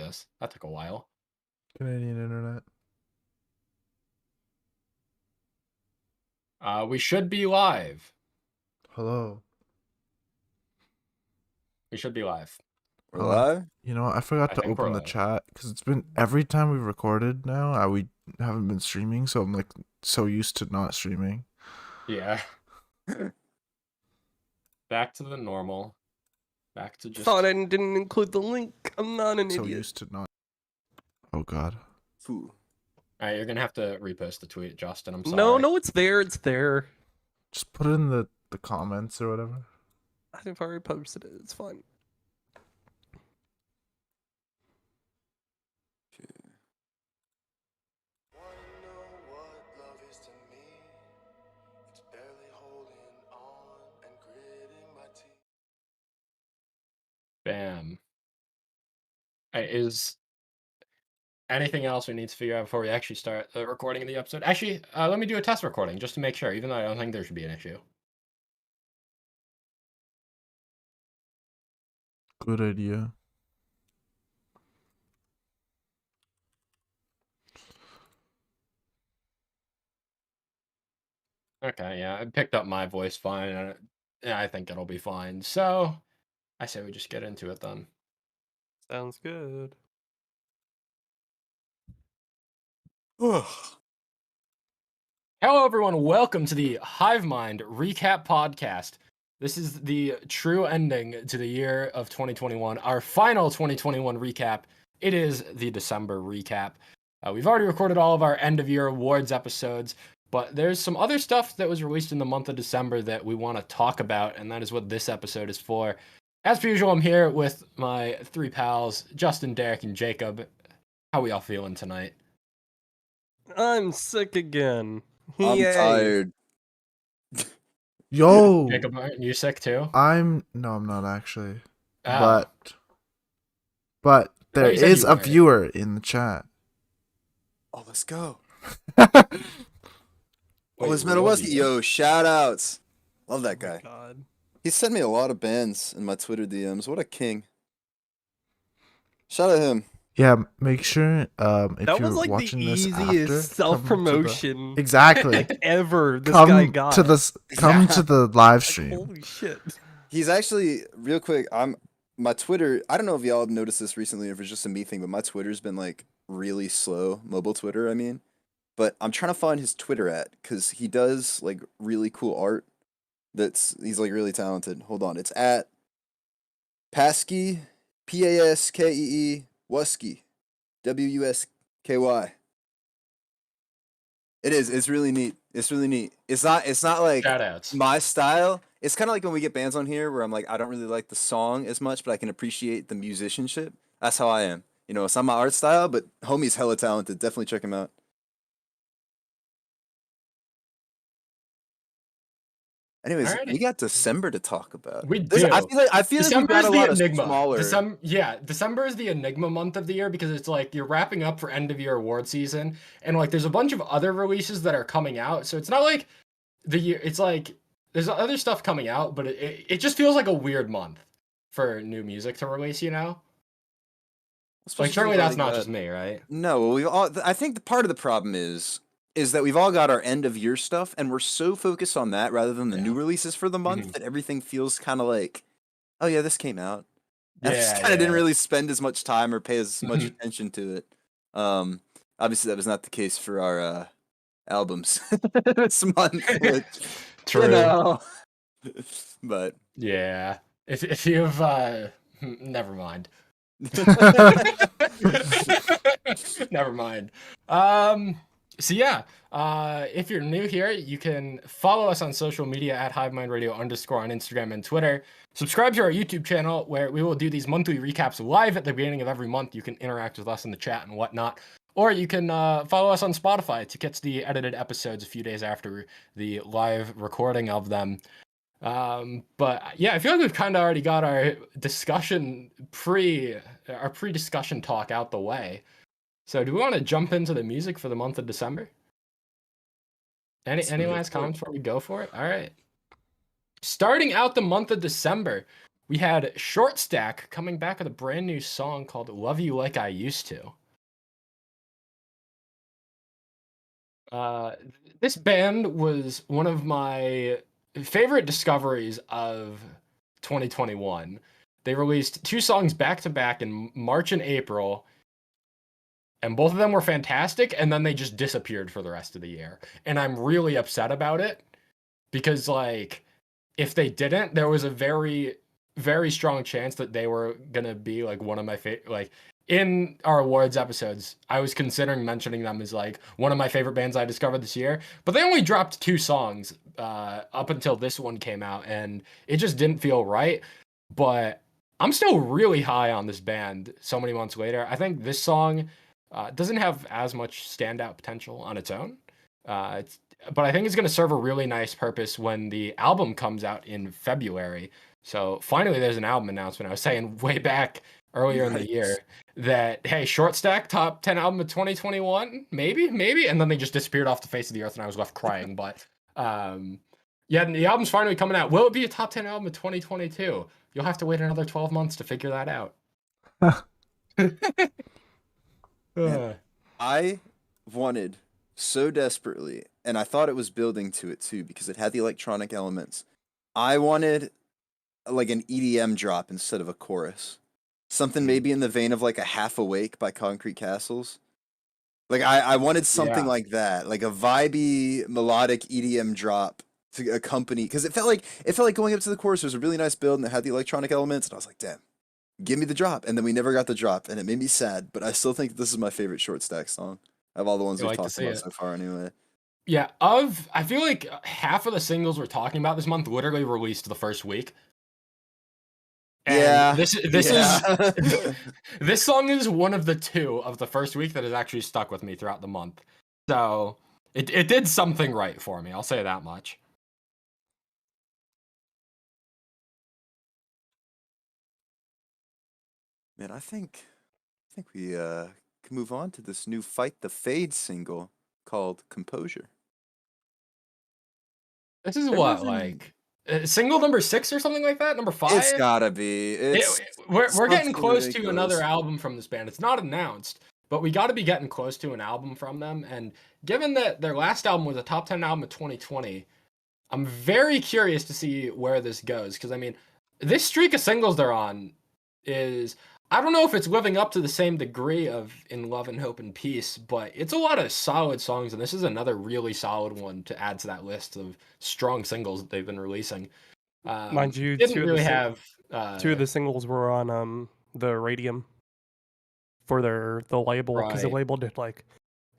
this. That took a while. Canadian internet. We should be live. Hello. We should be live. We're live? You know what? I forgot I to think we're open the live. chat because it's been every time we've recorded now. We haven't been streaming, so I'm like so used to not streaming. Yeah. Back to the normal. Back to just. Thought I didn't include the link. I'm not an So idiot. used to not. Oh God. Ooh. Alright, you're gonna have to repost the tweet, Justin. I'm sorry. No, it's there. It's there. Just put it in the comments or whatever. I've already posted it. It's fine. Bam. Is anything else we need to figure out before we actually start the recording of the episode? Actually, let me do a test recording just to make sure, even though I don't think there should be an issue. Good idea. Okay, yeah, I picked up my voice fine, and I think it'll be fine. So, I say we just get into it then. Sounds good. Hello, everyone. Welcome to the Hivemind Recap Podcast. This is the true ending to the year of 2021, our final 2021 recap. It is the December recap. We've already recorded all of our end-of-year awards episodes, but there's some other stuff that was released in the month of December that we want to talk about, and that is what this episode is for. As per usual, I'm here with my three pals, Justin, Derek, and Jacob. How we all feeling tonight? I'm sick again. I'm Yay. tired. Yo, Jacob, aren't you sick too? I'm not actually, Oh. but there you said is you a were. viewer in the chat. Oh, let's go. Wait, Oh, it's what Metal was Wesky. he? Yo, shout outs. Love that guy. God. He sent me a lot of bands in my Twitter DMs. What a king. Shout out him. Yeah, make sure if That you're was like the watching this after, easiest self-promotion exactly ever this come guy got. to this come to the live Like, stream. holy shit. He's actually, real quick, my Twitter, I don't know if y'all have noticed this recently or if it's just a me thing, but my Twitter's been like really slow. Mobile Twitter, I mean. But I'm trying to find his Twitter because he does like really cool art. He's like really talented. Hold on. It's at Paskey, Paskee, Wusky, Wusky. It is. It's really neat. It's really neat. It's not like Shout outs. my style. It's kind of like when we get bands on here where I'm like, I don't really like the song as much, but I can appreciate the musicianship. That's how I am. You know, it's not my art style, but homie's hella talented. Definitely check him out. Anyways, Alrighty. we got December to talk about. We This- do. I feel like we've December got is a the lot of enigma. smaller. December is the enigma month of the year because it's like you're wrapping up for end of year award season, and like there's a bunch of other releases that are coming out. So it's not like the year. It's like there's other stuff coming out, but it just feels like a weird month for new music to release. You know, like surely that's not just me, right? No, we all. I think the part of the problem is that we've all got our end of year stuff, and we're so focused on that rather than the Yeah. new releases for the month Mhm. that everything feels kind of like, oh yeah, this came out. And I just Yeah, kind of didn't yeah. really spend as much time or pay as much Mhm. attention to it. Obviously that was not the case for our albums this month. Which, True. You know. But Yeah. If you've never mind. Never mind. So yeah, if you're new here, you can follow us on social media at HiveMindRadio_ on Instagram and Twitter. Subscribe to our YouTube channel where we will do these monthly recaps live at the beginning of every month. You can interact with us in the chat and whatnot. Or you can follow us on Spotify to catch the edited episodes a few days after the live recording of them. But yeah, I feel like we've kind of already got our pre-discussion talk out the way. So do we want to jump into the music for the month of December? Any last comments before we go for it? All right. Starting out the month of December, we had Short Stack coming back with a brand new song called Love You Like I Used to. This band was one of my favorite discoveries of 2021. They released 2 songs back to back in March and April, and both of them were fantastic, and then they just disappeared for the rest of the year. And I'm really upset about it because, like, if they didn't, there was a very, very strong chance that they were gonna be like one of my favorite. Like in our awards episodes, I was considering mentioning them as like one of my favorite bands I discovered this year. But they only dropped 2 songs up until this one came out, and it just didn't feel right. But I'm still really high on this band so many months later. I think this song doesn't have as much standout potential on its own. But I think it's going to serve a really nice purpose when the album comes out in February. So finally, there's an album announcement. I was saying way back earlier in the year that, hey, Short Stack, top 10 album of 2021, maybe. And then they just disappeared off the face of the earth and I was left crying. But yeah, the album's finally coming out. Will it be a top 10 album of 2022? You'll have to wait another 12 months to figure that out. Man, I wanted so desperately, and I thought it was building to it too because it had the electronic elements. I wanted like an EDM drop instead of a chorus. Something maybe in the vein of like a Half Awake by Concrete Castles. Like I wanted something Yeah. like that, like a vibey melodic EDM drop to accompany, because it felt like going up to the chorus was a really nice build and it had the electronic elements, and I was like, damn, give me the drop. And then we never got the drop, and it made me sad, but I still think this is my favorite Short Stack song of all the ones You we've like to talked see about it. so far anyway. Yeah, I feel like half of the singles we're talking about this month literally released the first week. And Yeah, this yeah. is this song is one of the 2 of the first week that has actually stuck with me throughout the month. So it did something right for me. I'll say that much. Man, I think we can move on to this new Fight the Fade single called Composure. This is There what, wasn't. like single number 6 or something like that? Number 5? It's gotta be. It's We're getting something close to another ridiculous. album from this band. It's not announced, but we got to be getting close to an album from them. And given that their last album was a top 10 album of 2020, I'm very curious to see where this goes. Because I mean, this streak of singles they're on is, I don't know if it's living up to the same degree of In Love and Hope and Peace, but it's a lot of solid songs, and this is another really solid one to add to that list of strong singles that they've been releasing. Mind you, Didn't really have 2 of the singles were on the Radium for the label, because the right, label did like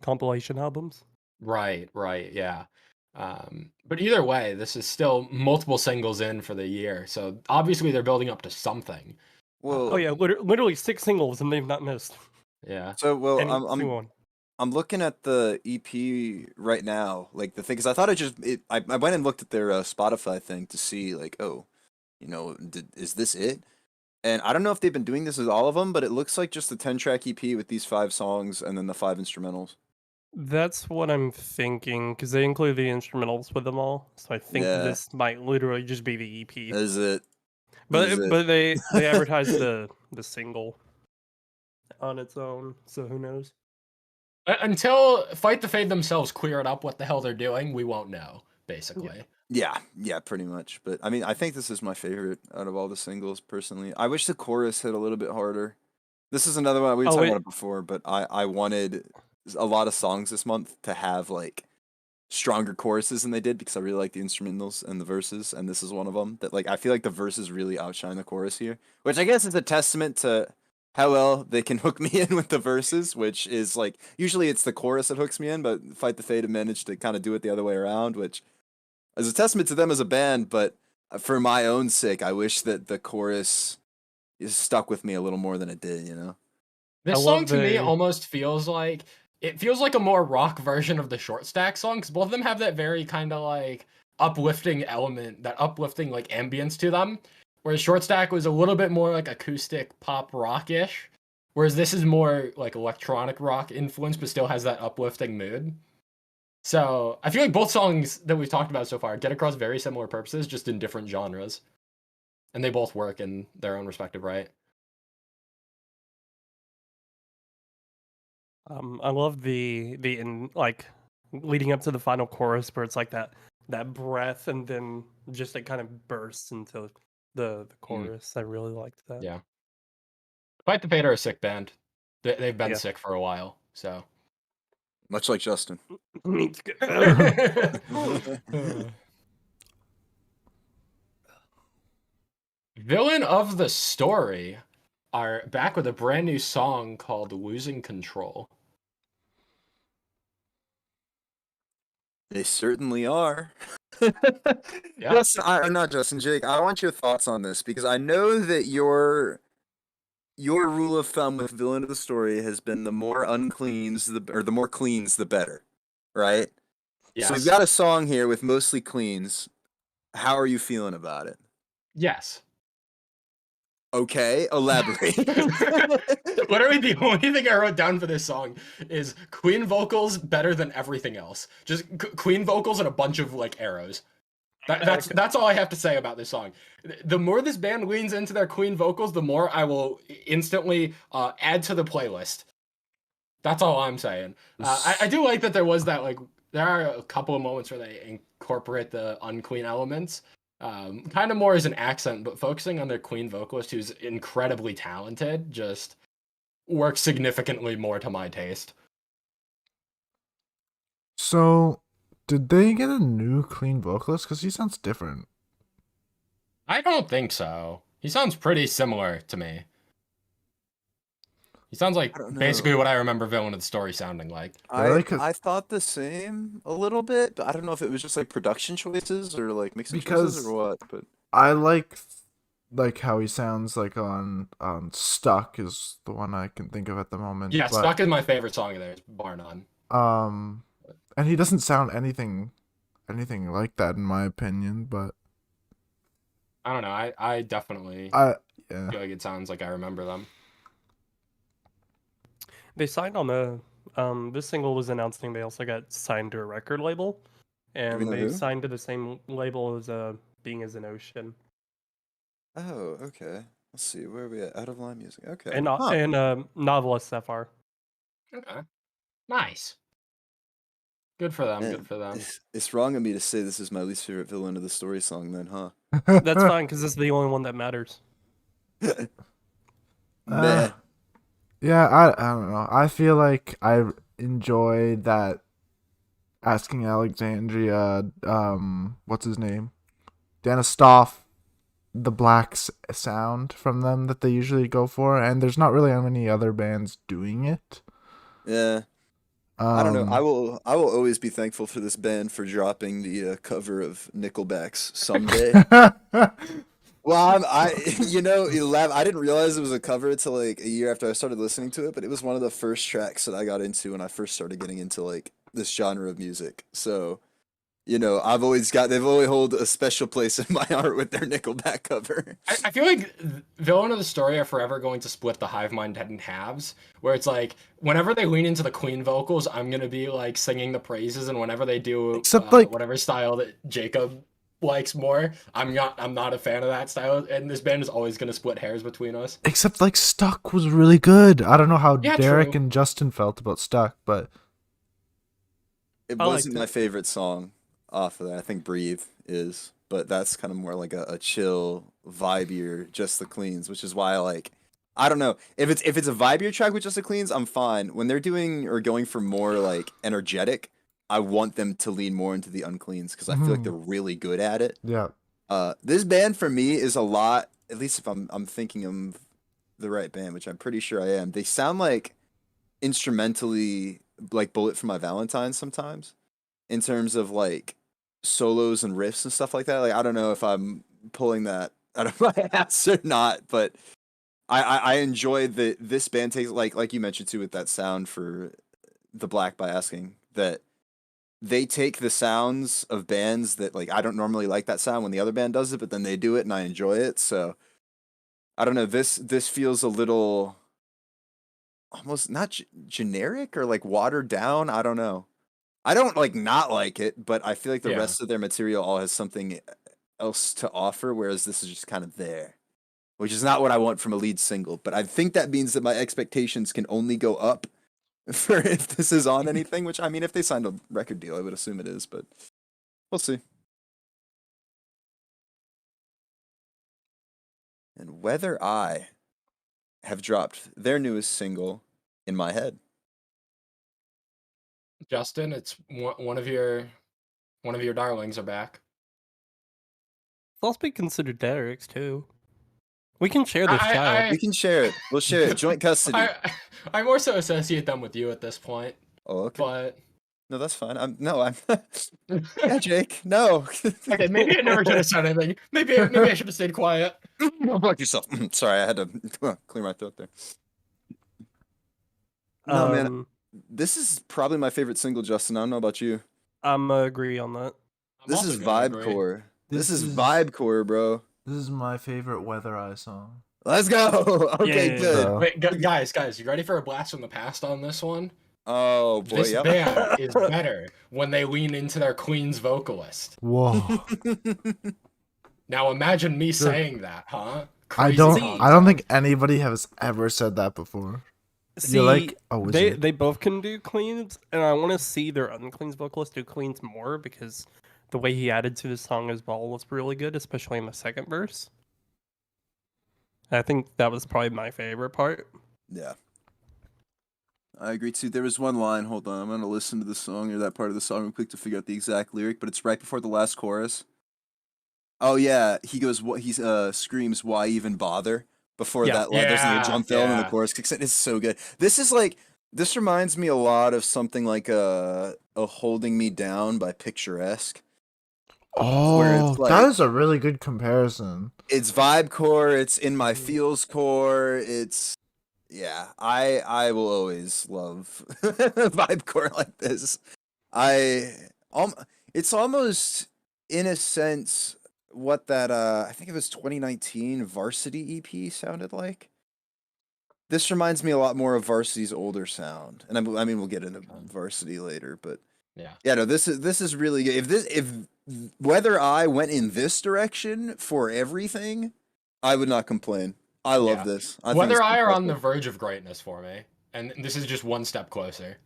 compilation albums. right, yeah. But either way, this is still multiple singles in for the year, so obviously they're building up to something. Oh Well, yeah, literally 6 singles and they've not missed Yeah. so well, any single one. I'm looking at the EP right now. Like the thing is, I thought I went and looked at their Spotify thing to see like, oh, is this it? And I don't know if they've been doing this with all of them, but it looks like just the 10-track EP with these 5 songs and then the 5 instrumentals. That's what I'm thinking, because they include the instrumentals with them all. So I think Yeah. this might literally just be the EP. Is it? But is it? but they advertised the single on its own, so who knows? Until Fight the Fade themselves clear it up what the hell they're doing, we won't know, basically. Yeah, pretty much. But I mean, I think this is my favorite out of all the singles, personally. I wish the chorus hit a little bit harder. This is another one we were Oh, talking it- about it before, but I wanted a lot of songs this month to have like stronger choruses than they did because I really like the instrumentals and the verses, and this is one of them that like I feel like the verses really outshine the chorus here, which I guess is a testament to how well they can hook me in with the verses, which is like usually it's the chorus that hooks me in, but Fight the Fade have managed to kind of do it the other way around, which is a testament to them as a band. But for my own sake, I wish that the chorus is stuck with me a little more than it did, you know? This I song love to me the- almost feels like a more rock version of the Short Stack song, because both of them have that very kind of like uplifting element, that uplifting like ambience to them. Whereas Short Stack was a little bit more like acoustic pop rock-ish, whereas this is more like electronic rock influence, but still has that uplifting mood. So I feel like both songs that we've talked about so far get across very similar purposes, just in different genres. and they both work in their own respective right. I love the like leading up to the final chorus where it's like that breath and then just it kind of bursts into the chorus. I really liked that. Yeah. Fight the Fate are a sick band. They've been Yeah. sick for a while, so. Much like Justin. Villain of the Story are back with a brand new song called Losing Control. They certainly are. Yeah. Justin, not Justin, Jake. I want your thoughts on this because I know that your rule of thumb with Villain of the Story has been the more uncleans, the more cleans, the better, right? Yes. So we've got a song here with mostly cleans. How are you feeling about it? Yes. Okay, elaborate. Literally, the only thing I wrote down for this song is Queen vocals better than everything else. Just Queen vocals and a bunch of like arrows. That's all I have to say about this song. The more this band leans into their Queen vocals, the more I will instantly add to the playlist. That's all I'm saying. I do like that there was that like there are a couple of moments where they incorporate the unqueen elements. Kind of more as an accent, but focusing on their queen vocalist, who's incredibly talented, just works significantly more to my taste. So, did they get a new clean vocalist? Because he sounds different. I don't think so. He sounds pretty similar to me. He sounds like basically what I remember Villain of the Story sounding like. I thought the same a little bit, but I don't know if it was just like production choices or like mixing choices or what. But I like how he sounds like on Stuck is the one I can think of at the moment. Yeah, but, Stuck is my favorite song of theirs, bar none. And he doesn't sound anything like that in my opinion, but I don't know. I definitely feel like it sounds like I remember them. They signed on the this single was announcing they also got signed to a record label, and they signed to the same label as Being as an Ocean. Oh, okay. Let's see, where are we at? Out of Line Music. Okay. And Novelist FR. Okay. Nice. Good for them. Man, good for them. It's wrong of me to say this is my least favorite Villain of the Story song, then, huh? That's fine because this is the only one that matters. Man. Yeah, I don't know. I feel like I enjoy that Asking Alexandria, what's his name? Dana Stoff, the black sound from them that they usually go for, and there's not really many other bands doing it. Yeah. I don't know. I will always be thankful for this band for dropping the cover of Nickelback's Someday. Well, I didn't realize it was a cover until like a year after I started listening to it, but it was one of the first tracks that I got into when I first started getting into like this genre of music. So, they've always hold a special place in my heart with their Nickelback cover. I feel like Villain of the Story are forever going to split the Hivemind head in halves, where it's like whenever they lean into the Queen vocals, I'm gonna be like singing the praises, and whenever they do whatever style that Jacob likes more, I'm not a fan of that style, and this band is always gonna split hairs between us. Except like Stuck was really good. I don't know how Derek true. and Justin felt about Stuck, but it wasn't my favorite song off of that. I think Breathe is, but that's kind of more like a chill, vibier, Just the Cleans, which is why I don't know. If it's a vibier track with Just the Cleans, I'm fine. When they're doing or going for more like energetic, I want them to lean more into the uncleans because I feel like they're really good at it. Yeah. This band for me is a lot, at least if I'm thinking of the right band, which I'm pretty sure I am. They sound like instrumentally like Bullet for My Valentine sometimes in terms of like solos and riffs and stuff like that. Like I don't know if I'm pulling that out of my ass or not, but I enjoy that this band takes like you mentioned too with that sound for the Black by Asking that they take the sounds of bands that like I don't normally like that sound when the other band does it, but then they do it and I enjoy it. So I don't know. This feels a little almost not generic or like watered down. I don't know. I don't like not like it, but I feel like the rest of their material all has something else to offer, whereas this is just kind of there, which is not what I want from a lead single. But I think that means that my expectations can only go up for if this is on anything, which I mean, if they signed a record deal, I would assume it is, but we'll see. And Whether I have dropped their newest single, In My Head. Justin, it's one of your darlings are back. It's also be considered Derek's too. We can share this I- child. We can share it. We'll share it. Joint custody. I more so associate them with you at this point, Oh, okay. but No, that's fine. I'm yeah, Jake. No. okay, maybe I never should have said anything. Maybe I should have stayed quiet. Don't fuck yourself. Sorry, I had to clear my throat there. No, man. This is probably my favorite single, Justin. I don't know about you. I'm agree on that. I'm This also is gonna vibe agree. core. This This is is- vibe core, bro. This is my favorite Weather Eye song. Let's go. Okay, Yeah. good. So- Wait, guys, you ready for a blast from the past on this one? Oh boy, This yep. band is better when they lean into their queen's vocalist. Whoa. Now imagine me saying that, huh? I Crazy don't concept. think anybody has ever said that before. See, You're like a they wizard. they both can do cleans, and I want to see their uncleans vocalist do cleans more because the way he added to the song as well was really good, especially in the second verse. I think that was probably my favorite part. Yeah. I agree too. There was one line. Hold on, I'm gonna listen to the song or that part of the song real quick to figure out the exact lyric, but it's right before the last chorus. Oh yeah, he goes. What he screams, "Why even bother?" Before Yeah. that line, there's a Yeah, drum fill and then the yeah. chorus kicks in. It's so good. This reminds me a lot of something like a "Holding Me Down" by Picturesque. Oh, like- that is a really good comparison. It's vibe core. It's in my feels core. It's yeah. I will always love vibe core like this. It's almost in a sense what that I think it was 2019 Varsity EP sounded like. This reminds me a lot more of Varsity's older sound, and I mean we'll get into Varsity later, but Yeah. yeah, no, this is really good. If Whether I went in this direction for everything, I would not complain. I love Yeah. this. I think Whether it's I are on the fantastic. verge of greatness for me, and this is just one step closer.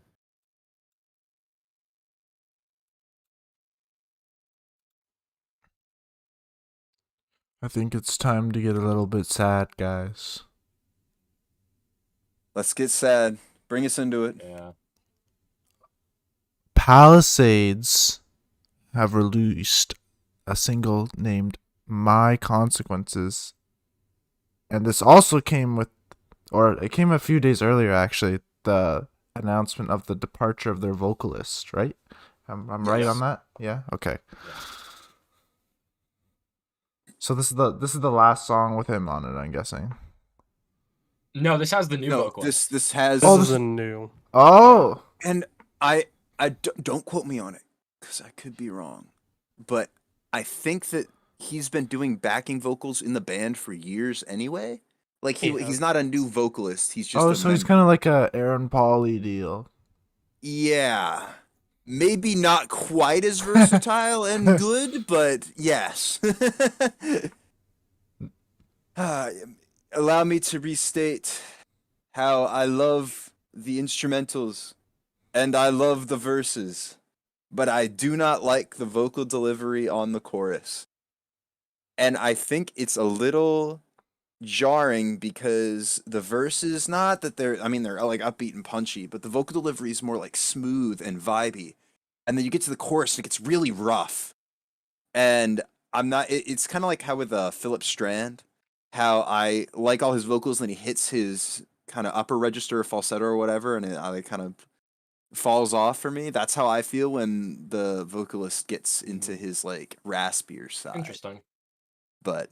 I think it's time to get a little bit sad, guys. Let's get sad. Bring us into it. Yeah. Palisades have released a single named My Consequences. And this also came with, or it came a few days earlier actually, the announcement of the departure of their vocalist, right? I'm right Yes. on that? Yeah? Okay. So this is the last song with him on it, I'm guessing. No, this has the new No, vocalist. this has This Oh, is this- a new. Oh! and don't quote me on it because I could be wrong, but I think that he's been doing backing vocals in the band for years anyway. Like Yeah. he's not a new vocalist. He's just Oh, a so he's member. kind of like a Aaron Pauli deal. Yeah. Maybe not quite as versatile and good, but yes. Allow me to restate how I love the instrumentals and I love the verses, but I do not like the vocal delivery on the chorus. And I think it's a little jarring because the verses, not that they're like upbeat and punchy, but the vocal delivery is more like smooth and vibey. And then you get to the chorus and it gets really rough. And it's kind of like how with Philip Strand, how I like all his vocals and then he hits his kind of upper register or falsetto or whatever and it kind of falls off for me. That's how I feel when the vocalist gets into his like raspier side. Interesting. But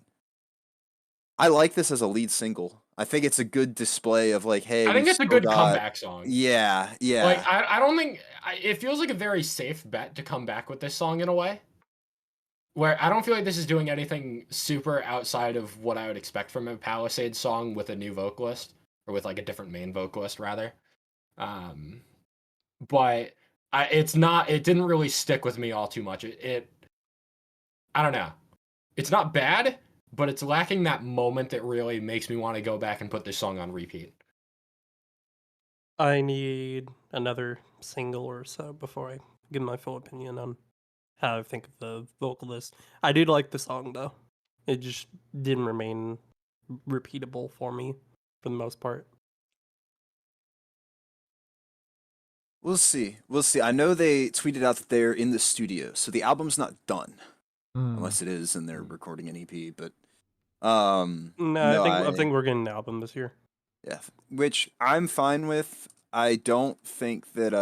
I like this as a lead single. I think it's a good display of like, hey, I think we've it's a still good got- comeback song. Yeah, yeah. Like I don't think it feels like a very safe bet to come back with this song in a way. Where I don't feel like this is doing anything super outside of what I would expect from a Palisades song with a new vocalist or with like a different main vocalist rather. But it didn't really stick with me all too much. I don't know. it's not bad, but it's lacking that moment that really makes me want to go back and put this song on repeat. I need another single or so before I give my full opinion on how I think of the vocalist. I do like the song though. It just didn't remain repeatable for me for the most part. We'll see. We'll see. I know they tweeted out that they're in the studio, so the album's not done, Hmm. unless it is and they're recording an EP. But No, no, I think we're getting an album this year. yeah, which I'm fine with. I don't think that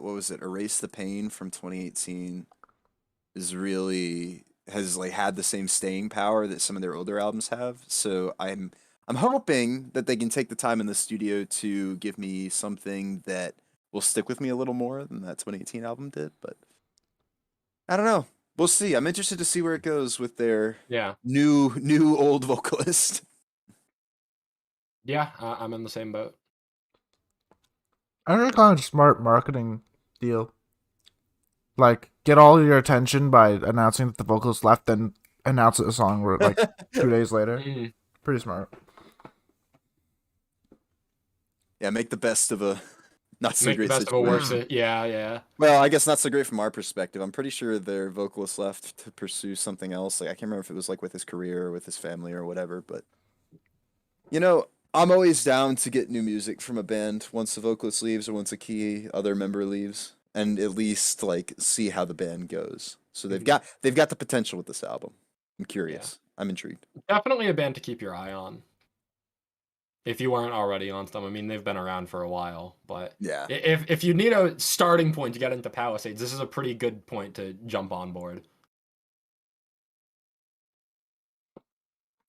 what was it? Erase the Pain from 2018 is really has like had the same staying power that some of their older albums have. So I'm hoping that they can take the time in the studio to give me something that will stick with me a little more than that 2018 album did, but I don't know. We'll see. I'm interested to see where it goes with their Yeah. new old vocalist. Yeah, I'm in the same boat. I think kind of smart marketing deal. Like, get all your attention by announcing that the vocalist left, then announce a song where, like 2 days later. Mm. Pretty smart. Yeah, make the best of a not so Make the great best of a worse. situation. Yeah. Well, I guess not so great from our perspective. I'm pretty sure their vocalist left to pursue something else. Like I can't remember if it was like with his career or with his family or whatever, but I'm always down to get new music from a band once the vocalist leaves or once a key other member leaves, and at least like see how the band goes. So they've got the potential with this album. I'm curious. I'm intrigued. Definitely a band to keep your eye on. If you weren't already on them. I mean, they've been around for a while, but Yeah. if you need a starting point to get into Palisades, this is a pretty good point to jump on board.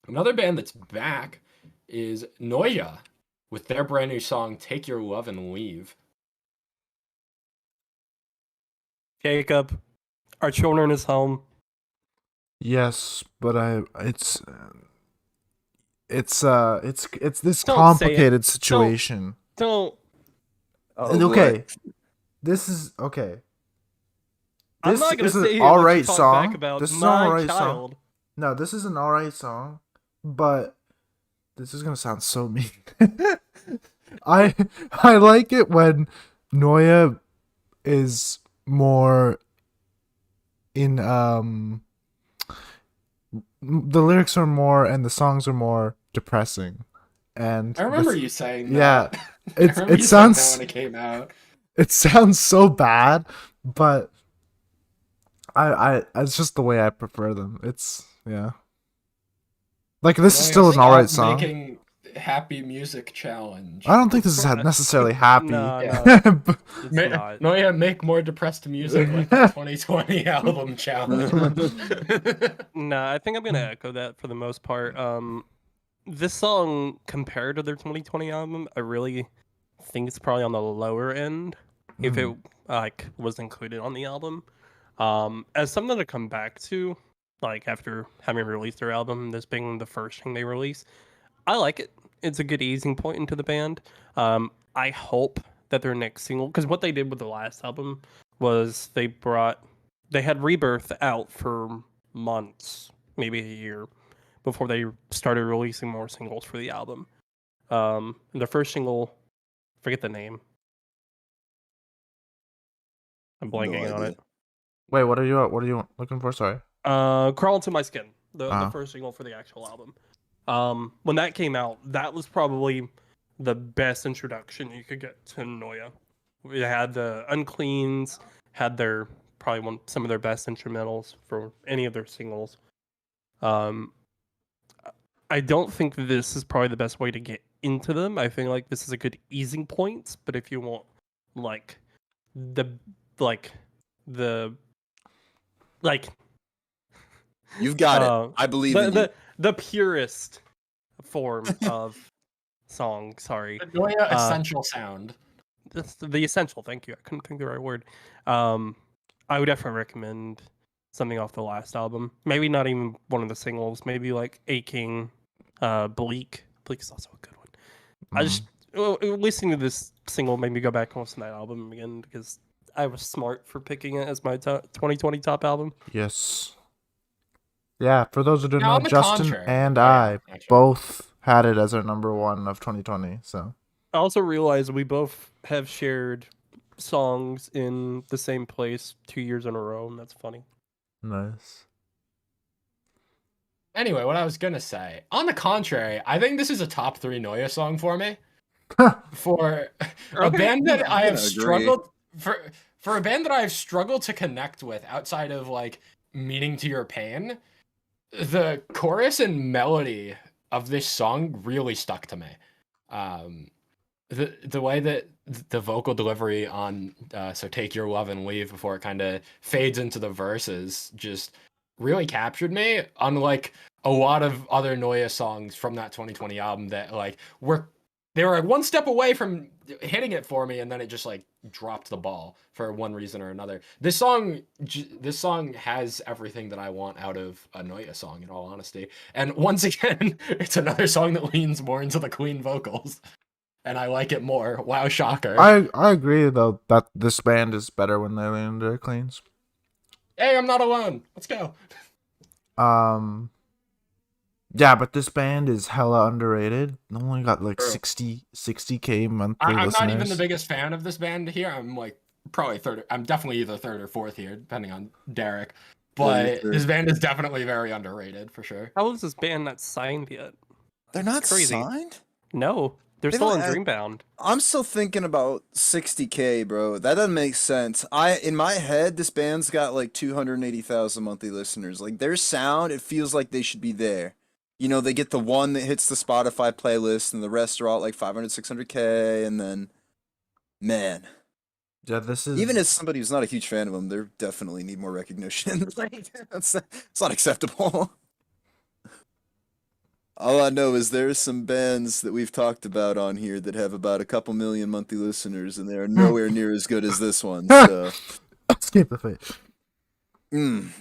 Another band that's back is Noya with their brand new song "Take Your Love and Leave." Jacob, our children is home. Yes, but it's this Don't say it. complicated situation. Don't. And okay, this is okay. I'm This not gonna is sit an here and all let you right talk song. back about This is an my all right song. child. No, this is an all right song, but this is gonna sound so mean. I like it when Noya is more in the lyrics are more and the songs are more depressing. And I remember you saying yeah, that. it sounds when it came out. it sounds so bad, but I it's just the way I prefer them. It's yeah. Like this is still an alright song. Making happy music challenge. I don't think this is necessarily happy. No, Yeah. it's not. Noya, make more depressed music like the 2020 album challenge. No, I think I'm gonna echo that for the most part. This song compared to their 2020 album, I really think it's probably on the lower end if it like was included on the album. As something to come back to, like after having released their album, this being the first thing they release, I like it. It's a good easing point into the band. I hope that their next single, because what they did with the last album was they had Rebirth out for months, maybe a year, before they started releasing more singles for the album. The first single, forget the name. I'm blanking on it. Wait, what are you looking for? Sorry. Crawl Into My Skin, the Uh-huh. first single for the actual album. When that came out, that was probably the best introduction you could get to Noya. We had the Uncleans, had their probably some of their best instrumentals for any of their singles. I don't think this is probably the best way to get into them. I think like this is a good easing point, but if you want like the You've got it. I believe in you. the purest form of song. Sorry, The Noya essential sound. that's the essential. Thank you. I couldn't think of the right word. I would definitely recommend something off the last album. Maybe not even one of the singles. Maybe like Aching, Bleak. Bleak is also a good one. I just listening to this single made me go back and listen to that album again because I was smart for picking it as my 2020 top album. Yes. Yeah, for those who don't Now, know, on the Justin contrary, and oh, yeah, I actually. both had it as our number one of 2020. So I also realized we both have shared songs in the same place 2 years in a row, and that's funny. nice. Anyway, what I was gonna say. On the contrary, I think this is a top 3 Noia song for me. For a Okay. band that I'm I have gonna agree. struggled for a band that I have struggled to connect with outside of like Meaning to Your Pain, the chorus and melody of this song really stuck to me. The way that the vocal delivery on So Take Your Love and Leave before it kind of fades into the verses just really captured me, unlike a lot of other Noia songs from that 2020 album that like they were like one step away from hitting it for me and then it just like dropped the ball for one reason or another. This song has everything that I want out of a Noia song, in all honesty. And once again, it's another song that leans more into the clean vocals and I like it more. Wow, shocker. I agree though that this band is better when they lean their cleans. Hey, I'm not alone. Let's go. Yeah, but this band is hella underrated. They only got like True. 60K monthly I'm listeners. not even the biggest fan of this band here. I'm like probably third. I'm definitely either third or fourth here, depending on Derek. But this band is definitely very underrated for sure. How is this band not signed yet? They're not crazy. signed? No, they're They still don't on add- Dreambound. I'm still thinking about 60K, bro. That doesn't make sense. In my head, this band's got like 280,000 monthly listeners. Like their sound, it feels like they should be there. You know, they get the one that hits the Spotify playlist, and the rest are all like 500, 600K, and then, man. Yeah, this is Even as somebody who's not a huge fan of them, they definitely need more recognition. Like, it's not acceptable. All I know is there's some bands that we've talked about on here that have about a couple million monthly listeners, and they are nowhere near as good as this one. So, escape the fate.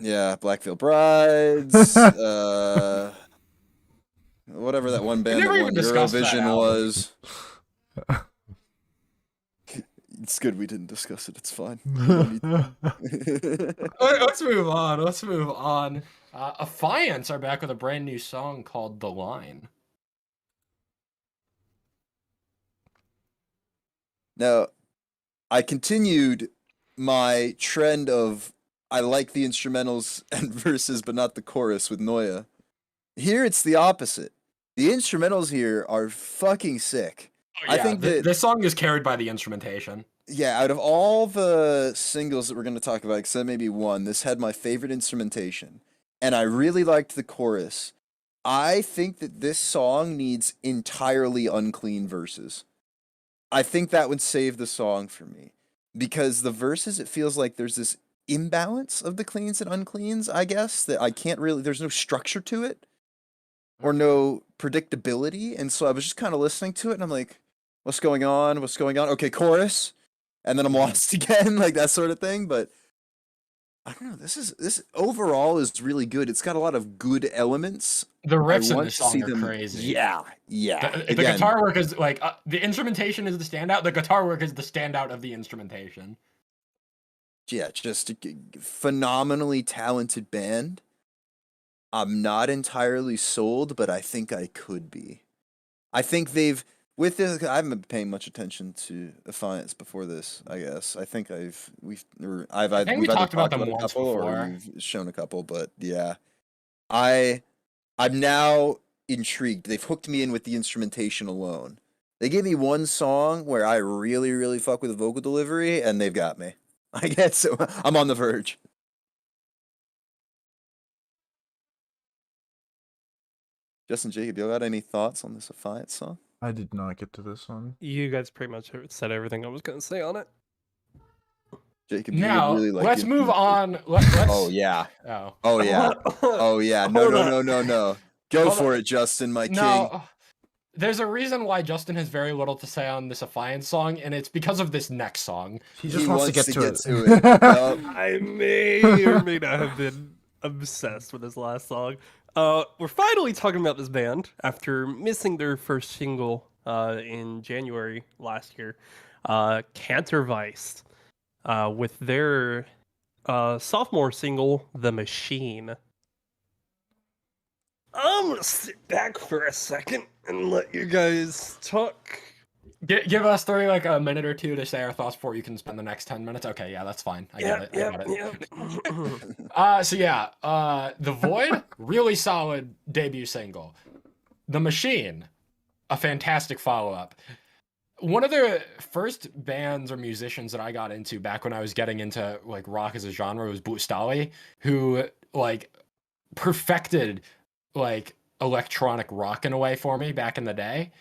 yeah, Black Veil Brides, whatever that one band never that even won discussed that Eurovision album. was. It's good we didn't discuss it. It's fine. Let's move on. Let's move on. Affiance are back with a brand new song called "The Line." Now, I continued my trend of I like the instrumentals and verses, but not the chorus with Noia. Here it's the opposite. The instrumentals here are fucking sick. Oh, I yeah, think that this song is carried by the instrumentation. yeah, out of all the singles that we're going to talk about, except maybe one, this had my favorite instrumentation, and I really liked the chorus. I think that this song needs entirely unclean verses. I think that would save the song for me because the verses, it feels like there's this imbalance of the cleans and uncleans, I guess, that I can't really, there's no structure to it or no predictability. And so I was just kind of listening to it and I'm like, what's going on? What's going on? Okay, chorus. And then I'm lost again, like that sort of thing. But I don't know. This overall is really good. It's got a lot of good elements. The riffs in want this to see song are them- crazy. Yeah. The Again, guitar work is like the instrumentation is the standout. The guitar work is the standout of the instrumentation. yeah, just a phenomenally talented band. I'm not entirely sold, but I think I could be. I think they've with this. I haven't been paying much attention to Defiance before this. I guess I think we've think we either talked about them a once couple or before. you've shown a couple, but yeah, I'm now intrigued. They've hooked me in with the instrumentation alone. They gave me one song where I really, really fuck with the vocal delivery, and they've got me. I guess so. I'm on the verge. Justin, Jacob, you got any thoughts on this Defiance song? I did not get to this one. You guys pretty much said everything I was going to say on it. Jacob, you Now, would really like let's the move instrumentation. on. Let's. Oh yeah. Oh. Oh yeah. Oh yeah. No, Hold no, on. no, no, no. Go Hold for on. it, Justin, my king. No, there's a reason why Justin has very little to say on this Affiance song, and it's because of this next song. He just wants to get to it. Yup. I may or may not have been obsessed with this last song. We're finally talking about this band after missing their first single in January last year. Cantervice with their sophomore single, "The Machine." I'm gonna sit back for a second and let you guys talk. Give us 30 like a minute or two to say our thoughts before you can spend the next 10 minutes. Okay, yeah, that's fine. I get it. So yeah, The Void, really solid debut single. The Machine, a fantastic follow-up. One of the first bands or musicians that I got into back when I was getting into like rock as a genre was Boostali, who like perfected like electronic rock in a way for me back in the day.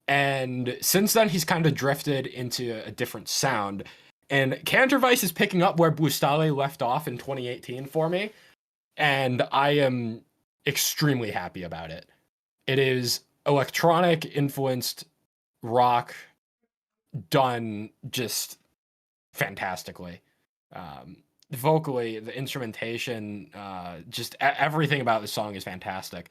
And since then, he's kind of drifted into a different sound. And Cantervice is picking up where Boostali left off in 2018 for me. And I am extremely happy about it. It is electronic influenced rock done just fantastically. Vocally, the instrumentation, just everything about the song is fantastic.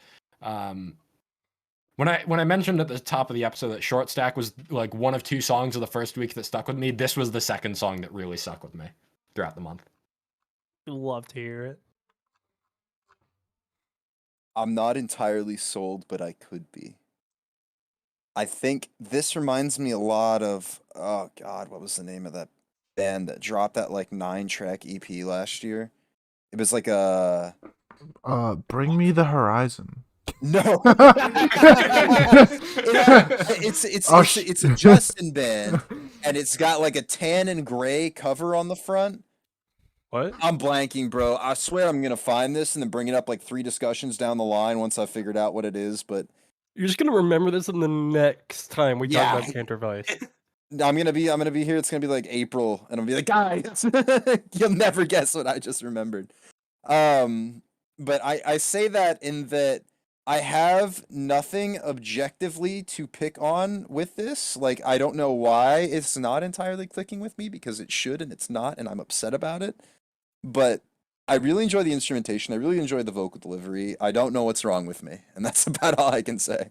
When I mentioned at the top of the episode that Short Stack was like one of two songs of the first week that stuck with me, this was the second song that really stuck with me throughout the month. Love to hear it. I'm not entirely sold, but I could be. I think this reminds me a lot of, oh God, what was the name of that band that dropped that like 9-track EP last year? It was like a Bring Me the Horizon. no. Oh, It's a Justin band, and it's got like a tan and gray cover on the front. What? I'm blanking, bro. I swear I'm gonna find this and then bring it up like 3 discussions down the line once I figured out what it is. But You're just gonna remember this in the next time we Yeah. talk about Cantervice. I'm gonna be here. It's gonna be like April, and I'll be like, guys, you'll never guess what I just remembered. But I say that in that I have nothing objectively to pick on with this. Like, I don't know why it's not entirely clicking with me because it should and it's not, and I'm upset about it. But I really enjoy the instrumentation. I really enjoy the vocal delivery. I don't know what's wrong with me, and that's about all I can say.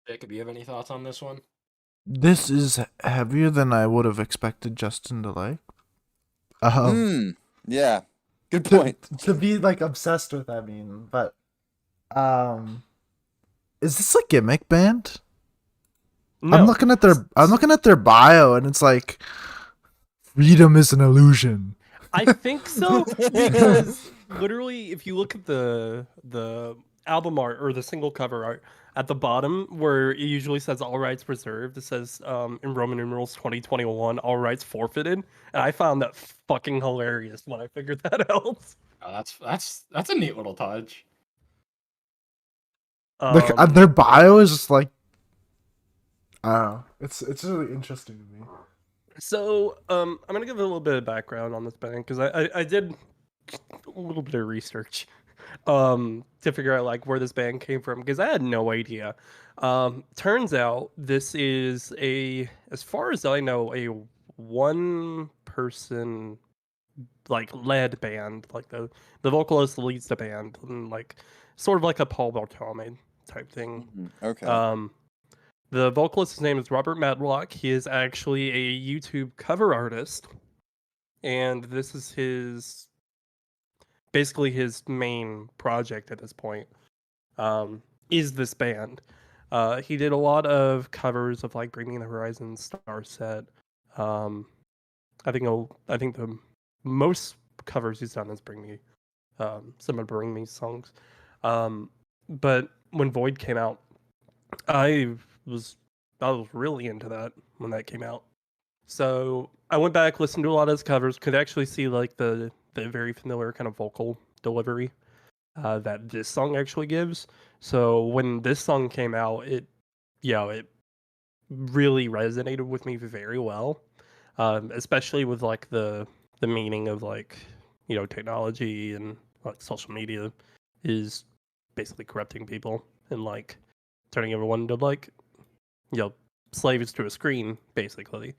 Jacob, you have any thoughts on this one? This is heavier than I would have expected Justin to like. Yeah. Good point. To be like obsessed with, I mean, but is this a gimmick band? No. I'm looking at their bio and it's like freedom is an illusion. I think so because literally, if you look at the album art or the single cover art at the bottom, where it usually says "All rights reserved," it says in Roman numerals 2021, "All rights forfeited," and I found that fucking hilarious when I figured that out. Oh, that's a neat little touch. Like their bio is just like, I don't know. It's really interesting to me. So, I'm gonna give a little bit of background on this band because I did a little bit of research, to figure out like where this band came from because I had no idea. Turns out this is as far as I know, a one person like led band. Like the vocalist leads the band, and like sort of like a Paul Bartolome type thing. Okay. The vocalist's name is Robert Madlock. He is actually a YouTube cover artist, and this is basically his main project at this point. Is this band? He did a lot of covers of like Bring Me the Horizon, Starset. I think the most covers he's done is Bring Me, some of Bring Me songs. But when Void came out, I was really into that when that came out. So I went back, listened to a lot of his covers, could actually see like the very familiar kind of vocal delivery that this song actually gives. So when this song came out, it really resonated with me very well, especially with like the meaning of like technology and like social media is basically corrupting people and like turning everyone to like slaves to a screen basically.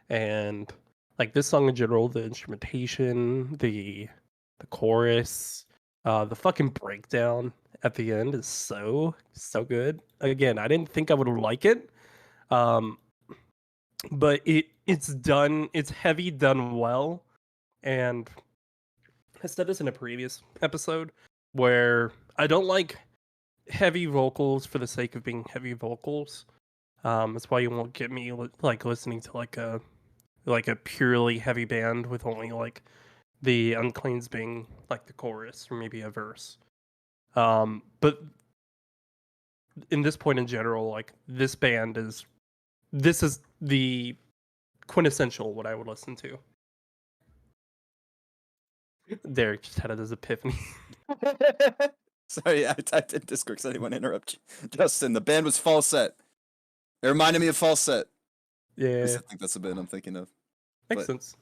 And like this song in general, the instrumentation, the chorus, the fucking breakdown at the end is so good. Again, I didn't think I would like it, but it's heavy, done well. And I said this in a previous episode, where I don't like heavy vocals for the sake of being heavy vocals. That's why you won't get me like listening to like a purely heavy band with only like the uncleans being like the chorus or maybe a verse. But in this point in general, like this is the quintessential what I would listen to. Derek just had his epiphany. Sorry, I typed in Discord because I didn't want to interrupt you. Justin, the band was Falset. It reminded me of Falset. Yeah, I think that's the band I'm thinking of. makes but- sense.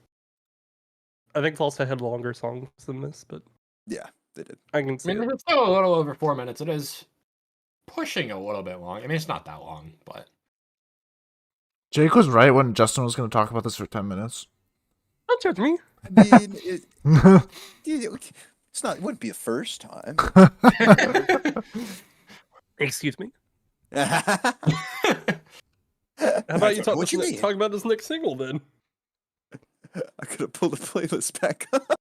I think Falset had longer songs than this, but Yeah, they did. I can I see mean, it. it's still a little over 4 minutes. It is pushing a little bit long. I mean, it's not that long, but Jake was right when Justin was going to talk about this for 10 minutes. Don't judge me. I mean, it's not. It wouldn't be a first time. Excuse me. How How about you talk, What you mean? talk about this next single then? I could have pulled the playlist back up.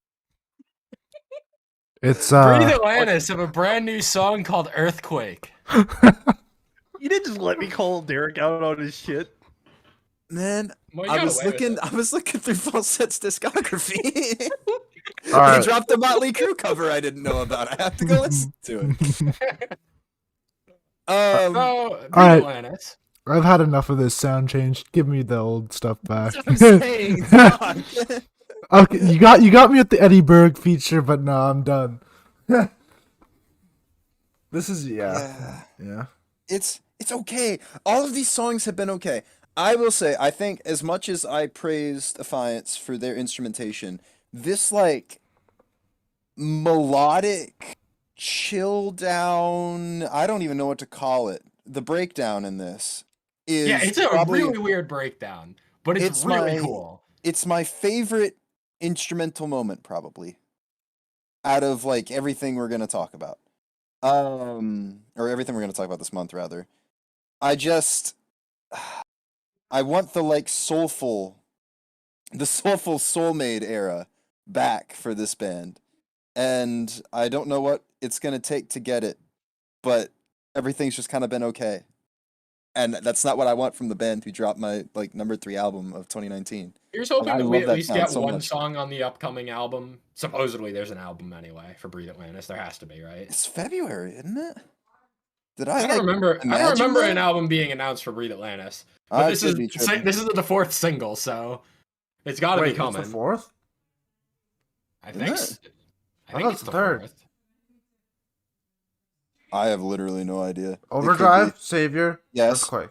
It's Breathe Atlantis have a brand new song called Earthquake. You didn't just let me call Derek out on his shit. Man, Well, you I got was away with looking. it. I was looking through Falset's discography. All right. They dropped a Motley Crue cover I didn't know about. I have to go listen to it. So, Breathe right. Atlantis. I've had enough of this sound change. Give me the old stuff back. That's what I'm saying. God. Okay, you got me at the Eddie Berg feature, but no, I'm done. This is yeah. It's okay. All of these songs have been okay. I will say, I think as much as I praised Defiance for their instrumentation, this like melodic, chill down, I don't even know what to call it. The breakdown in this is Yeah, it's a probably, really weird breakdown, but it's It's really my- cool. it's my favorite instrumental moment probably out of like everything we're going to talk about. Or everything we're going to talk about this month rather. I want the like soulful Soulmade era back for this band. And I don't know what it's going to take to get it, but everything's just kind of been okay. And that's not what I want from the band who dropped my like number 3 album of 2019. Here's hoping I that we love at that least sound get so one much. song on the upcoming album. Supposedly, there's an album anyway for Breathe Atlantis. There has to be, right? It's February, isn't it? Did I I, don't remember. I don't imagine remember that? an album being announced for Breathe Atlantis. But I this could is be tripping. this is the 4th single, so it's got to be Wait, it's coming. the 4th? I think. Isn't I I think thought it's it's the the 3rd. 4th. I have literally no idea. It could Overdrive, be. Savior, Yes. Earthquake.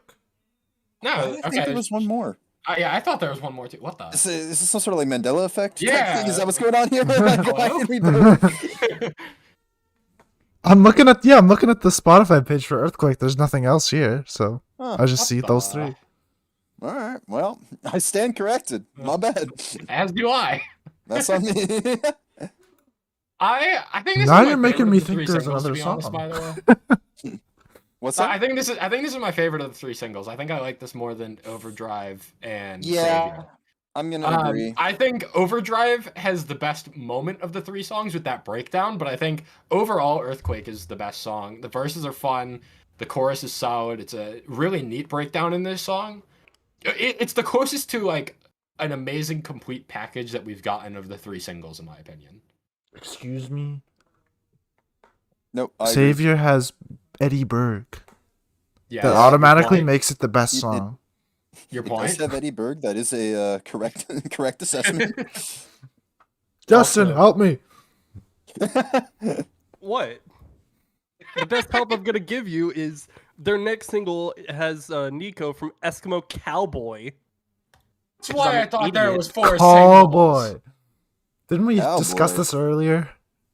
No, I okay. think there was one more. Yeah, I thought there was one more too. What the? Is this some sort of like Mandela effect? type Yeah. thing? Is that what's going on here? Like, why Hello? did we both- I'm looking at the Spotify page for Earthquake. There's nothing else here, so Huh. I just What see those the- 3. All right. Well, I stand corrected. My bad. As do I. That's on me. I think this Now is my you're making favorite me of the think 3 there's singles, to another be honest, song. by the way. What's So that? I think this is my favorite of the 3 singles. I think I like this more than Overdrive and Yeah, Savior. I'm gonna agree. I think Overdrive has the best moment of the 3 songs with that breakdown, but I think overall Earthquake is the best song. The verses are fun, the chorus is solid. It's a really neat breakdown in this song. It's the closest to like an amazing complete package that we've gotten of the 3 singles, in my opinion. Excuse me. Nope. I agree. Savior has Eddie Berg. Yeah, That your automatically point. makes it the best It- it- song. Your It does point. have Eddie Berg. That is a correct assessment. Justin, Also- help me. What? The best help I'm gonna give you is their next single has Nico from Eskimo Cowboy. That's why I I'm an thought there idiot. was 4 Oh singles. boy. Didn't we Cowboy. discuss this earlier?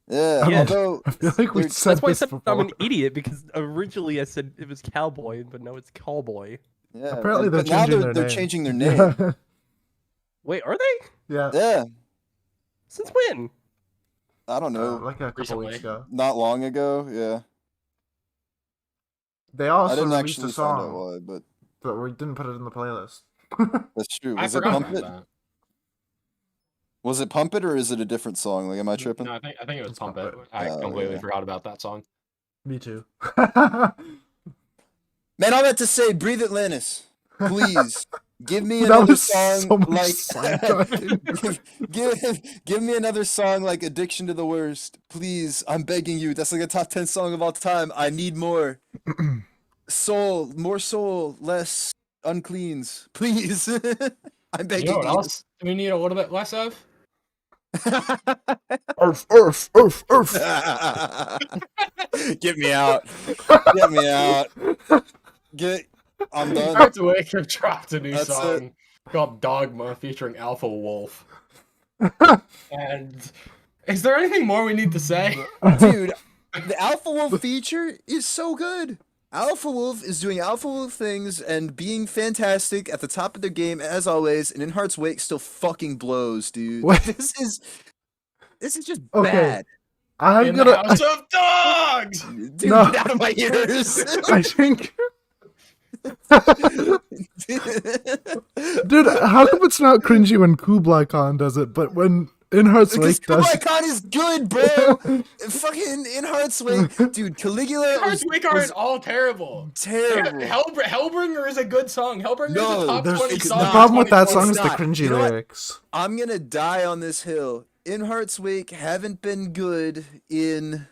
Yeah. Yeah. Although I feel like we They're- said That's why I this said before. I'm an idiot because originally I said it was Cowboy, but no, it's Cowboy. yeah, Apparently and- they're but now changing they're their name. changing their name. Wait, are they? Yeah. Yeah. Since when? I don't know. Like a couple Recently. weeks ago. Not long ago. Yeah. They I also didn't released actually a find out song, why, but but we didn't put it in the playlist. that's true. I Was it forgot Pump about It? that. Was it Pump It or is it a different song? Like, am I tripping? No, I think it was It's Pump Pump It. It. I Oh, completely yeah. forgot about that song. Me too. Man, I meant to say Breathe Atlantis. Please. Give me That another was song so much like side talking. give me another song like Addiction to the Worst. Please, I'm begging you. That's like a top 10 song of all time. I need more. Soul, more soul, less uncleans. Please. I'm You begging know what you. else we need a little bit less of? Earth, earth, earth, earth. Get me out. Get me out. I'm done. Hearts Awake have dropped a new That's song called Dogma featuring Alpha Wolf. And is there anything more we need to say? Dude, the Alpha Wolf feature is so good. Alpha Wolf is doing Alpha Wolf things and being fantastic at the top of their game as always, and In Heart's Wake still fucking blows, dude. What? This is just Okay. bad. I'm In the gonna. House of Dogs! Dude, No. get out of my ears. I think. Dude, how come it's not cringy when Kublai Khan does it, but when In Heart's Because Wake does Kublai Khan is good, bro. Fucking In Heart's Wake, dude. Caligula Hearts was, Wake was aren't all terrible. terrible. Hellbringer is a good song. Hellbringer No, is a top There's 20 it's the song. not. problem with that It's song is the not. cringy You know what? lyrics. I'm gonna die on this hill. In Heart's Wake haven't been good in.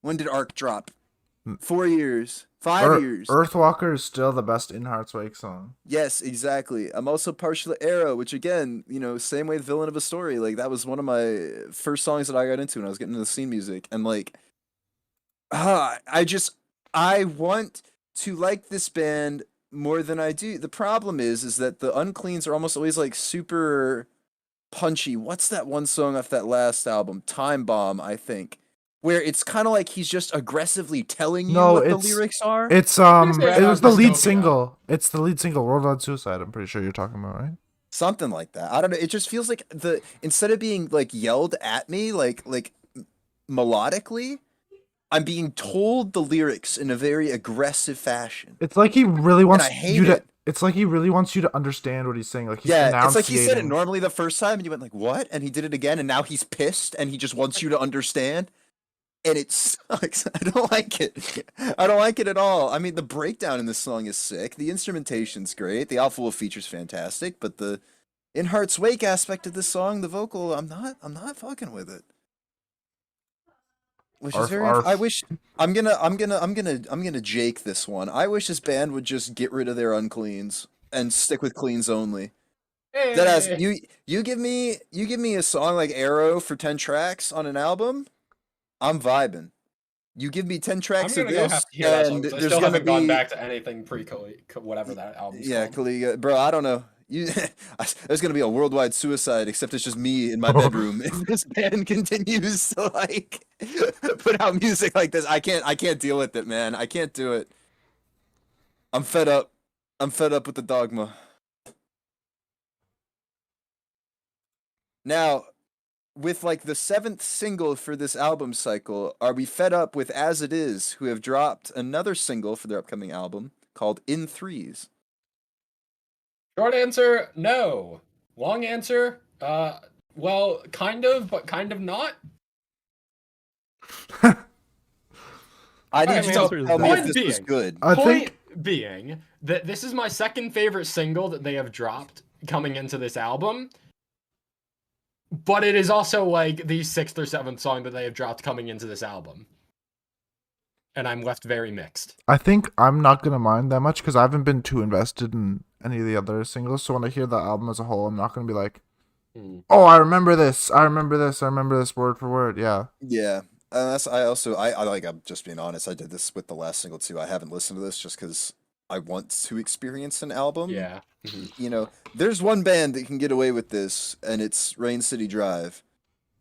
When did Arc drop? 4 years. 5 years. Earthwalker is still the best In Heart's Wake song. Yes, exactly. I'm also partial to Arrow, which again, same way, Villain of a Story. Like that was one of my first songs that I got into when I was getting into the scene music, and like, I want to like this band more than I do. The problem is that the Uncleans are almost always like super punchy. What's that one song off that last album? Time Bomb, I think. Where it's kind of like he's just aggressively telling you No, what the it's- lyrics are. It's gonna say it was the Dystopia. lead single. It's the lead single, Worldwide Suicide. I'm pretty sure you're talking about, right? Something like that. I don't know. It just feels like instead of being like yelled at me like melodically, I'm being told the lyrics in a very aggressive fashion. It's like he really wants I hate you to. it. It's like he really wants you to understand what he's saying. Like he's Yeah, it's like he said it enunciating. normally the first time, and you went like, "What?" And he did it again, and now he's pissed, and he just wants you to understand. And it sucks. I don't like it. I don't like it at all. I mean, the breakdown in this song is sick. The instrumentation's great. The Alpha Wolf feature's fantastic. But the In Heart's Wake aspect of this song, the vocal, I'm not fucking with it. Which is Arf, very. arf. I wish. I'm gonna Jake this one. I wish this band would just get rid of their uncleans and stick with cleans only. Hey. That has you give me a song like Arrow for 10 tracks on an album, I'm vibing. You give me 10 I'm tracks of gonna go this, have to hear that song. and 'Cause I there's still gonna haven't gone be back to anything whatever that album's yeah, called. Kaliga, bro. I don't know. There's gonna be a worldwide suicide, except it's just me in my bedroom. If this band continues to like put out music like this, I can't deal with it, man. I can't do it. I'm fed up. I'm fed up with the dogma. Now, with like the 7th single for this album cycle, are we fed up with As It Is, who have dropped another single for their upcoming album called In Threes? Short answer, no. Long answer, well, kind of, but kind of not. I need Alright, you so to tell me point if this was being- good. I Point think being that this is my second favorite single that they have dropped coming into this album. But it is also like the 6th or 7th song that they have dropped coming into this album. And I'm left very mixed. I'm not gonna mind that much because I haven't been too invested in any of the other singles. So when I hear the album as a whole, I'm not gonna be like, "Oh, I remember this. I remember this. I remember this word for word." Yeah. Yeah. I'm just being honest. I did this with the last single too. I haven't listened to this just because I want to experience an album. Yeah. There's one band that can get away with this, and it's Rain City Drive.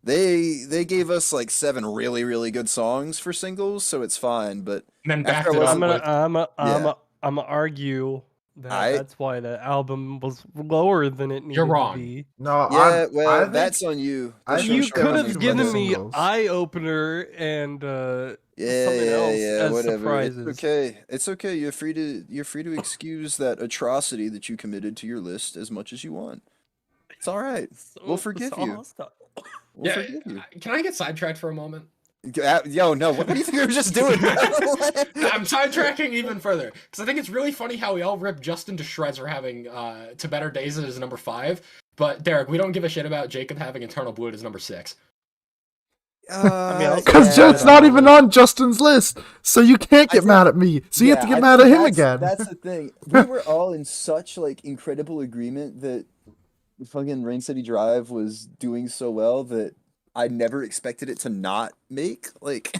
They gave us like 7 really, really good songs for singles, so it's fine. But And then After backed I it wasn't up with I'm gonna argue that I- that's why the album was lower than it needed wrong. to be. No. yeah, I think, that's on you. I That's think You your there could was have too given many me singles. Eye Opener and Yeah, something else as whatever. surprises. It's okay. It's okay. You're free to excuse that atrocity that you committed to your list as much as you want. It's all right. We'll forgive you. We'll Yeah, forgive you. can I get sidetracked for a moment? Yo, no. What do you think you were just doing? Bro? I'm sidetracking even further because I think it's really funny how we all rip Justin to shreds for having To Better Days as number 5, but Derek, we don't give a shit about Jacob having Eternal Blue as number 6. Because Yeah, it's not even on Justin's list, so you can't get think- mad at me. So you have to Yeah, get I mad at think him again. That's the thing. We were all in such like incredible agreement that the fucking Rain City Drive was doing so well that I never expected it to not make like.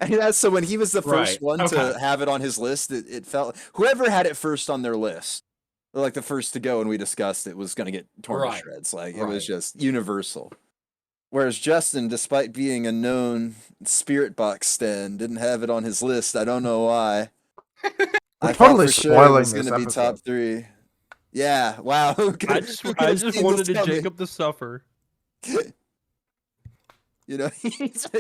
And that's so when he was the first Right, one okay. to have it on his list, it felt whoever had it first on their list, like the first to go, and we discussed it was gonna get torn Right, to shreds. Like it right. was just universal. Whereas Justin, despite being a known Spirit Box stan, didn't have it on his list. I don't know why. We're I totally thought for sure it spoiling was this going to be top episode. 3. Yeah, wow. Who I could've- just, who I could've just seen wanted this coming? Jacob to suffer. You know,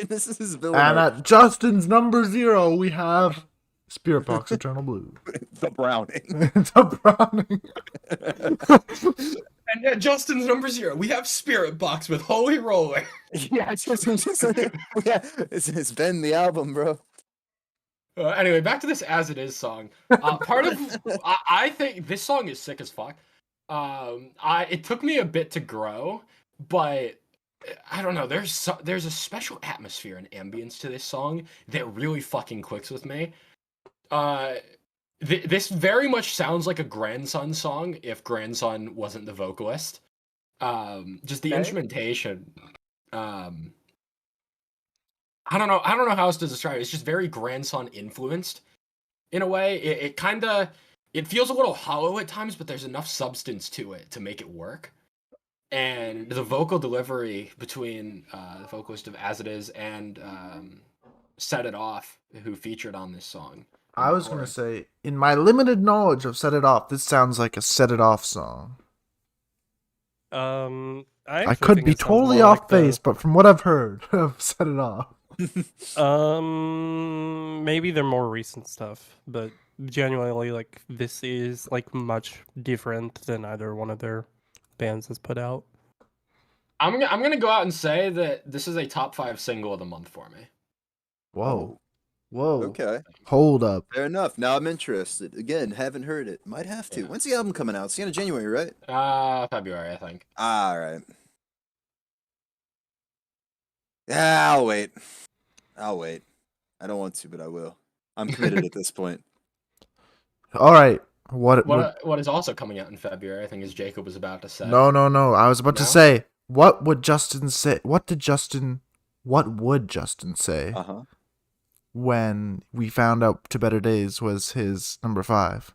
this is his villain And arc. at Justin's number 0, we have Spirit Box Eternal Blue. The Browning. The Browning. And at Justin's number 0, we have Spirit Box with Holy Roller. Yeah, yeah, it's been the album, bro. Anyway, back to this As It Is song. Part of I think this song is sick as fuck. It took me a bit to grow, but I don't know. There's a special atmosphere and ambience to this song that really fucking clicks with me. This very much sounds like a Grandson song if Grandson wasn't the vocalist. Just the instrumentation. I don't know how else to describe it. It's just very Grandson influenced in a way. It feels a little hollow at times, but there's enough substance to it to make it work. And the vocal delivery between the vocalist of As It Is and Set It Off, who featured on this song. I was going to say, in my limited knowledge of Set It Off, this sounds like a Set It Off song. I I actually could think be it sounds totally more off like the- base, but from what I've heard of Set It Off. Maybe they're more recent stuff, but genuinely, like, this is like much different than either one of their bands has put out. I'm gonna go out and say that this is a top 5 single of the month for me. Whoa. Whoa. Okay, Hold up. fair enough. Now I'm interested. Again, haven't heard it. Might have to. Yeah. When's the album coming out? It's the end of January, right? February, I think. All right. Yeah, I'll wait. I don't want to, but I will. I'm committed at this point. All right. What is also coming out in February, I think, is Jacob was about to say. No. I was about to No? say, what would Justin say? What would Justin say when we found out To Better Days was his number 5?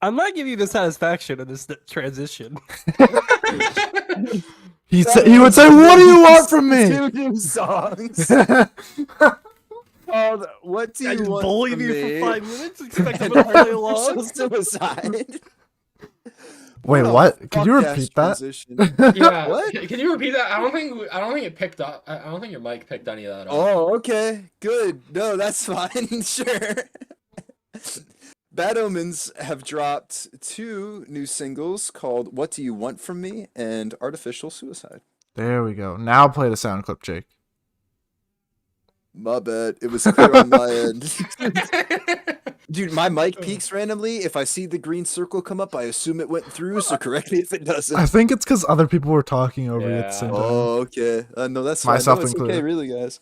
I'm not giving you the satisfaction of this transition. He would say, "What do you want from me?" 2 new songs. Called What Do I You just Want bullied From you Me? for 5 minutes, expect them to play along. Social suicide. Wait, a what? Can you fuck-ass repeat that? transition. Yeah. What? Can you repeat that? I don't think it picked up. I don't think your mic picked any of that up. Oh, okay. Good. No, that's fine. Sure. Bad Omens have dropped 2 new singles called What Do You Want From Me and Artificial Suicide. There we go. Now play the sound clip, Jake. My bad. It was clear on my end. Dude, my mic peaks randomly. If I see the green circle come up, I assume it went through, so correct me if it doesn't. I think it's because other people were talking over you at the Yeah. same time. Oh, okay. No, that's fine. Myself No, it's okay, included. really, guys.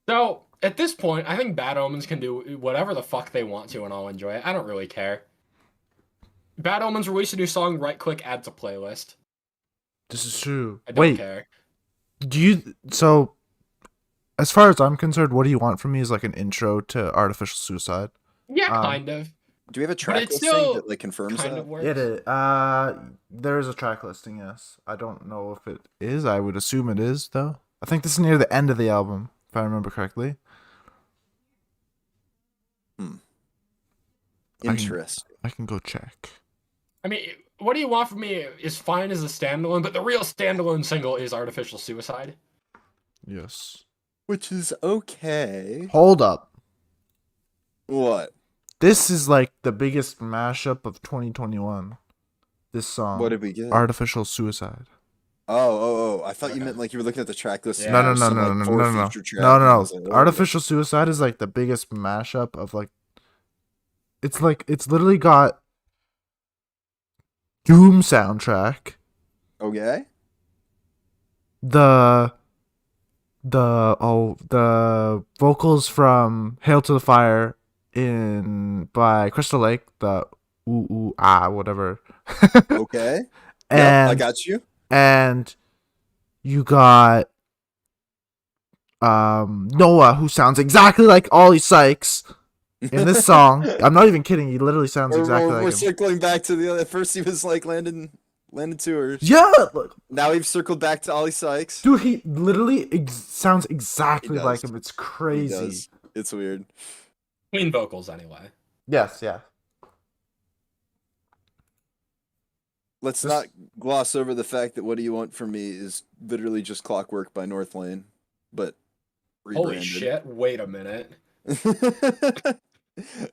So at this point, I think Bad Omens can do whatever the fuck they want to, and I'll enjoy it. I don't really care. Bad Omens released a new song. Right click, add to playlist. This is true. I don't Wait, care. so as far as I'm concerned, what do you want from me is like an intro to Artificial Suicide. Yeah, Um, kind of. Do we have a track it's listing still that like confirms Kind that? of works. It is. There is a track listing, yes. I don't know if it is. I would assume it is, though. I think this is near the end of the album, if I remember correctly. Interesting. I can go check. I mean, What Do You Want From Me is fine as a standalone, but the real standalone single is Artificial Suicide. Yes. Which is okay. Hold up. What? This is like the biggest mashup of 2021. This song. What did we get? Artificial Suicide. Oh! I thought you Okay. meant like you were looking at the track list. Yeah. and No, there no, was no, some, no, like, no, no, four no, feature track, no, and I no, was like, no. oh. Artificial Suicide is like the biggest mashup of like. It's literally got Doom soundtrack. Okay. The vocals from Hail to the Fire by Crystal Lake, the ooh ooh ah whatever. Okay. And Yep, I got you. and you got Noah, who sounds exactly like Ollie Sykes in this song. I'm not even kidding, he literally sounds exactly We're like him. circling back to the other. At first, he was like Landon Tours. Yeah, look, Now we've circled back to Ollie Sykes. dude, he literally sounds He exactly does. like him. It's He crazy. does. It's weird. Clean vocals anyway. Yes, yeah. Let's This- not gloss over the fact that "What Do You Want From Me" is literally just "Clockwork" by North Lane, but Holy rebranded. shit! Wait a minute.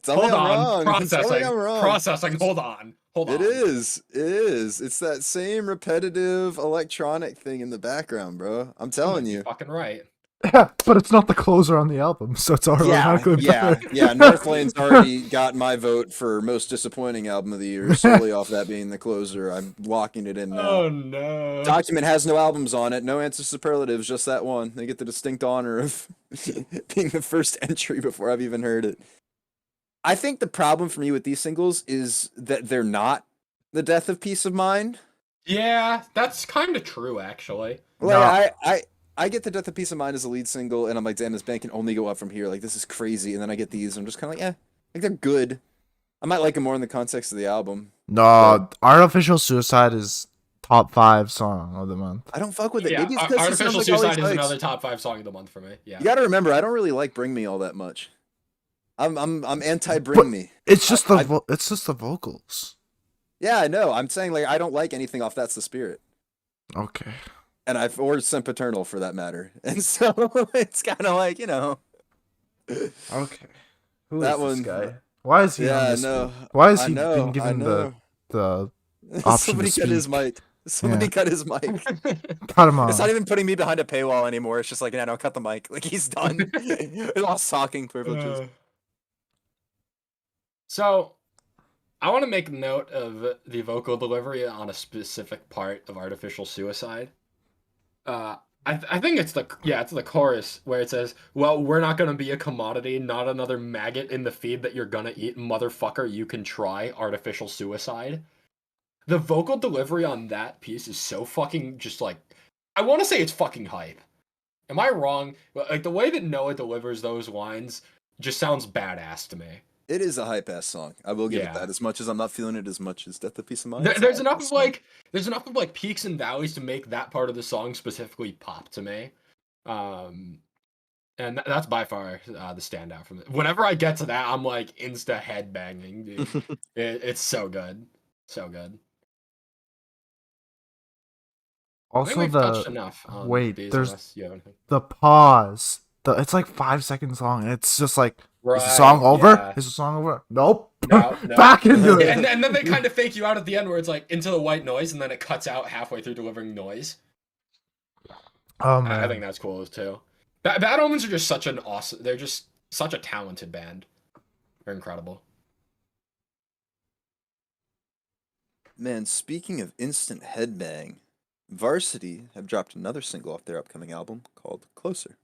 Tell Hold me I'm on. wrong. Tell me Processing. I'm wrong. Processing. Hold on. Hold on. It is. It is. It's that same repetitive electronic thing in the background, bro. I'm You telling might be you. fucking right. Yeah, but it's not the closer on the album, so it's automatically better. Yeah. North Lane's already got my vote for most disappointing album of the year, solely off that being the closer. I'm locking it in now. Oh no. Document has no albums on it, no answer superlatives, just that one. They get the distinct honor of being the first entry before I've even heard it. I think the problem for me with these singles is that they're not the death of peace of mind. Yeah, that's kind of true actually. Like I get the death of peace of mind as a lead single, and I'm like, damn, this band can only go up from here. Like, this is crazy. And then I get these, and I'm just kind of like, like they're good. I might like them more in the context of the album. No, Artificial Suicide is top 5 song of the month. I don't fuck with it. Yeah, Maybe it's because Artificial Suicide is another top 5 song of the month for me. Yeah. You gotta remember, I don't really like Bring Me all that much. I'm anti Bring Me. It's just it's just the vocals. Yeah, I know. I'm saying like I don't like anything off That's the Spirit. Okay. And or Sempiternal for that matter. And so it's kind of like, Okay. Who That is one- this guy? Why is he Yeah, on I this? know. Why is I he know. being I given know. the option Somebody to cut his speak? mic. Somebody Yeah. cut his mic. Cut him off? It's not even putting me behind a paywall anymore. It's just like, no, cut the mic. Like he's done. He lost talking privileges. So, I want to make note of the vocal delivery on a specific part of Artificial Suicide. I think it's the chorus where it says, "Well, we're not gonna be a commodity, not another maggot in the feed that you're gonna eat, motherfucker. You can try Artificial Suicide." The vocal delivery on that piece is so fucking just like, I want to say it's fucking hype. Am I wrong? Like the way that Noah delivers those lines just sounds badass to me. It is a hype ass song. I will give it Yeah. that. As much as I'm not feeling it as much as Death of Peace of Mind. There's it's a enough hype-ass of song. there's enough of like peaks and valleys to make that part of the song specifically pop to me, and that's by far the standout from it. Whenever I get to that, I'm like insta headbanging, dude. It's so good, so good. I think Also we've touched enough on wait, these there's unless you have anything. the pause. It's like 5 seconds long. And it's just like, Right, is the song over? yeah. Is the song over? Nope. No. Back into Yeah, it. and then they kind of fake you out at the end where it's like into the white noise, and then it cuts out halfway through delivering noise. Oh I man. think that's cool too. Bad Omens are just such an awesome. They're just such a talented band. They're incredible. Man, speaking of instant headbang, Varsity have dropped another single off their upcoming album called Closer.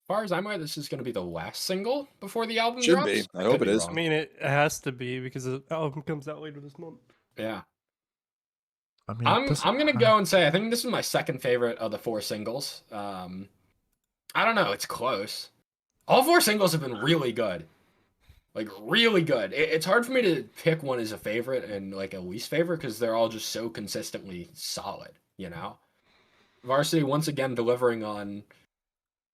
As far as I'm aware, this is going to be the last single before the album Should drops. be. I could hope it be is. I wrong. mean, it has to be because the album comes out later this month. Yeah, I mean, I'm gonna go and say I think this is my second favorite of the 4 singles. I don't know, it's close. All 4 singles have been really good, like really good. It's hard for me to pick one as a favorite and like a least favorite because they're all just so consistently solid. You know, Varsity once again delivering on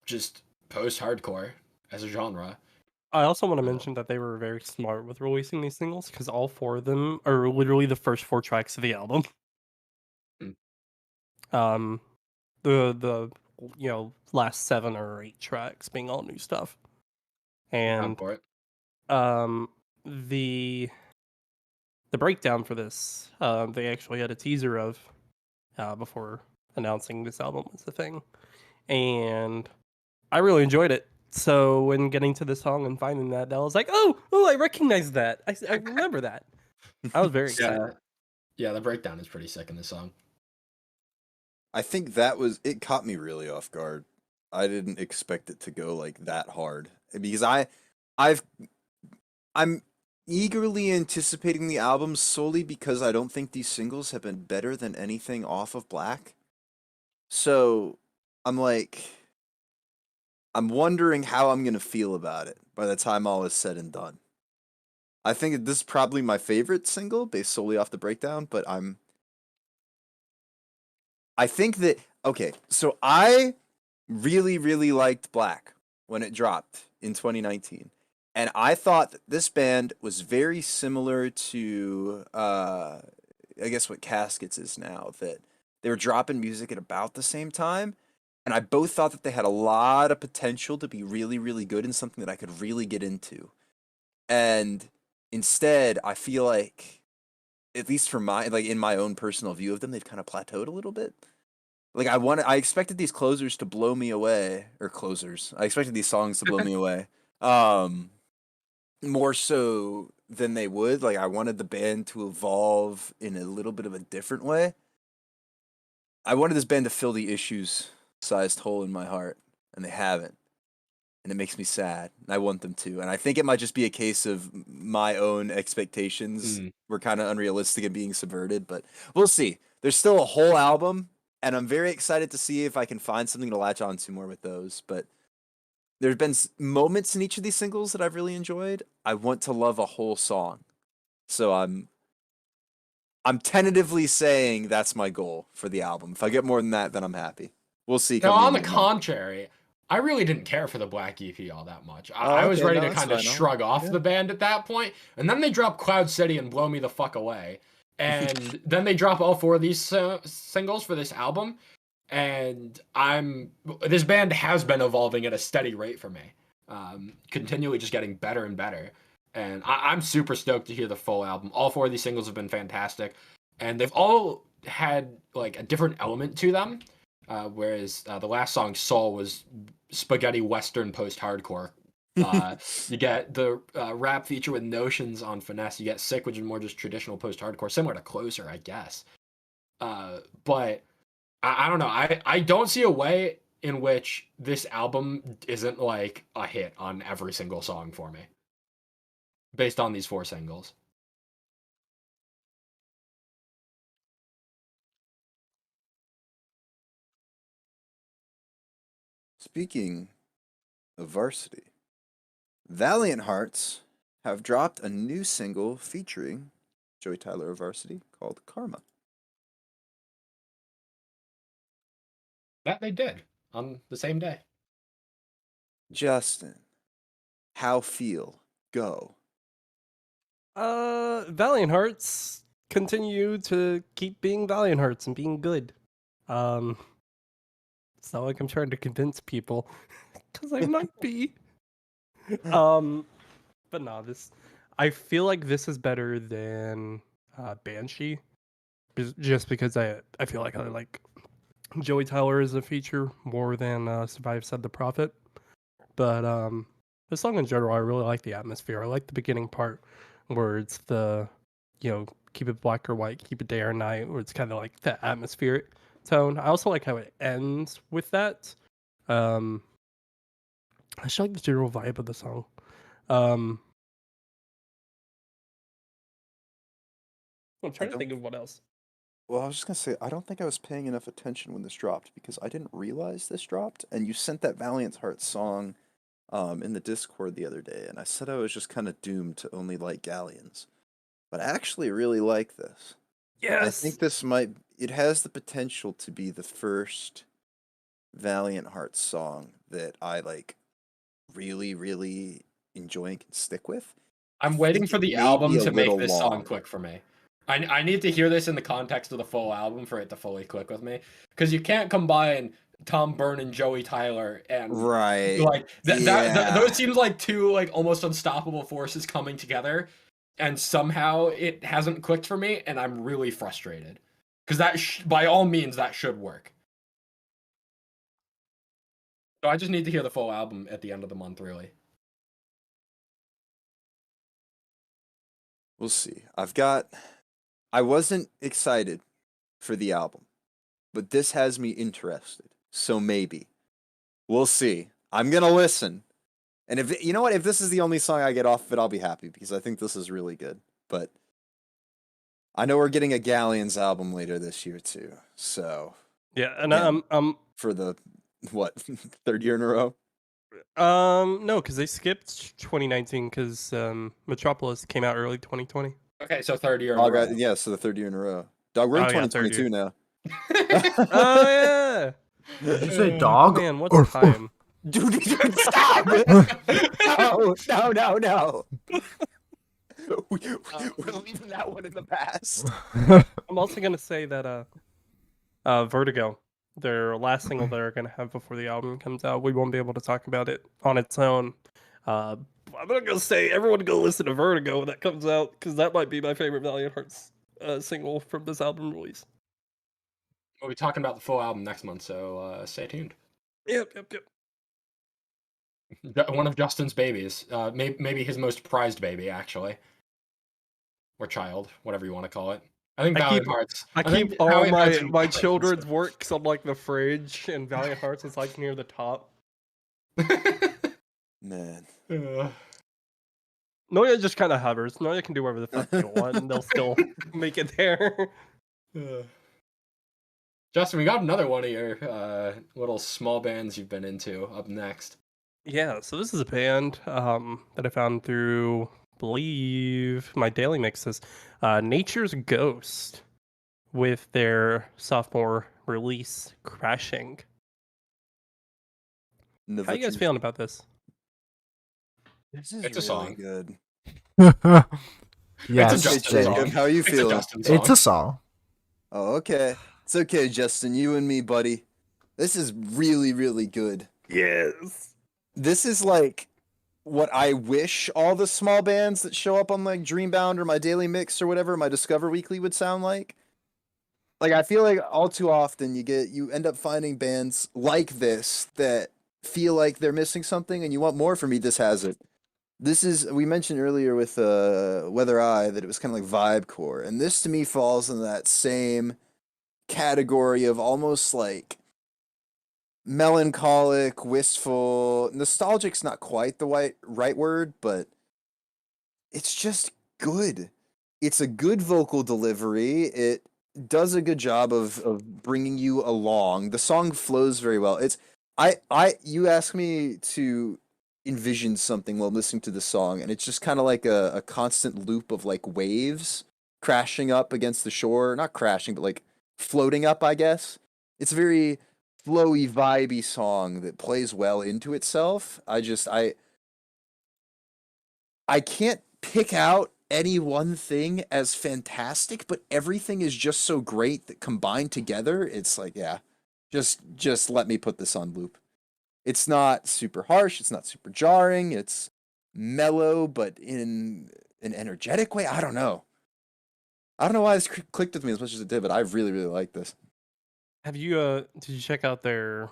just post-hardcore as a genre. I also want to mention that they were very smart with releasing these singles because all 4 of them are literally the first 4 tracks of the album. Mm. The last 7 or 8 tracks being all new stuff, Down and for it. the breakdown for this, they actually had a teaser of before announcing this album was the thing, and I really enjoyed it. So when getting to the song and finding that, I was like, oh, I recognize that. I remember that. I was very excited. Yeah, the breakdown is pretty sick in this song. I think it caught me really off guard. I didn't expect it to go like that hard because I'm eagerly anticipating the album solely because I don't think these singles have been better than anything off of Black. So I'm wondering how I'm gonna feel about it by the time all is said and done. I think this is probably my favorite single based solely off the breakdown, but I think that okay, so I really, really liked Black when it dropped in 2019. And I thought that this band was very similar to I guess what Caskets is now, that they were dropping music at about the same time. And I both thought that they had a lot of potential to be really, really good in something that I could really get into. And instead, I feel like, at least for in my own personal view of them, they've kind of plateaued a little bit. Like I expected these closers to blow me away, or closers. I expected these songs to blow me away. More so than they would. Like I wanted the band to evolve in a little bit of a different way. I wanted this band to fill the issues-sized hole in my heart, and they haven't. And it makes me sad. I want them to. And I think it might just be a case of my own expectations were kind of unrealistic and being subverted, but we'll see. There's still a whole album, and I'm very excited to see if I can find something to latch on to more with those. But there's been moments in each of these singles that I've really enjoyed. I want to love a whole song. So I'm tentatively saying that's my goal for the album. If I get more than that, then I'm happy. We'll see. Now, on the contrary, I really didn't care for the Black EP all that much. I was ready to kind of shrug off the band at that point, and then they drop Cloud City and blow me the fuck away. And then they drop all 4 of these singles for this album, and this band has been evolving at a steady rate for me, continually just getting better and better. And I'm super stoked to hear the full album. All 4 of these singles have been fantastic, and they've all had like a different element to them. Whereas the last song, Soul, was spaghetti western post-hardcore. You get the rap feature with Notions on Finesse. You get Sick, which is more just traditional post-hardcore, similar to Closer, I guess. But I don't know. I don't see a way in which this album isn't like a hit on every single song for me, based on these 4 singles. Speaking of Varsity, Valiant Hearts have dropped a new single featuring Joey Tyler of Varsity called Karma. That they did on the same day. Justin, how feel? Go. Valiant Hearts continue to keep being Valiant Hearts and being good. It's not like I'm trying to convince people, because I might be. But no, I feel like this is better than Banshee, just because I feel like I like Joey Tyler as a feature more than Survive Said the Prophet. But the song in general, I really like the atmosphere. I like the beginning part where it's the, keep it black or white, keep it day or night, where it's kind of like the atmospheric tone. I also like how it ends with that. I just like the general vibe of the song. I'm trying to think of what else. Well, I was just gonna say, I don't think I was paying enough attention when this dropped because I didn't realize this dropped. And you sent that Valiant Heart song in the Discord the other day, and I said I was just kind of doomed to only like Galleons. But I actually really like this. Yes! I think it has the potential to be the first Valiant Heart song that I like really, really enjoy and can stick with. I'm waiting for the album to make this song click for me. I need to hear this in the context of the full album for it to fully click with me. Because you can't combine Tom Byrne and Joey Tyler, and Right. like Yeah. those seems like two like almost unstoppable forces coming together, and somehow it hasn't clicked for me, and I'm really frustrated because by all means that should work. So I just need to hear the full album at the end of the month, really. We'll see. I wasn't excited for the album, but this has me interested. So maybe. We'll see. I'm going to listen. And if you know what, if this is the only song I get off of it, I'll be happy because I think this is really good. But I know we're getting a Galleons album later this year too. So Yeah, and again, for the what, third year in a row? no, because they skipped 2019 because Metropolis came out early 2020. Okay, so third year in a row. Yeah, so the third year in a row. Dog, we're in Oh, yeah, 2022 now. Oh yeah. Did you say Oh dog? man, what's or- time? Dude, stop! No. We're leaving that one in the past. I'm also gonna say that Vertigo, their last single they're gonna have before the album comes out, we won't be able to talk about it on its own. I'm not gonna say everyone go listen to Vertigo when that comes out because that might be my favorite Valiant Hearts single from this album release. We'll be talking about the full album next month, so stay tuned. Yep. One of Justin's babies, maybe his most prized baby, actually, or child, whatever you want to call it. I think Valiant Hearts. I think keep all Valiant Hearts my and my Valiant children's Hearts. works on like the fridge, and Valiant Hearts is like near the top. Man. Noya just kind of hovers. Noya can do whatever the fuck they want, and they'll still make it there. Justin, we got another one of your little small bands you've been into up next. Yeah, so this is a band that I found through, believe, my daily mixes. Nature's Ghost with their sophomore release, Crashing. How you guys feeling about this? This is It's a really song. good. Yes, It's a Justin Jake. song. How are you It's a feeling? Justin song. It's a song. Oh, okay. It's okay, Justin. You and me, buddy. This is really, really good. Yes. This is like what I wish all the small bands that show up on like Dreambound or my Daily Mix or whatever, my Discover Weekly would sound like. Like I feel like all too often you end up finding bands like this that feel like they're missing something and you want more from me. This has it. This is we mentioned earlier with Weather Eye that it was kind of like vibe core, and this to me falls in that same category of almost like melancholic, wistful, nostalgic's not quite the right word, but it's just good. It's a good vocal delivery. It does a good job of bringing you along. The song flows very well. You ask me to envision something while listening to the song, and it's just kind of like a constant loop of like waves crashing up against the shore. Not crashing, but like floating up, I guess. It's a very flowy, vibey song that plays well into itself. I can't pick out any one thing as fantastic, but everything is just so great that combined together, it's like, yeah, just let me put this on loop. It's not super harsh, it's not super jarring, it's mellow, but in an energetic way. I don't know. I don't know why this clicked with me as much as it did, but I really, really like this. Have you did you check out their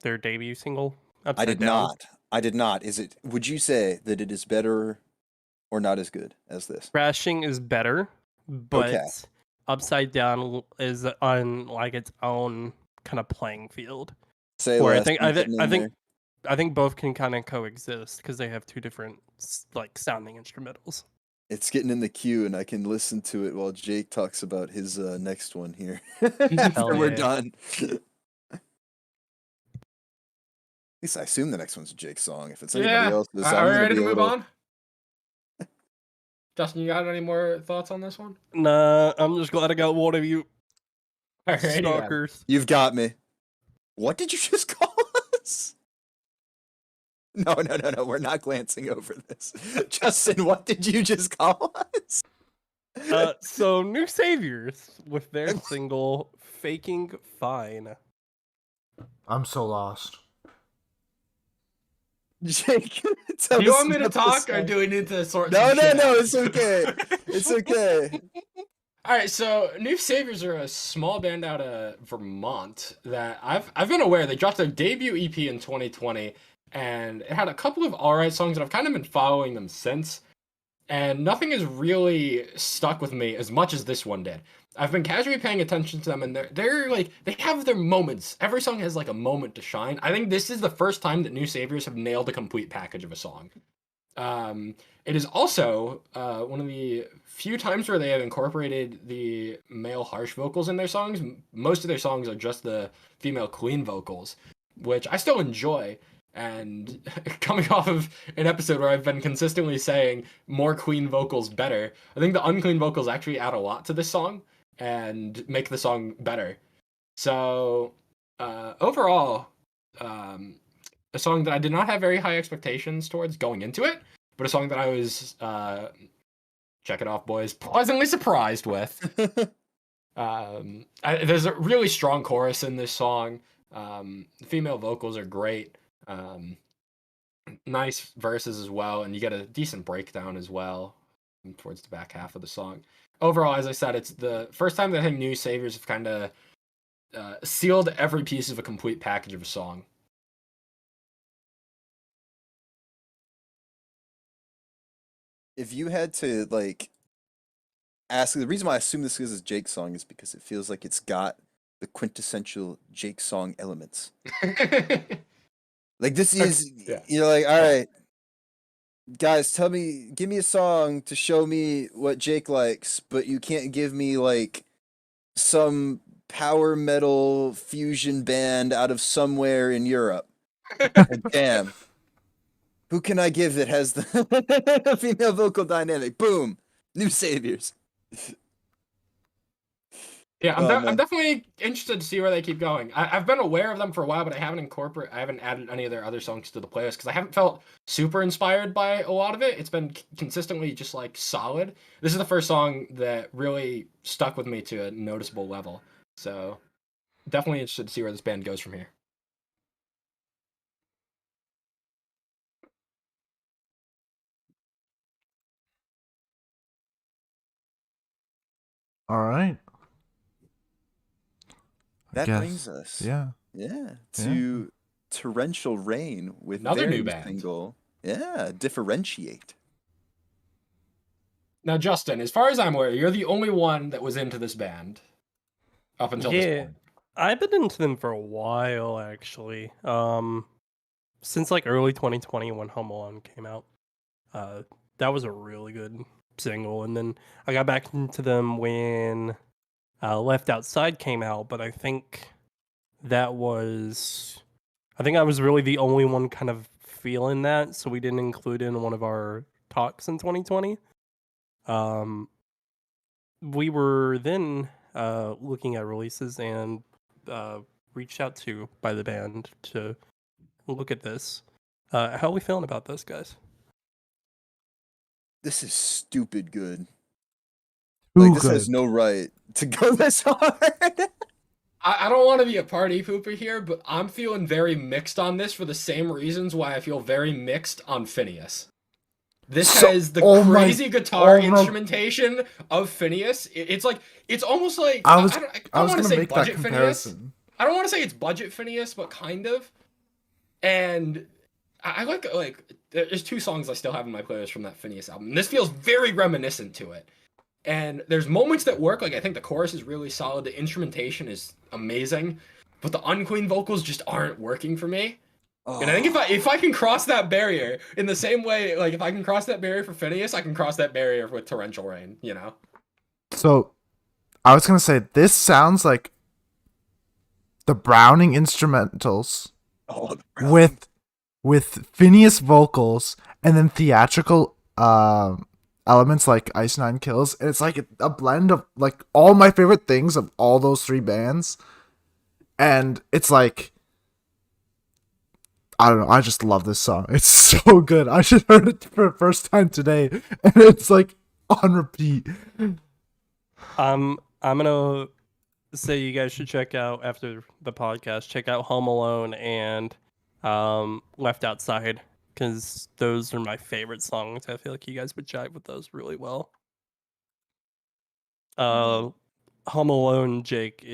debut single? I did not. Would you say that it is better or not as good as this? Crashing is better, but Okay. Upside Down is on like its own kind of playing field. Say Where less. I think both can kind of coexist because they have two different like sounding instrumentals. It's getting in the queue, and I can listen to it while Jake talks about his next one here. Hell After we're yeah. done. At least I assume the next one's a Jake song. If it's anybody else's, Are we ready to move on? Justin, you got any more thoughts on this one? Nah, I'm just glad I got one of you Alrighty then. stalkers. You've got me. What did you just call us? No. We're not glancing over this. Justin, what did you just call us? So New Saviors with their single "Faking Fine." I'm so lost. Jake, tell Do you us want me to about this talk, or song. do we need to sort No, some no, shit no, out? it's okay. It's okay. All right, so New Saviors are a small band out of Vermont that I've been aware. They dropped their debut EP in 2020, and it had a couple of alright songs, and I've kind of been following them since. And nothing has really stuck with me as much as this one did. I've been casually paying attention to them, and they're like they have their moments. Every song has like a moment to shine. I think this is the first time that New Saviors have nailed a complete package of a song. It is also one of the few times where they have incorporated the male harsh vocals in their songs. Most of their songs are just the female clean vocals, which I still enjoy. And coming off of an episode where I've been consistently saying more clean vocals better, I think the unclean vocals actually add a lot to this song and make the song better. So overall, a song that I did not have very high expectations towards going into it, but a song that I was check it off, boys, pleasantly surprised with. There's a really strong chorus in this song. The female vocals are great. Nice verses as well, and you get a decent breakdown as well towards the back half of the song. Overall, as I said, it's the first time that I think New Saviors have kind of sealed every piece of a complete package of a song. If you had to like ask, the reason why I assume this is a Jake song is because it feels like it's got the quintessential Jake song elements. Like this is, Yeah. you're like, all right, guys, give me a song to show me what Jake likes, but you can't give me like some power metal fusion band out of somewhere in Europe. Like, damn. Who can I give that has the female vocal dynamic? Boom. New Saviors. Yeah, Oh, I'm man. definitely interested to see where they keep going. I've been aware of them for a while, but I haven't added any of their other songs to the playlist because I haven't felt super inspired by a lot of it. It's been consistently just like solid. This is the first song that really stuck with me to a noticeable level. So definitely interested to see where this band goes from here. All right. That Guess. brings us, Yeah. to Torrential Rain with Another their new new band. single. Yeah, Differentiate. Now, Justin, as far as I'm aware, you're the only one that was into this band up until this Yeah, point. I've been into them for a while actually. Since like early 2020 when Home Alone came out. That was a really good single, and then I got back into them when Left Outside came out, but I think I was really the only one kind of feeling that, so we didn't include it in one of our talks in 2020. We were then looking at releases and reached out to by the band to look at this. How are we feeling about this, guys? This is stupid good. Too Like, this good. has no right to go this hard. I don't want to be a party pooper here, but I'm feeling very mixed on this for the same reasons why I feel very mixed on Phineas. This So- has the oh my- crazy guitar oh my- instrumentation of Phineas. It's like it's almost like I was don't gonna want to say make that budget Phineas. comparison. I don't want to say it's budget Phineas, but kind of. And I like there's two songs I still have in my playlist from that Phineas album. And this feels very reminiscent to it. And there's moments that work. Like I think the chorus is really solid. The instrumentation is amazing, but the unclean vocals just aren't working for me. And I think if I can cross that barrier in the same way, like if I can cross that barrier for Phineas, I can cross that barrier with Torrential Rain. You know. So, I was gonna say this sounds like the Browning instrumentals Oh, with Phineas vocals and then theatrical elements like Ice Nine Kills, and it's like a blend of like all my favorite things of all those three bands, and it's like I don't know, I just love this song. It's so good. I just heard it for the first time today, and it's like on repeat. I'm gonna say you guys should check out after the podcast. Check out Home Alone and Left Outside, because those are my favorite songs. I feel like you guys would jive with those really well. Home Alone, Jake,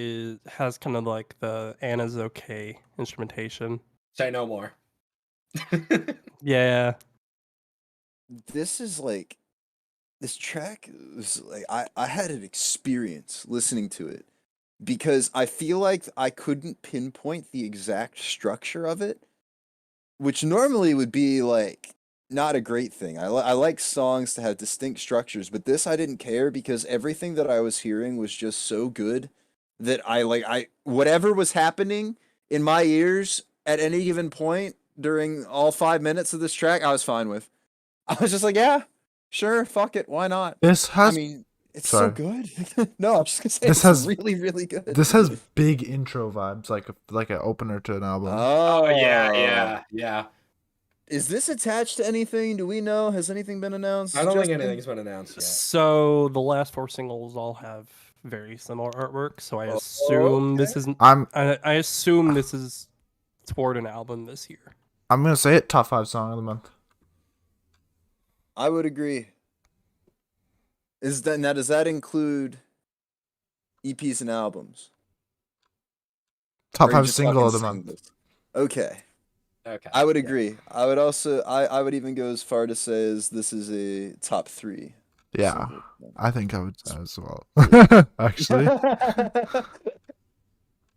has kind of like the Anna's Okay instrumentation. Say no more. Yeah. This track was like I had an experience listening to it because I feel like I couldn't pinpoint the exact structure of it, which normally would be like not a great thing. I like songs to have distinct structures, but this I didn't care because everything that I was hearing was just so good that I whatever was happening in my ears at any given point during all 5 minutes of this track, I was fine with. I was just like, yeah, sure, fuck it, why not? This has I mean, it's sorry. so good. No, I'm just gonna say This it's has- really, really good. this has big intro vibes, like an opener to an album. Oh yeah. Is this attached to anything? Do we know? Has anything been announced? I don't think Justin? anything's been announced yet. So the last 4 singles all have very similar artwork. So I assume this isn't. I assume this is toward an album this year. I'm gonna say it, top 5 song of the month. I would agree. Does that include EPs and albums? Top Or are you 5 just single talking of the month. singles? Okay. Okay. I would agree. I would also I would even go as far to say as this is a top 3. Yeah, single. I think I would as well. Actually,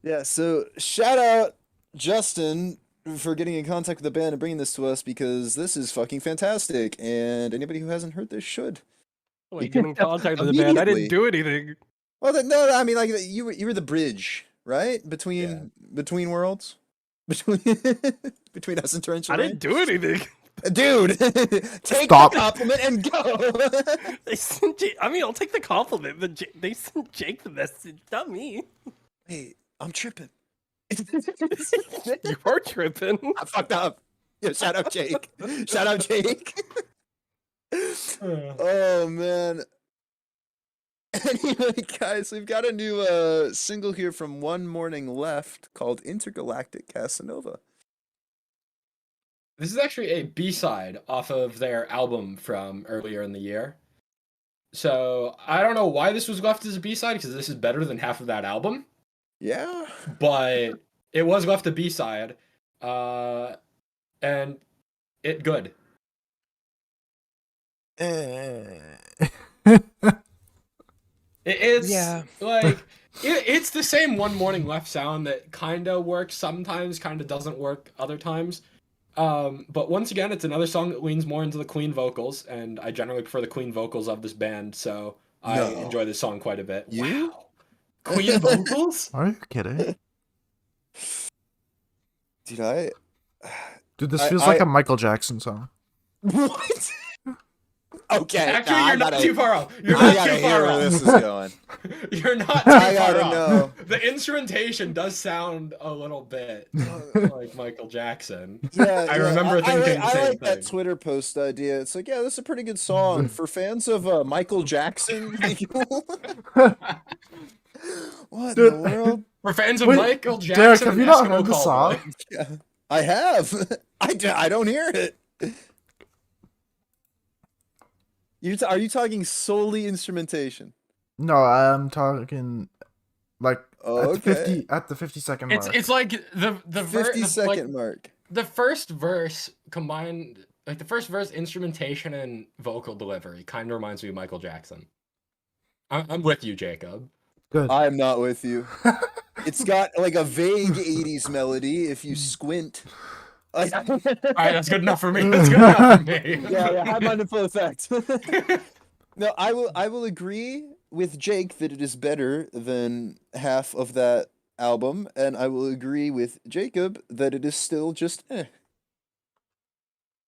Yeah, so shout out Justin for getting in contact with the band and bringing this to us because this is fucking fantastic and anybody who hasn't heard this should. Wait, get in contact with the band. I didn't do anything. Well, no, I mean like you were the bridge, right? Between worlds? Between between us and Torrential I didn't do anything. Dude, take Stop. the compliment and go. They sent Jake, I mean, I'll take the compliment, but they sent Jake the message, not me. Hey, I'm tripping. You are tripping. I fucked up. Yeah, shout out Jake. Shout out Jake. Oh man. Anyway, guys, we've got a new single here from One Morning Left called Intergalactic Casanova. This is actually a B-side off of their album from earlier in the year. So I don't know why this was left as a B-side, because this is better than half of that album. Yeah. But it was left a B-side. And it good. It's like it's the same One Morning Left sound that kind of works sometimes, kind of doesn't work other times. But once again, it's another song that leans more into the clean vocals, and I generally prefer the clean vocals of this band, so I enjoy this song quite a bit. You? Wow. Clean vocals? Are you kidding? Dude, Dude, this feels like a Michael Jackson song. What? Okay. Actually, nah, you're not too far off. You're I not gotta too hear far where off. this is going. You're not too I far gotta off. know. The instrumentation does sound a little bit like Michael Jackson. Yeah, I remember thinking the I same like that thing. Twitter post idea. It's like, yeah, this is a pretty good song for fans of Michael Jackson. What in the world? For fans of Wait, Michael Jackson, Derek, have you not Eskimo heard the Callboy. song? Yeah, I have. I don't hear it. Are you talking solely instrumentation? No, I'm talking like Oh, at the okay. 50-second mark. It's like the 50-second mark. the first verse combined, like the first verse instrumentation and vocal delivery kind of reminds me of Michael Jackson. I'm with you, Jacob. Good. I'm not with you. It's got like a vague 80s melody if you squint. All right, that's good enough for me. That's good enough for me. Yeah, high-minded full effect. No, I will agree with Jake that it is better than half of that album, and I will agree with Jacob that it is still just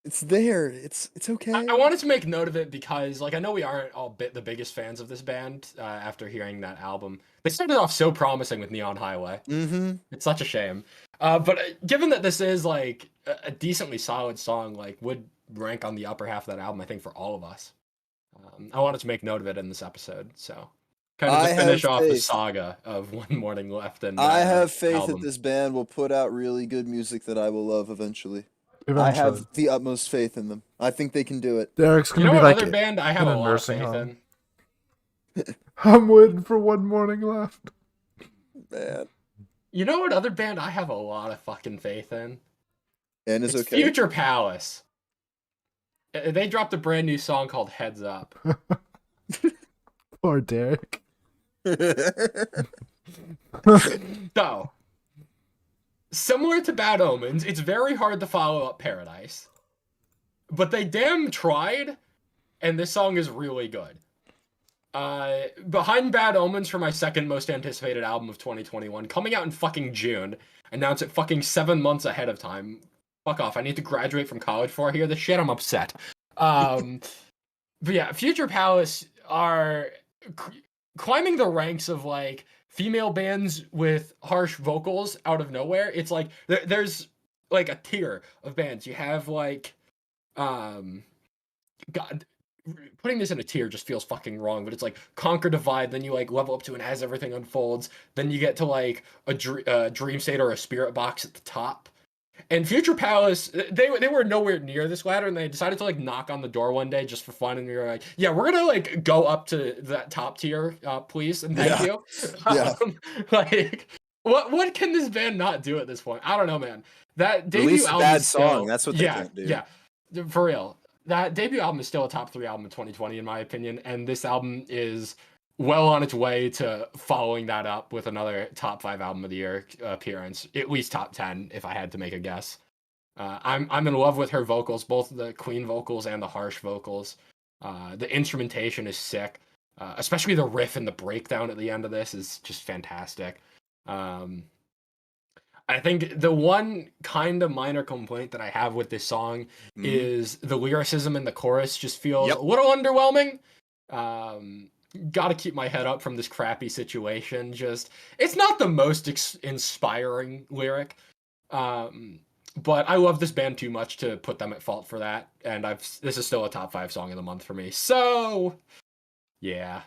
It's there. It's okay. I wanted to make note of it because, like, I know we aren't all the biggest fans of this band after hearing that album. They started off so promising with Neon Highway. Mm-hmm. It's such a shame. But given that this is, like, a decently solid song, like, would rank on the upper half of that album, I think, for all of us. I wanted to make note of it in this episode, so kind of I to finish have off the faith. saga of One Morning Left and I that have faith album. that this band will put out really good music that I will love eventually. I Eventually. have the utmost faith in them. I think they can do it. Derek's You gonna know be what like other band I have in a a lot of nursing faith home. in? I'm waiting for One Morning Left. Man. You know what other band I have a lot of fucking faith in? And is It's okay. Future Palace. They dropped a brand new song called Heads Up. Poor Derek. So, similar to Bad Omens, it's very hard to follow up Paradise. But they damn tried, and this song is really good. Behind Bad Omens for my second most anticipated album of 2021, coming out in fucking June, announced it fucking 7 months ahead of time. Fuck off, I need to graduate from college before I hear this shit, I'm upset. But yeah, Future Palace are climbing the ranks of like female bands with harsh vocals out of nowhere. It's like there's like a tier of bands. You have like God, putting this in a tier just feels fucking wrong, but it's like Conquer Divide, then you like level up to and as everything unfolds, then you get to like a dream state or a spirit box at the top. And Future Palace, they were nowhere near this ladder, and they decided to like knock on the door one day just for fun, and we were like, yeah, we're gonna like go up to that top tier, please, and thank you. Yeah. Like, what can this band not do at this point? I don't know, man. That debut Release a album bad is still, song. That's what they yeah, can't do. yeah, for real. That debut album is still a top 3 album of 2020 in my opinion, and this album is well on its way to following that up with another top 5 album of the year appearance, at least top 10 if I had to make a guess. I'm in love with her vocals, both the clean vocals and the harsh vocals. The instrumentation is sick, especially the riff and the breakdown at the end of this is just fantastic. I think the one kind of minor complaint that I have with this song is the lyricism in the chorus just feels a little underwhelming. Got to keep my head up from this crappy situation. Just it's not the most inspiring lyric, but I love this band too much to put them at fault for that. And this is still a top 5 song of the month for me. So yeah.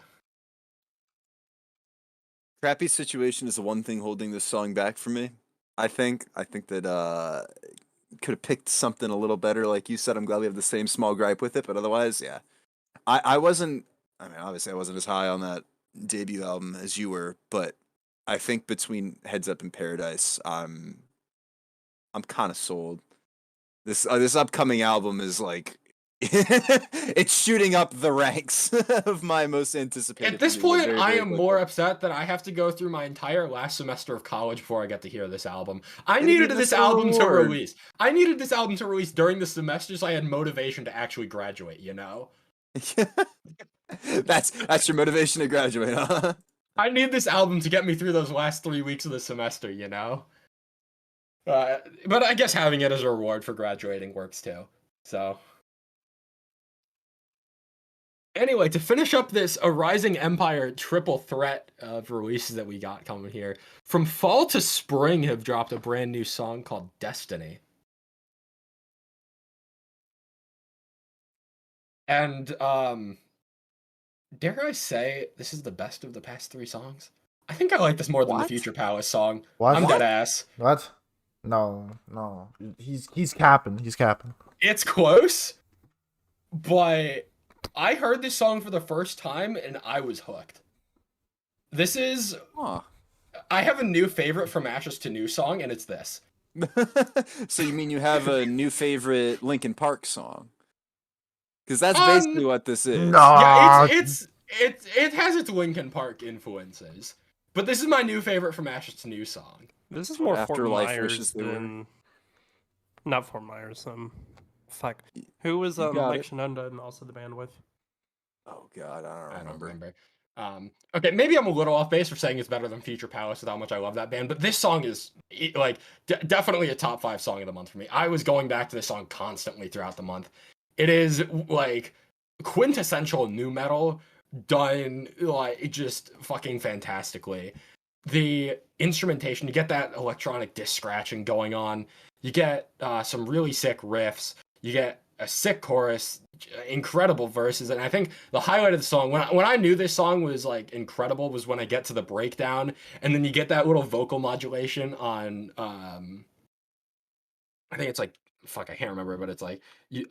Crappy situation is the one thing holding this song back for me. I think that could have picked something a little better, like you said. I'm glad we have the same small gripe with it, but otherwise, yeah. I wasn't. I mean, obviously, I wasn't as high on that debut album as you were, but I think between Heads Up and Paradise, I'm kind of sold. This upcoming album is like it's shooting up the ranks of my most anticipated. At this to me point, very, I very am quickly. more upset that I have to go through my entire last semester of college before I get to hear this album. I It'll needed give this us a album to reward. release. I needed this album to release during the semester so I had motivation to actually graduate, you know? That's your motivation to graduate, huh? I need this album to get me through those last 3 weeks of the semester, you know? But I guess having it as a reward for graduating works too. So anyway, to finish up this A Rising Empire triple threat of releases that we got coming here, from fall to spring have dropped a brand new song called Destiny. And dare I say this is the best of the past 3 songs? I think I like this more than the What? Future Palace song. What? I'm dead ass. What? No. He's capping. He's capping. It's close, but I heard this song for the first time and I was hooked. This is Huh. I have a new favorite from Ashes to New song, and it's this. So you mean you have a new favorite Linkin Park song? Because that's Um, basically what this is. No. Yeah, it has its Linkin Park influences, but this is my new favorite from Ashes to New song. This is more Fort Afterlife Myers wishes they were. than not Fort Myers. Fuck. Who was You got Mike it. Shenunda and also the band with? Oh God, I don't remember. remember. Okay, maybe I'm a little off base for saying it's better than Future Palace with how much I love that band, but this song is like definitely a top 5 song of the month for me. I was going back to this song constantly throughout the month. It is like quintessential nu metal done like just fucking fantastically. The instrumentation, you get that electronic disc scratching going on. You get some really sick riffs. You get a sick chorus. incredible verses. And I think the highlight of the song, when I knew this song was like incredible, was when I get to the breakdown, and then you get that little vocal modulation on I think it's like fuck, I can't remember, but it's like you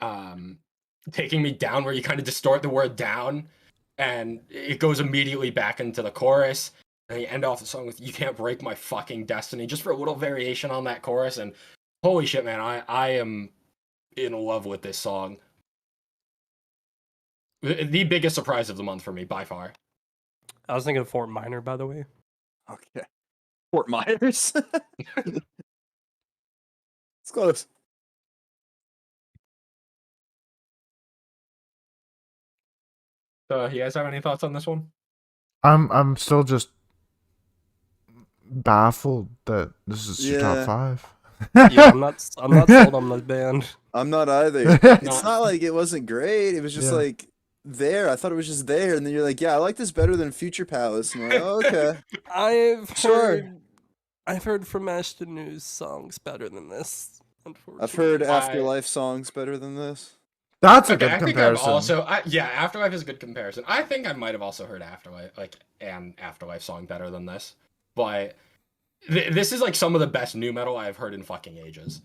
taking me down, where you kind of distort the word down, and it goes immediately back into the chorus. And you end off the song with "You can't break my fucking destiny," just for a little variation on that chorus. And holy shit, man, I am in love with this song. The biggest surprise of the month for me, by far. I was thinking Fort Minor, by the way. Okay. Fort Myers. It's close. You guys have any thoughts on this one? I'm still just baffled that this is your top Yeah. 5. Yeah, I'm not sold on this band. I'm not either. It's Not- not like it wasn't great. It was just Yeah. like there. I thought it was just there, and then you're like, yeah, I like this better than Future Palace. And I'm like, oh, okay. Sure. I've heard from Ashton News songs better than this. Unfortunately, I've heard Afterlife songs better than this. That's a Okay, good I think comparison. I've also Afterlife is a good comparison. I think I might have also heard an Afterlife song better than this, but this is like some of the best new metal I've heard in fucking ages.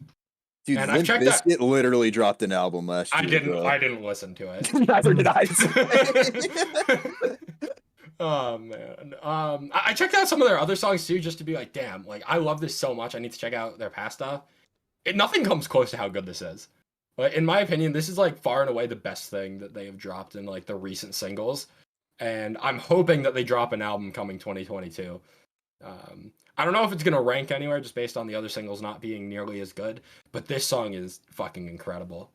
Dude, And I've Limp checked that- Bizkit literally dropped an album last year. I didn't listen to it. Neither did I. Oh man. I checked out some of their other songs too, just to be like, damn, like I love this so much. I need to check out their past stuff. Nothing comes close to how good this is. But in my opinion, this is like far and away the best thing that they have dropped in like the recent singles. And I'm hoping that they drop an album coming 2022. I don't know if it's gonna rank anywhere just based on the other singles not being nearly as good, but this song is fucking incredible.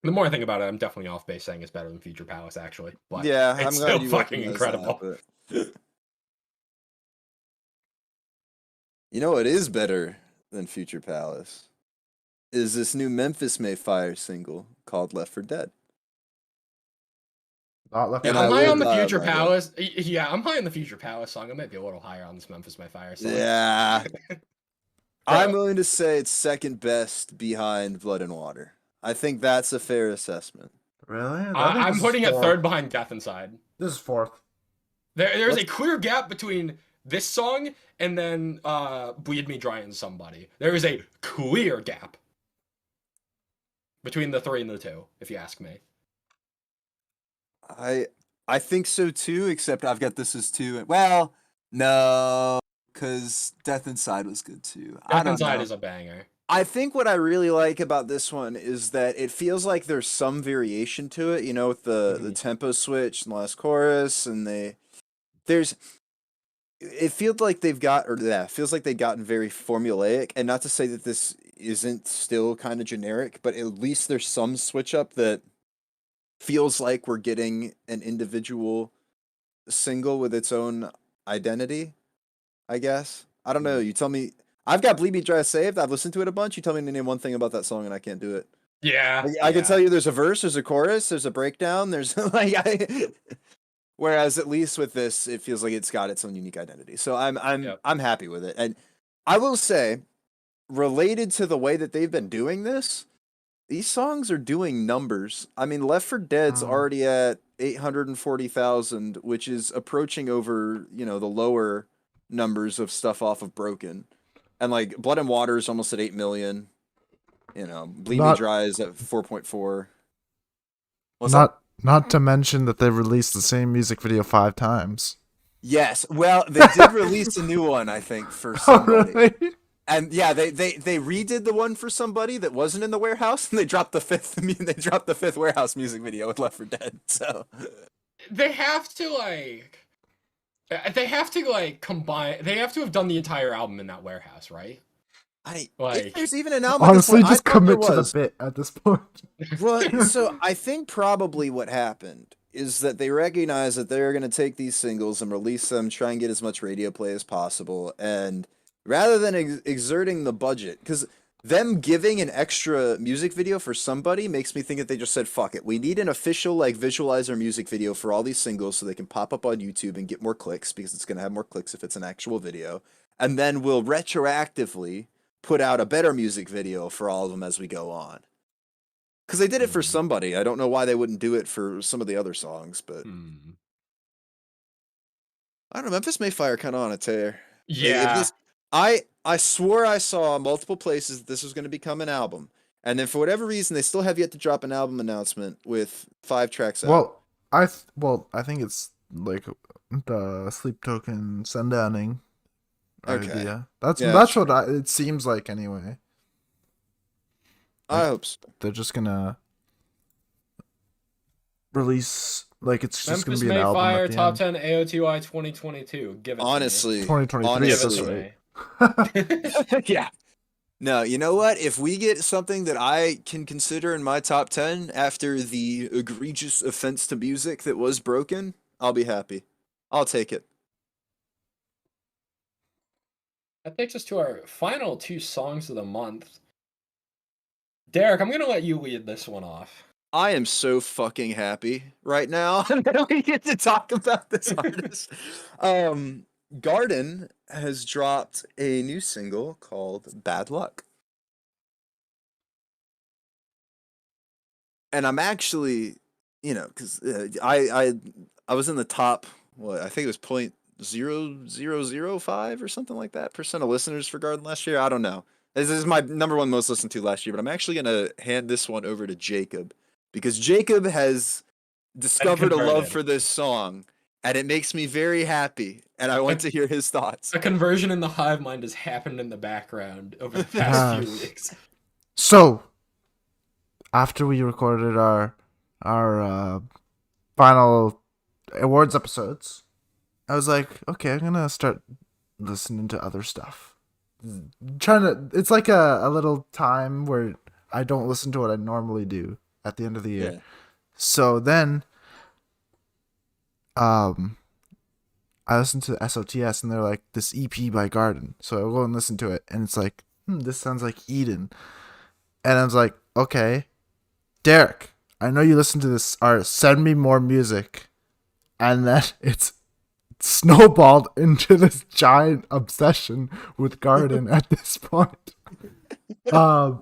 The more I think about it, I'm definitely off base saying it's better than Future Palace, actually. But Yeah, it's I'm still glad you fucking recognize incredible. that, but... You know what is better than Future Palace? Is this new Memphis May Fire single called Left for Dead. Not left. And I'm I high will on the die Future by that. Palace. Yeah, I'm high on the Future Palace song. I might be a little higher on this Memphis My Fire song. Yeah. I'm willing to say it's second best behind Blood and Water. I think that's a fair assessment. Really? I think I'm this is putting it fourth. third behind Death Inside. This is 4th. There's a clear gap between this song and then Bleed Me Dry and Somebody. There is a clear gap between the 3 and the 2, if you ask me. I think so too, except I've got this as 2. Well, no, because Death Inside was good too. I Death don't Inside know. is a banger. I think what I really like about this one is that it feels like there's some variation to it, you know, with the tempo switch in the last chorus, and it feels like they've gotten very formulaic, and not to say that this isn't still kind of generic, but at least there's some switch up that feels like we're getting an individual single with its own identity, I guess. I don't know. You tell me. I've got Bleed Me Dry saved. I've listened to it a bunch. You tell me to name one thing about that song and I can't do it. Yeah. I can tell you there's a verse, there's a chorus, there's a breakdown, there's whereas at least with this, it feels like it's got its own unique identity. So I'm happy with it. And I will say, related to the way that they've been doing this, these songs are doing numbers. I mean, Left 4 Dead's already at 840,000, which is approaching over, the lower numbers of stuff off of Broken. And like Blood and Water is almost at 8 million. Bleed Me Dry is at 4.4. Not to mention that they released the same music video 5 times. Yes. Well, they did release a new one, I think, for somebody. Oh, really? And yeah, they redid the one for somebody that wasn't in the warehouse, and they dropped the fifth warehouse music video with Left 4 Dead. So They have to combine. They have to have done the entire album in that warehouse, right? if there's even an album. Honestly, at this just point, I thought commit there to the was. bit at this point. Well, so I think probably what happened is that they recognize that they're going to take these singles and release them, try and get as much radio play as possible, and rather than exerting the budget, because them giving an extra music video for somebody makes me think that they just said, fuck it, we need an official visualizer music video for all these singles so they can pop up on YouTube and get more clicks, because it's going to have more clicks if it's an actual video, and then we'll retroactively put out a better music video for all of them as we go on. Because they did it for somebody. I don't know why they wouldn't do it for some of the other songs, but I don't know. Memphis Mayfire kind of on a tear. Like, if Yeah. this, I swore I saw multiple places that this was going to become an album, and then for whatever reason, they still have yet to drop an album announcement with 5 tracks out. I think it's like the Sleep Token Sundowning Okay. idea. That's Yeah, that's sure. what it seems like anyway. I hope so. They're just gonna release it's just Memphis gonna be an album Mayfire at the top end. 10 AOTY 2022. Give it Honestly, 2023 at this honestly. rate. Yeah. No, you know what? If we get something that I can consider in my top 10 after the egregious offense to music that was Broken, I'll be happy. I'll take it. That takes us to our final 2 songs of the month. Derek, I'm gonna let you lead this one off. I am so fucking happy right now that we get to talk about this artist. Garden has dropped a new single called Bad Luck. And I'm actually, because I was in the top, I think it was 0.0005 or something like that % of listeners for Garden last year. I don't know. This is my number 1 most listened to last year, but I'm actually going to hand this one over to Jacob because Jacob has discovered a love for this song and it makes me very happy and I want to hear his thoughts. A conversion in the Hivemind has happened in the background over the past few weeks. So, after we recorded our final awards episodes, I was like, okay, I'm gonna start listening to other stuff. It's like a little time where I don't listen to what I normally do at the end of the year. Yeah. So then, I listened to SOTS and they're like, this EP by Garden. So I go and listen to it and it's like, this sounds like Eden. And I was like, okay, Derek, I know you listen to this artist. Send me more music. And then it's snowballed into this giant obsession with Garden at this point. And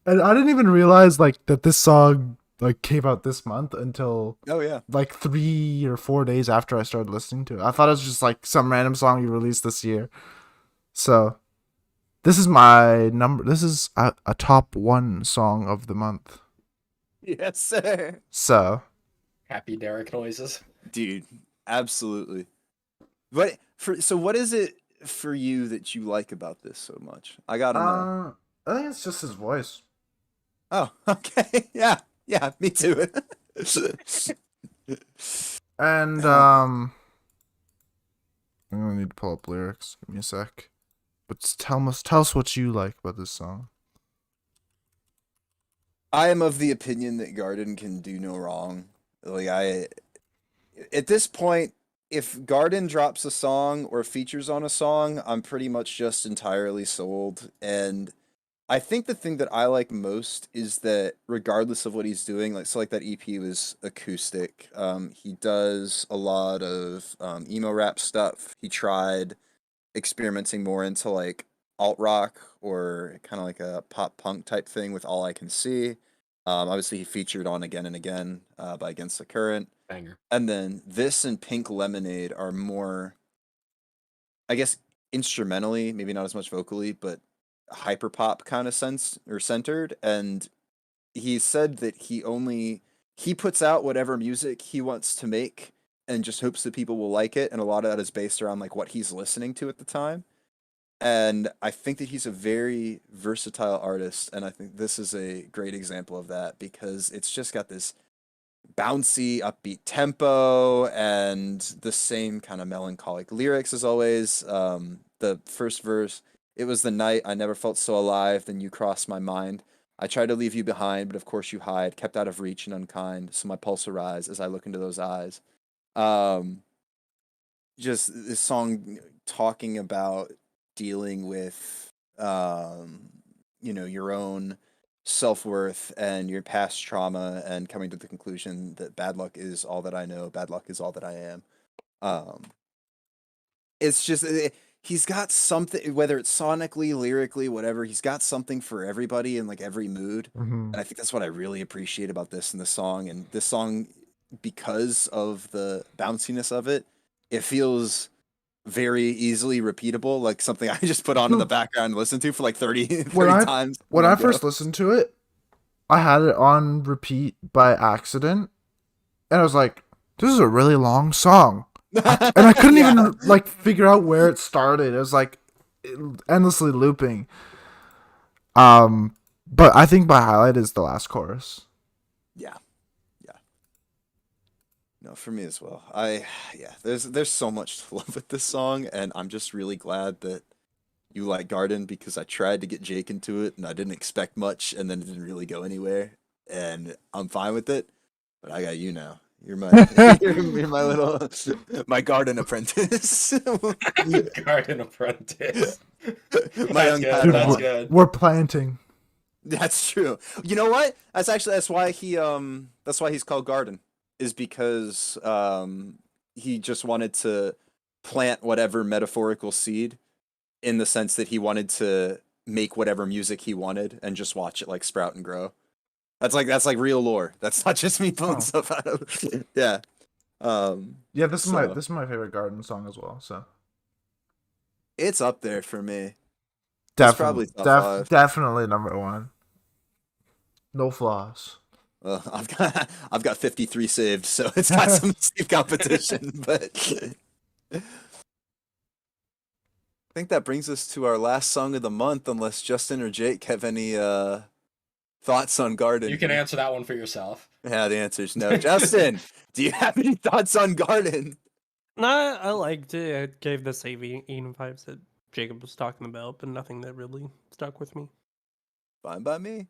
I didn't even realize that this song came out this month until 3 or 4 days after I started listening to it. I thought it was just some random song you released this year. So this is my number. This is a top 1 song of the month. Yes, sir. So Happy Derek noises. Dude, absolutely. What is it for you that you like about this so much? I gotta know. I think it's just his voice. Oh, okay. Yeah, me too. And I'm gonna need to pull up lyrics. Give me a sec. But tell us what you like about this song. I am of the opinion that Garden can do no wrong. At this point, if Garden drops a song or features on a song, I'm pretty much just entirely sold. And I think the thing that I like most is that regardless of what he's doing, that EP was acoustic. He does a lot of emo rap stuff. He tried experimenting more into alt rock or kind of like a pop punk type thing with All I Can See. Obviously, he featured on Again and Again by Against the Current. Banger. And then this and Pink Lemonade are more, I guess, instrumentally, maybe not as much vocally, but hyper pop kind of sense or centered. And he said that he puts out whatever music he wants to make and just hopes that people will like it. And a lot of that is based around what he's listening to at the time. And I think that he's a very versatile artist. And I think this is a great example of that because it's just got this bouncy, upbeat tempo and the same kind of melancholic lyrics as always. The first verse, it was the night I never felt so alive, then you crossed my mind. I tried to leave you behind, but of course you hide, kept out of reach and unkind, so my pulse arise as I look into those eyes. Just this song talking about dealing with, your own self-worth and your past trauma and coming to the conclusion that bad luck is all that I know, bad luck is all that I am. It's just he's got something, whether it's sonically, lyrically, whatever, he's got something for everybody in like every mood. Mm-hmm. And I think that's what I really appreciate about this and this song. And this song, because of the bounciness of it, it feels very easily repeatable, like something I just put on in the background and listen to for like 30 times. When in I one go. first listened to it, I had it on repeat by accident, and I was like, "This is a really long song," and I couldn't Yeah. even like figure out where it started. It was like endlessly looping. But I think my highlight is the last chorus. Yeah. No, for me as well. There's so much to love with this song, and I'm just really glad that you like Garden, because I tried to get Jake into it and I didn't expect much, and then it didn't really go anywhere, and I'm fine with it. But I got you now. You're my you're my little my garden apprentice. Garden Apprentice. My That's young good. Dude, That's Padawan. good. We're planting. That's true. You know what? That's why he's called Garden, is because he just wanted to plant whatever metaphorical seed, in the sense that he wanted to make whatever music he wanted and just watch it like sprout and grow. That's like real lore. That's not just me pulling Oh. stuff out of yeah. Yeah, this is So- my favorite Garden song as well. So It's up there for me. It's probably top five. definitely number one. No flaws. Well, I've got 53 saved, so it's got some steep competition, but I think that brings us to our last song of the month, unless Justin or Jake have any thoughts on Garden. You can answer that one for yourself. Yeah, the answer is no. Justin, do you have any thoughts on Garden? Nah, I liked it. It gave the saving vibes that Jacob was talking about, but nothing that really stuck with me. Fine by me.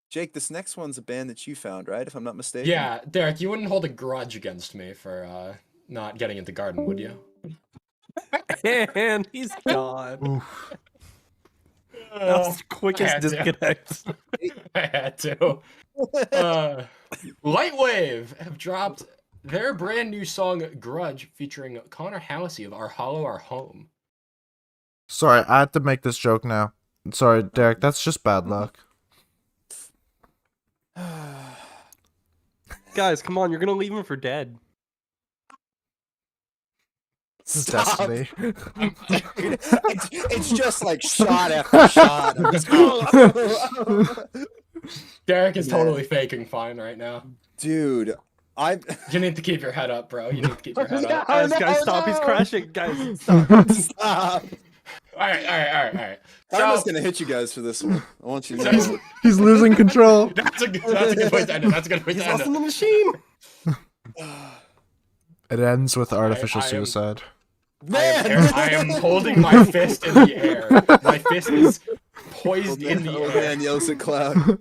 Jake, this next one's a band that you found, right? If I'm not mistaken. Yeah, Derek, you wouldn't hold a grudge against me for not getting into Garden, would you? And he's gone. Oof. That was the quickest had to. disconnect. I had to. Lightwave have dropped their brand new song Grudge, featuring Connor Halsey of Our Hollow, Our Home. Sorry, I had to make this joke now. Sorry, Derek. That's just bad luck. Guys, come on, you're gonna leave him for dead. This is Stop. destiny. It's just like shot after shot. I'm just, Derek is Yeah. totally faking fine right now. dude, You need to keep your head up, bro. You need to keep your head up. Guys, stop! He's crashing. Guys, stop. Stop. All right. Karma's So, gonna hit you guys for this one. I want you to So- know. He's losing control. that's a good place to end it. That's a good place He's to end lost in it. the machine. It ends with artificial I am- suicide. Man, I am holding my fist in the air. My fist is poised in the old air. man yells at cloud.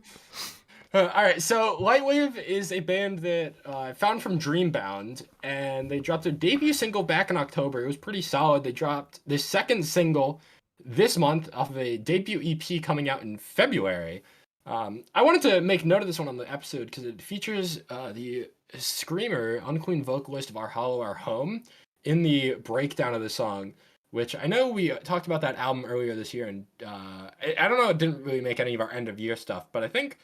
All right, so Lightwave is a band that I found from Dreambound, and they dropped their debut single back in October. It was pretty solid. They dropped the second single this month off of a debut EP coming out in February. I wanted to make note of this one on the episode because it features the screamer, unclean vocalist of Our Hollow, Our Home in the breakdown of the song, which I know we talked about that album earlier this year, and I don't know, it didn't really make any of our end of year stuff, but I think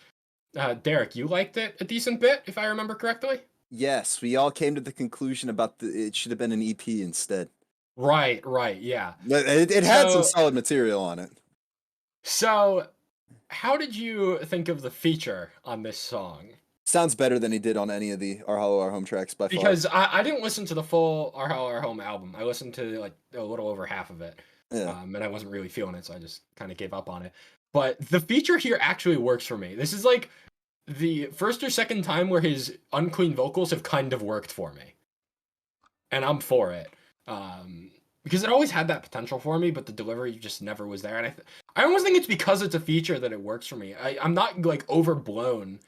Derek, you liked it a decent bit, if I remember correctly. Yes, we all came to the conclusion about it should have been an EP instead. Right, yeah. But it had some So- solid material on it. So, how did you think of the feature on this song? Sounds better than he did on any of the Our Hollow, Our Home tracks by far. Because I didn't listen to the full Our Hollow, Our Home album. I listened to like a little over half of it. Yeah. And I wasn't really feeling it, so I just kind of gave up on it. But the feature here actually works for me. This is like the first or second time where his unclean vocals have kind of worked for me. And I'm for it. Because it always had that potential for me, but the delivery just never was there. And I almost think it's because it's a feature that it works for me. I'm not like overblown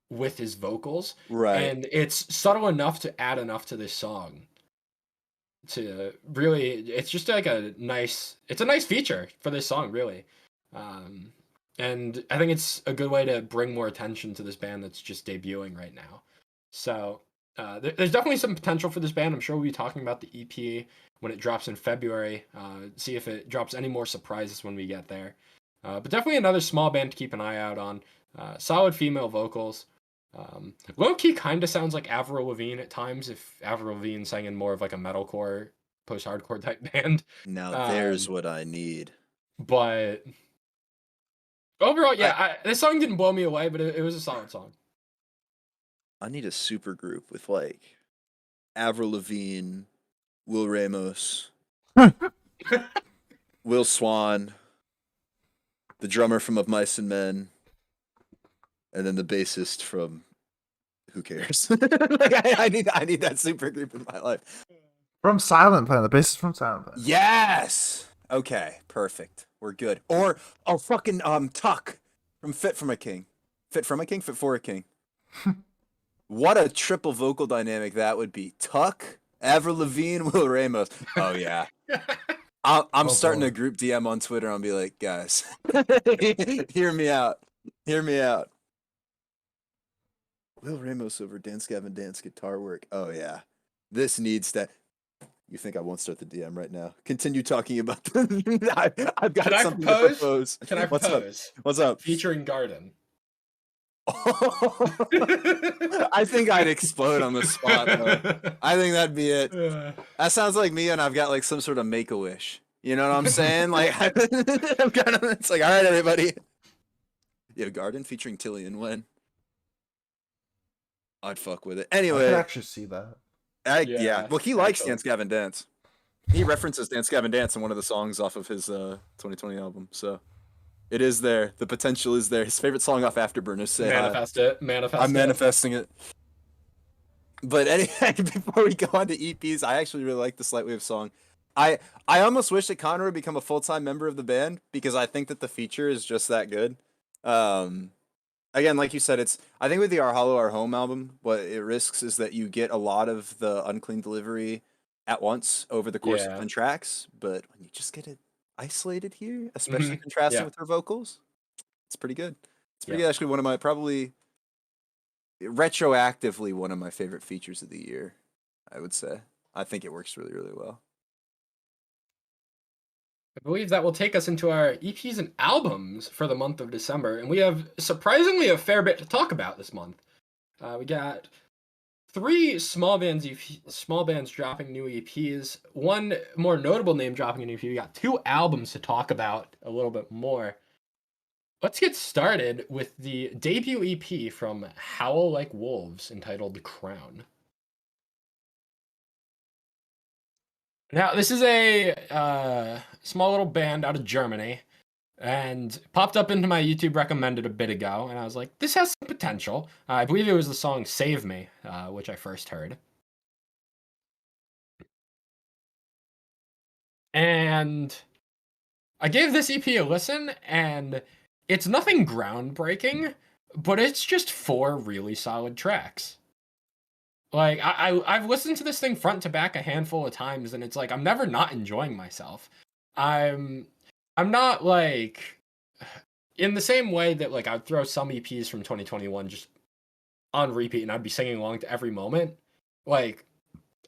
with his vocals. Right. And it's subtle enough to add enough to this song. To really, it's just like it's a nice feature for this song, really. And I think it's a good way to bring more attention to this band that's just debuting right now. So There's definitely some potential for this band. I'm sure we'll be talking about the EP when it drops in February. See if it drops any more surprises when we get there. But definitely another small band to keep an eye out on. Solid female vocals. Low key kind of sounds like Avril Lavigne at times. If Avril Lavigne sang in more of like a metalcore, post-hardcore type band. Now there's what I need. But overall, yeah, this song didn't blow me away, but it was a solid song. I need a super group with like Avril Lavigne, Will Ramos, Will Swan, the drummer from Of Mice and Men, and then the bassist from Who Cares? Like, I need that super group in my life. From Silent Planet, the bassist from Silent Planet. Yes. Okay, perfect. We're good. Or fucking Tuck from Fit from a King. Fit from a King? Fit for a King. What a triple vocal dynamic that would be. Tuck, Avril Lavigne, Will Ramos. Oh yeah. I'm starting a group DM on Twitter and be like, guys, hear me out. Hear me out. Will Ramos over Dance Gavin Dance guitar work. Oh yeah. This needs that. You think I won't start the DM right now? Continue talking about the I've got something to propose. Can I propose? What's up? Featuring Garden. I think I'd explode on the spot though. I think that'd be it. That sounds like me, and I've got like some sort of make-a-wish. You know what I'm saying? Like I'm kind of. It's like, all right, everybody. Yeah, Garden featuring Tilly and Wen. I'd fuck with it. Anyway, I could actually see that. Yeah. Well, he likes Dance Gavin Dance. He references Dance Gavin Dance in one of the songs off of his 2020 album. So it is there. The potential is there. His favorite song off Afterburner. Manifest it. I'm manifesting it. But anyway, before we go on to EPs, I actually really like the Slight Wave song. I almost wish that Connor would become a full-time member of the band because I think that the feature is just that good. Again, like you said, I think with the Our Hollow Our Home album, what it risks is that you get a lot of the unclean delivery at once over the course of 10 tracks, but when you just get it isolated here, especially contrasted with her vocals, it's pretty good. It's pretty good. Actually one of my retroactively one of my favorite features of the year, I would say. I think it works really, really well. I believe that will take us into our EPs and albums for the month of December, and we have surprisingly a fair bit to talk about this month. We got 3 small bands dropping new EPs, one more notable name dropping an EP. We got 2 albums to talk about a little bit more. Let's get started with the debut EP from Howl Like Wolves entitled The Crown. Now, this is a small little band out of Germany, and popped up into my YouTube recommended a bit ago, and I was like, this has some potential. I believe it was the song Save Me, which I first heard. And I gave this EP a listen, and it's nothing groundbreaking, but it's just 4 really solid tracks. Like, I've listened to this thing front to back a handful of times, and it's like, I'm never not enjoying myself. I'm not, like, in the same way that, like, I'd throw some EPs from 2021 just on repeat, and I'd be singing along to every moment. Like,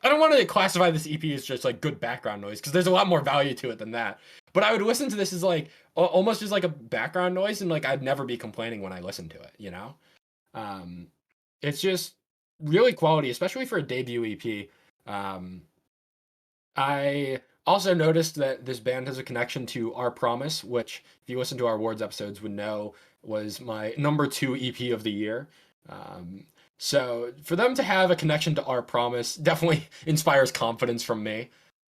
I don't want to classify this EP as just, like, good background noise, because there's a lot more value to it than that. But I would listen to this as, like, almost just, like, a background noise, and, like, I'd never be complaining when I listen to it, you know? It's just really quality, especially for a debut EP. I also noticed that this band has a connection to Our Promise, which, if you listen to our awards episodes, would know was my number 2 EP of the year. So for them to have a connection to Our Promise definitely inspires confidence from me.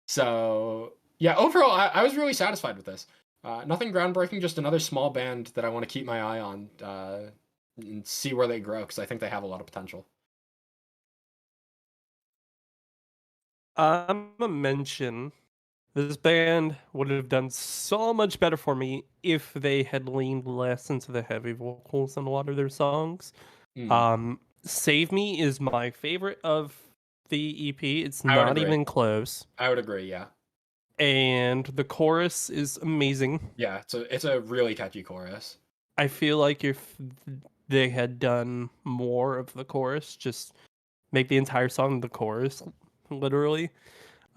So yeah, overall, I was really satisfied with this. Nothing groundbreaking, just another small band that I want to keep my eye on and see where they grow, because I think they have a lot of potential. I'm gonna mention this band would have done so much better for me if they had leaned less into the heavy vocals in a lot of their songs. Save Me is my favorite of the EP. It's not even close. I would agree, yeah. And the chorus is amazing. Yeah, it's a really catchy chorus. I feel like if they had done more of the chorus, just make the entire song the chorus, literally,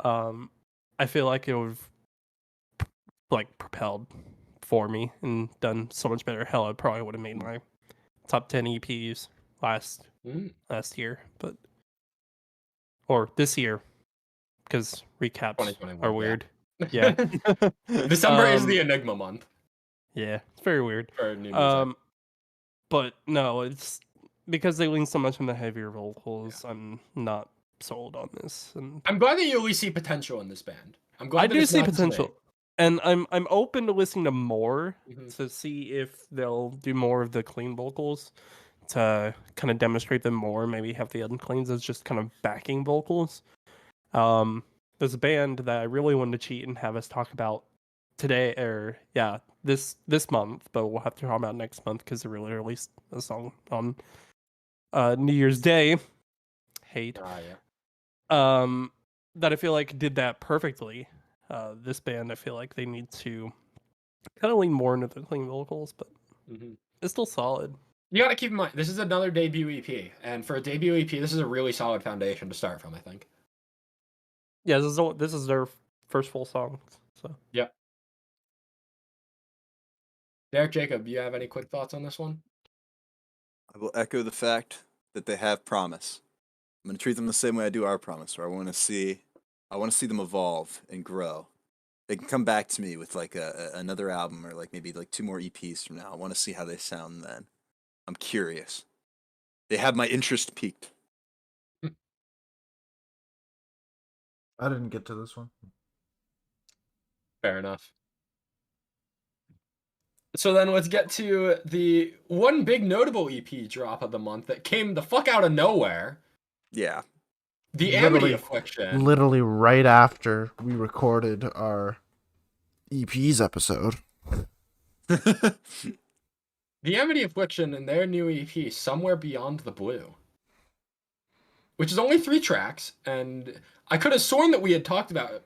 I feel like it would have like propelled for me and done so much better. Hell, I probably would have made my top 10 EPs last year, but or this year, because recaps 2021, are weird. Yeah. December is the Enigma month Yeah, it's very weird. for new music. But no, it's because they lean so much on the heavier vocals. I'm not sold on this, and I'm glad that you at least see potential in this band. I'm glad I that do it's see not just me. potential, and I'm open to listening to more Mhm. to see if they'll do more of the clean vocals to kind of demonstrate them more. Maybe have the uncleans as just kind of backing vocals. There's a band that I really wanted to cheat and have us talk about today, or this month, but we'll have to talk about next month because they really released a song on New Year's Day. Hate. Yeah. That I feel like did that perfectly. This band, I feel like they need to kind of lean more into the clean vocals, but it's still solid. You got to keep in mind, this is another debut EP, and for a debut EP, this is a really solid foundation to start from, I think. Yeah, this is their first full song. So Yep. Derek, Jacob, you have any quick thoughts on this one? I will echo the fact that they have promise. I'm gonna treat them the same way I do our promise, where I want to see them evolve and grow. They can come back to me with like another album or like maybe like 2 more EPs from now. I want to see how they sound then. I'm curious. They have my interest peaked. I didn't get to this one. Fair enough. So then let's get to the one big notable EP drop of the month that came the fuck out of nowhere. Yeah. The Amity Affliction. Literally right after we recorded our EPs episode. The Amity Affliction and their new EP, Somewhere Beyond the Blue, which is only 3 tracks, and I could have sworn that we had talked about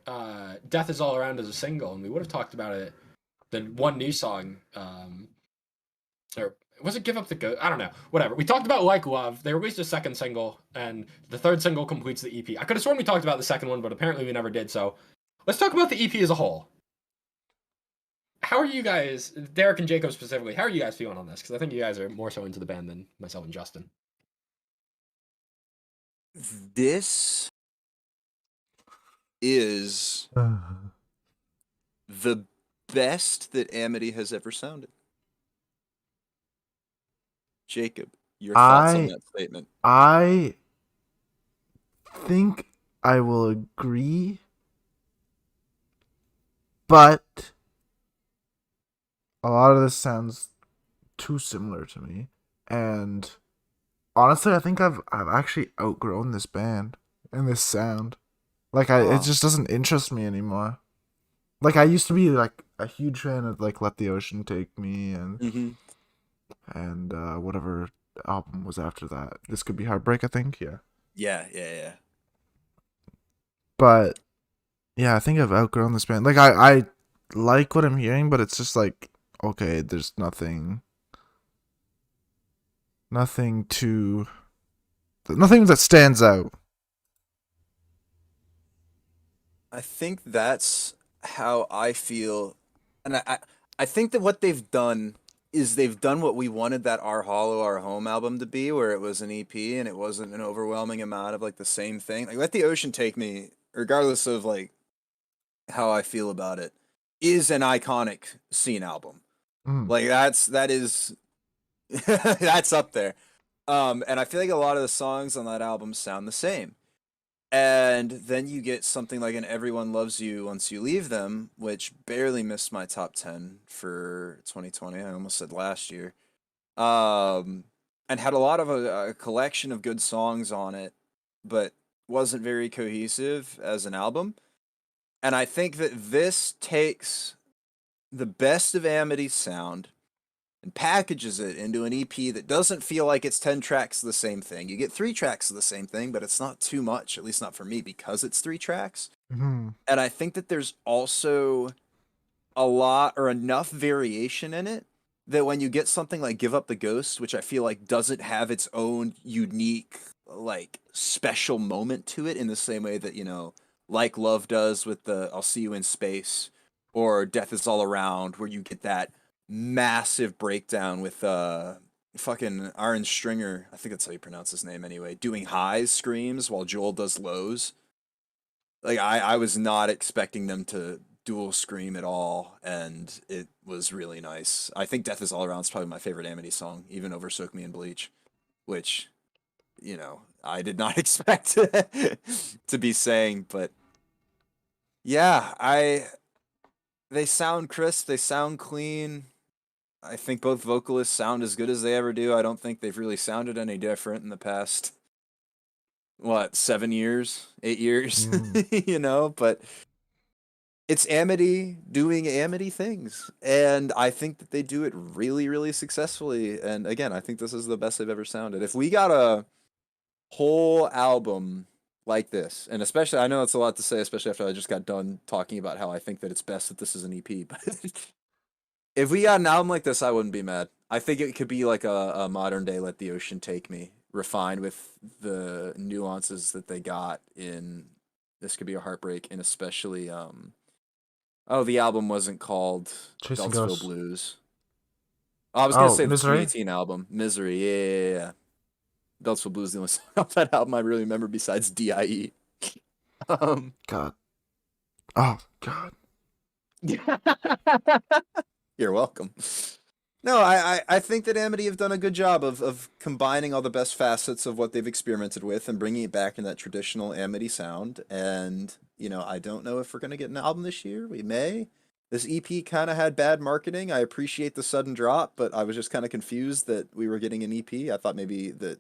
Death Is All Around as a single, and we would have talked about it, the one new song, or was it Give Up the Ghost? I don't know. Whatever. We talked about Like Love. They released a second single, and the third single completes the EP. I could have sworn we talked about the second one, but apparently we never did, so let's talk about the EP as a whole. How are you guys, Derek and Jacob specifically, how are you guys feeling on this? Because I think you guys are more so into the band than myself and Justin. This is the best that Amity has ever sounded. Jacob, your thoughts on that statement? I think I will agree, but a lot of this sounds too similar to me, and honestly, I think I've actually outgrown this band and this sound. Like it just doesn't interest me anymore. Like I used to be like a huge fan of like Let the Ocean Take Me and whatever album was after that. This Could Be Heartbreak, I think. Yeah. But yeah, I think I've outgrown this band. Like I like what I'm hearing, but it's just like, okay, there's nothing that stands out. I think that's how I feel, and I think that what they've done is they've done what we wanted that Our Hollow, Our Home album to be, where it was an EP and it wasn't an overwhelming amount of like the same thing. Like Let the Ocean Take Me, regardless of like how I feel about it, is an iconic scene album. Like that is that's up there. And I feel like a lot of the songs on that album sound the same. And then you get something like an Everyone Loves You Once You Leave Them, which barely missed my top 10 for 2020. I almost said last year. And had a lot of a collection of good songs on it, but wasn't very cohesive as an album. And I think that this takes the best of Amity's sound and packages it into an EP that doesn't feel like it's 10 tracks of the same thing. You get 3 tracks of the same thing, but it's not too much, at least not for me, because it's 3 tracks. Mm-hmm. And I think that there's also a lot or enough variation in it that when you get something like Give Up the Ghost, which I feel like doesn't have its own unique like special moment to it in the same way that, like Love does with the I'll See You in Space or Death Is All Around, where you get that massive breakdown with fucking Aaron Stringer, I think that's how you pronounce his name anyway, doing highs screams while Joel does lows. Like I was not expecting them to dual scream at all, and it was really nice. I think Death Is All Around is probably my favorite Amity song, even over Soak Me in Bleach, which, I did not expect to be saying, but yeah, they sound crisp, they sound clean. I think both vocalists sound as good as they ever do. I don't think they've really sounded any different in the past, 7 years, 8 years, but it's Amity doing Amity things. And I think that they do it really, really successfully. And again, I think this is the best they've ever sounded. If we got a whole album like this, and especially, I know it's a lot to say, especially after I just got done talking about how I think that it's best that this is an EP, but if we got an album like this, I wouldn't be mad. I think it could be like a modern day Let the Ocean Take Me, refined with the nuances that they got in This Could Be a Heartbreak, and especially, the album wasn't called Chasing Beltsville Ghosts. Blues. I was going to say the Misery? 2018 album, Misery, yeah. Beltsville Blues is the only song off that album I really remember besides DIE. God. Oh, God. You're welcome. No, I think that Amity have done a good job of combining all the best facets of what they've experimented with and bringing it back in that traditional Amity sound. And, I don't know if we're going to get an album this year. We may. This EP kind of had bad marketing. I appreciate the sudden drop, but I was just kind of confused that we were getting an EP. I thought maybe that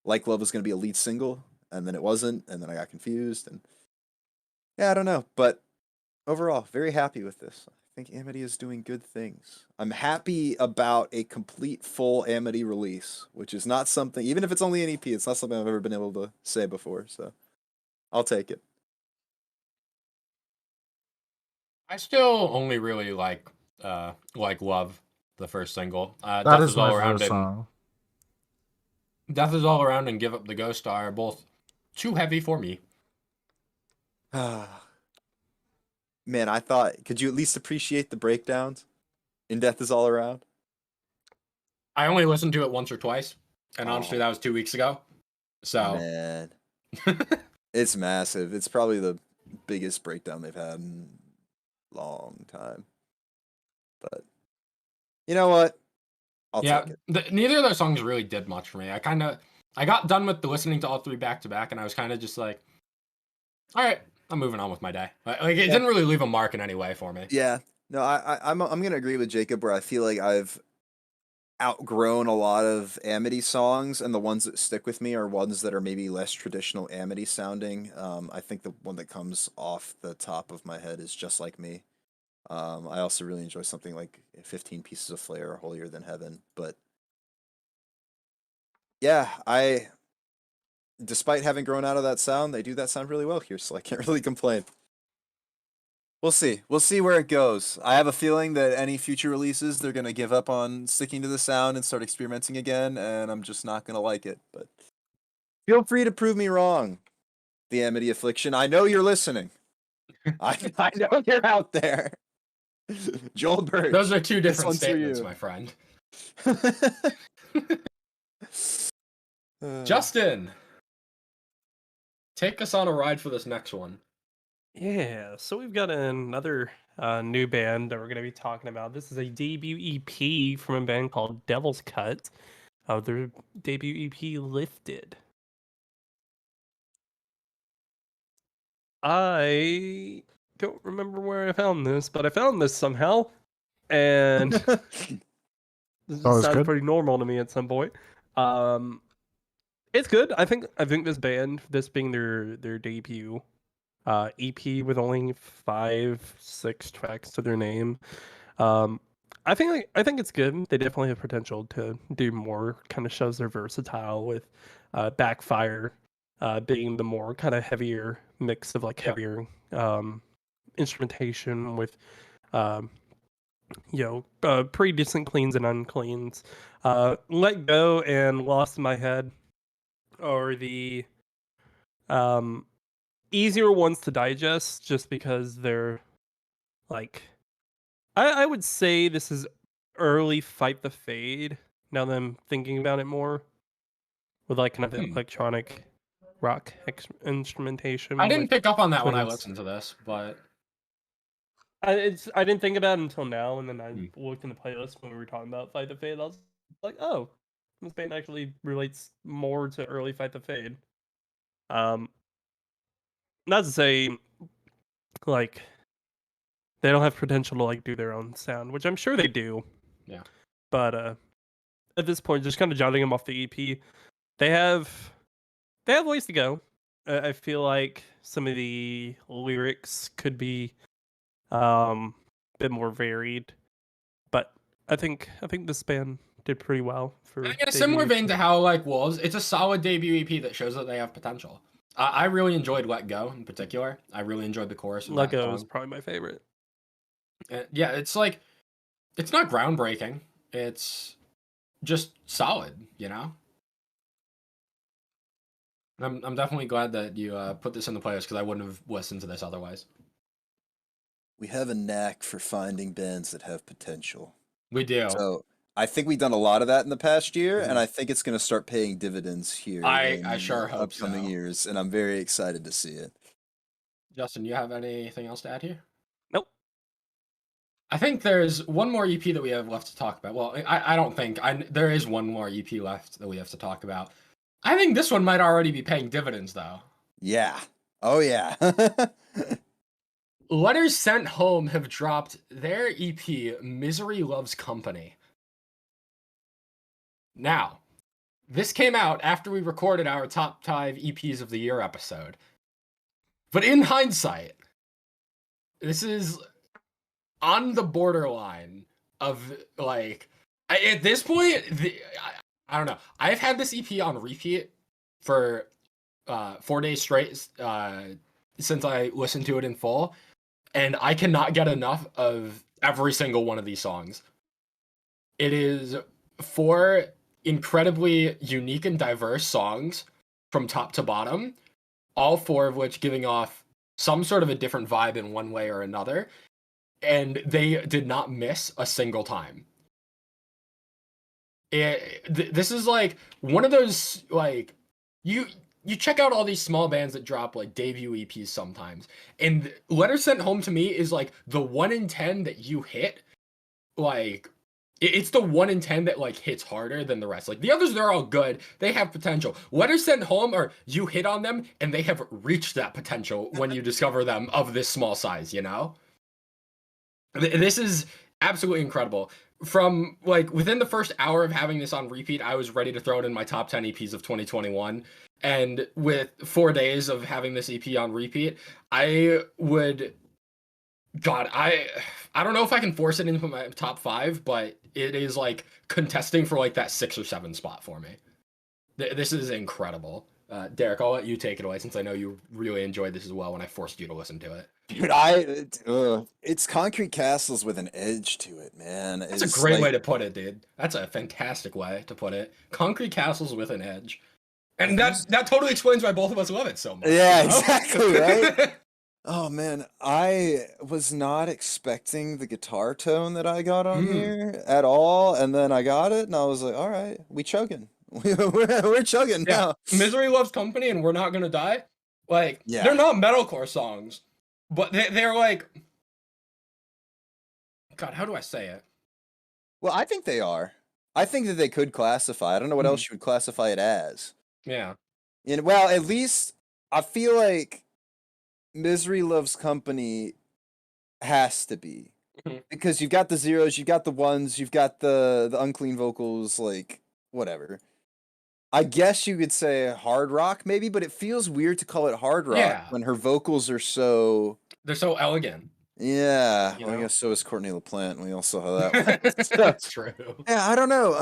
Like Love was going to be a lead single, and then it wasn't, and then I got confused. And yeah, I don't know. But overall, very happy with this. I think Amity is doing good things. I'm happy about a complete full Amity release, which is not something, even if it's only an EP, it's not something I've ever been able to say before. So I'll take it. I still only really like Love, the first single. That Death is is All my Around favorite and song. Death is All Around and Give Up the Ghost Star are both too heavy for me. Man, I thought, could you at least appreciate the breakdowns in Death Is All Around? I only listened to it once or twice, and honestly, Oh. that was 2 weeks ago. So, Man, it's massive. It's probably the biggest breakdown they've had in a long time. But you know what? I'll take it. Neither of those songs really did much for me. I got done with the listening to all three back to back, and I was kind of just like, all right, I'm moving on with my day. Like it didn't really leave a mark in any way for me. Yeah. No, I'm gonna agree with Jacob where I feel like I've outgrown a lot of Amity songs, and the ones that stick with me are ones that are maybe less traditional Amity sounding. I think the one that comes off the top of my head is Just Like Me. I also really enjoy something like 15 Pieces of Flair or Holier Than Heaven. But yeah, despite having grown out of that sound, they do that sound really well here, so I can't really complain. We'll see. We'll see where it goes. I have a feeling that any future releases, they're going to give up on sticking to the sound and start experimenting again, and I'm just not going to like it. But feel free to prove me wrong, the Amity Affliction. I know you're listening. I know you're out there. Joel Birch. Those are two different one's for statements, you. my friend. Justin, take us on a ride for this next one. Yeah, so we've got another new band that we're going to be talking about. This is a debut EP from a band called Devil's Cut. Their debut EP, Lifted. I don't remember where I found this, but I found this somehow. And this Oh, it's sounds good? pretty normal to me at some point. It's good. I think this band, this being their debut EP with only 5-6 tracks to their name. I think it's good. They definitely have potential to do more. Kind of shows they're versatile with Backfire being the more kind of heavier mix of like heavier instrumentation with pretty decent cleans and uncleans. Let Go and Lost in My Head are the easier ones to digest, just because they're like, I would say this is early Fight the Fade. Now that I'm thinking about it more, with like kind of electronic rock instrumentation. I didn't with pick up on that when I twins. listened to this, but I didn't think about it until now, and then I Hmm. looked in the playlist when we were talking about Fight the Fade. I was like, oh, this band actually relates more to early Fight the Fade. Not to say like they don't have potential to like do their own sound, which I'm sure they do. Yeah. But at this point, just kind of jotting them off the EP, they have ways to go. I feel like some of the lyrics could be a bit more varied, but I think this band did pretty well for in a similar debut. vein to how like Wolves, it's a solid debut EP that shows that they have potential. I really enjoyed Let Go in particular. I really enjoyed the chorus of Let that Go song. is probably my favorite. Yeah, it's like it's not groundbreaking. It's just solid, you know. I'm definitely glad that you put this in the playlist because I wouldn't have listened to this otherwise. We have a knack for finding bands that have potential. We do. So I think we've done a lot of that in the past year, Mhm. and I think it's going to start paying dividends here I in sure the hope upcoming so. years, and I'm very excited to see it. Justin, you have anything else to add here? Nope. I think there's one more EP that we have left to talk about. Well, I don't think there is one more EP left that we have to talk about. I think this one might already be paying dividends, though. Yeah. Oh, yeah. Letters Sent Home have dropped their EP, Misery Loves Company. Now, this came out after we recorded our top 5 EPs of the year episode. But in hindsight, this is on the borderline of like at this point I don't know. I've had this EP on repeat for 4 days straight since I listened to it in full, and I cannot get enough of every single one of these songs. It is 4 incredibly unique and diverse songs from top to bottom, all 4 of which giving off some sort of a different vibe in one way or another, and they did not miss a single time. This is like one of those like you check out all these small bands that drop like debut EPs sometimes, and Letter Sent Home to me is like the 1 in 10 that you hit. Like it's the 1 in 10 that like hits harder than the rest. Like the others, they're all good, they have potential. Letter Sent Home are you hit on them and they have reached that potential when you discover them of this small size, you know. This is absolutely incredible. From like within the first hour of having this on repeat, I was ready to throw it in my top 10 EPs of 2021. And with 4 days of having this EP on repeat, I would, God, I don't know if I can force it into my top 5, but it is like contesting for like that 6 or 7 spot for me. This is incredible. Derek, I'll let you take it away since I know you really enjoyed this as well when I forced you to listen to it. Dude, it's Concrete Castles with an edge to it, man. That's a great way to put it, dude. That's a fantastic way to put it. Concrete Castles with an edge. And that totally explains why both of us love it so much. Yeah, you know? exactly, right? Oh man, I was not expecting the guitar tone that I got on here at all, and then I got it, and I was like, "All right, we chugging, we're chugging Yeah. now." Misery Loves Company and We're Not Gonna Die. Like, Yeah. they're not metalcore songs, but they're like, God, how do I say it? Well, I think they are. I think that they could classify. I don't know what else you would classify it as. Yeah. And well, at least I feel like Misery Loves Company has to be. Mhm. Because you've got the zeros, you've got the ones, you've got the unclean vocals, like whatever. I guess you could say hard rock maybe, but it feels weird to call it hard rock Yeah. when her vocals are so They're so elegant. yeah. You Well, I know? guess so is Courtney LaPlante, and we all saw how that went. So, That's true. yeah, I don't know.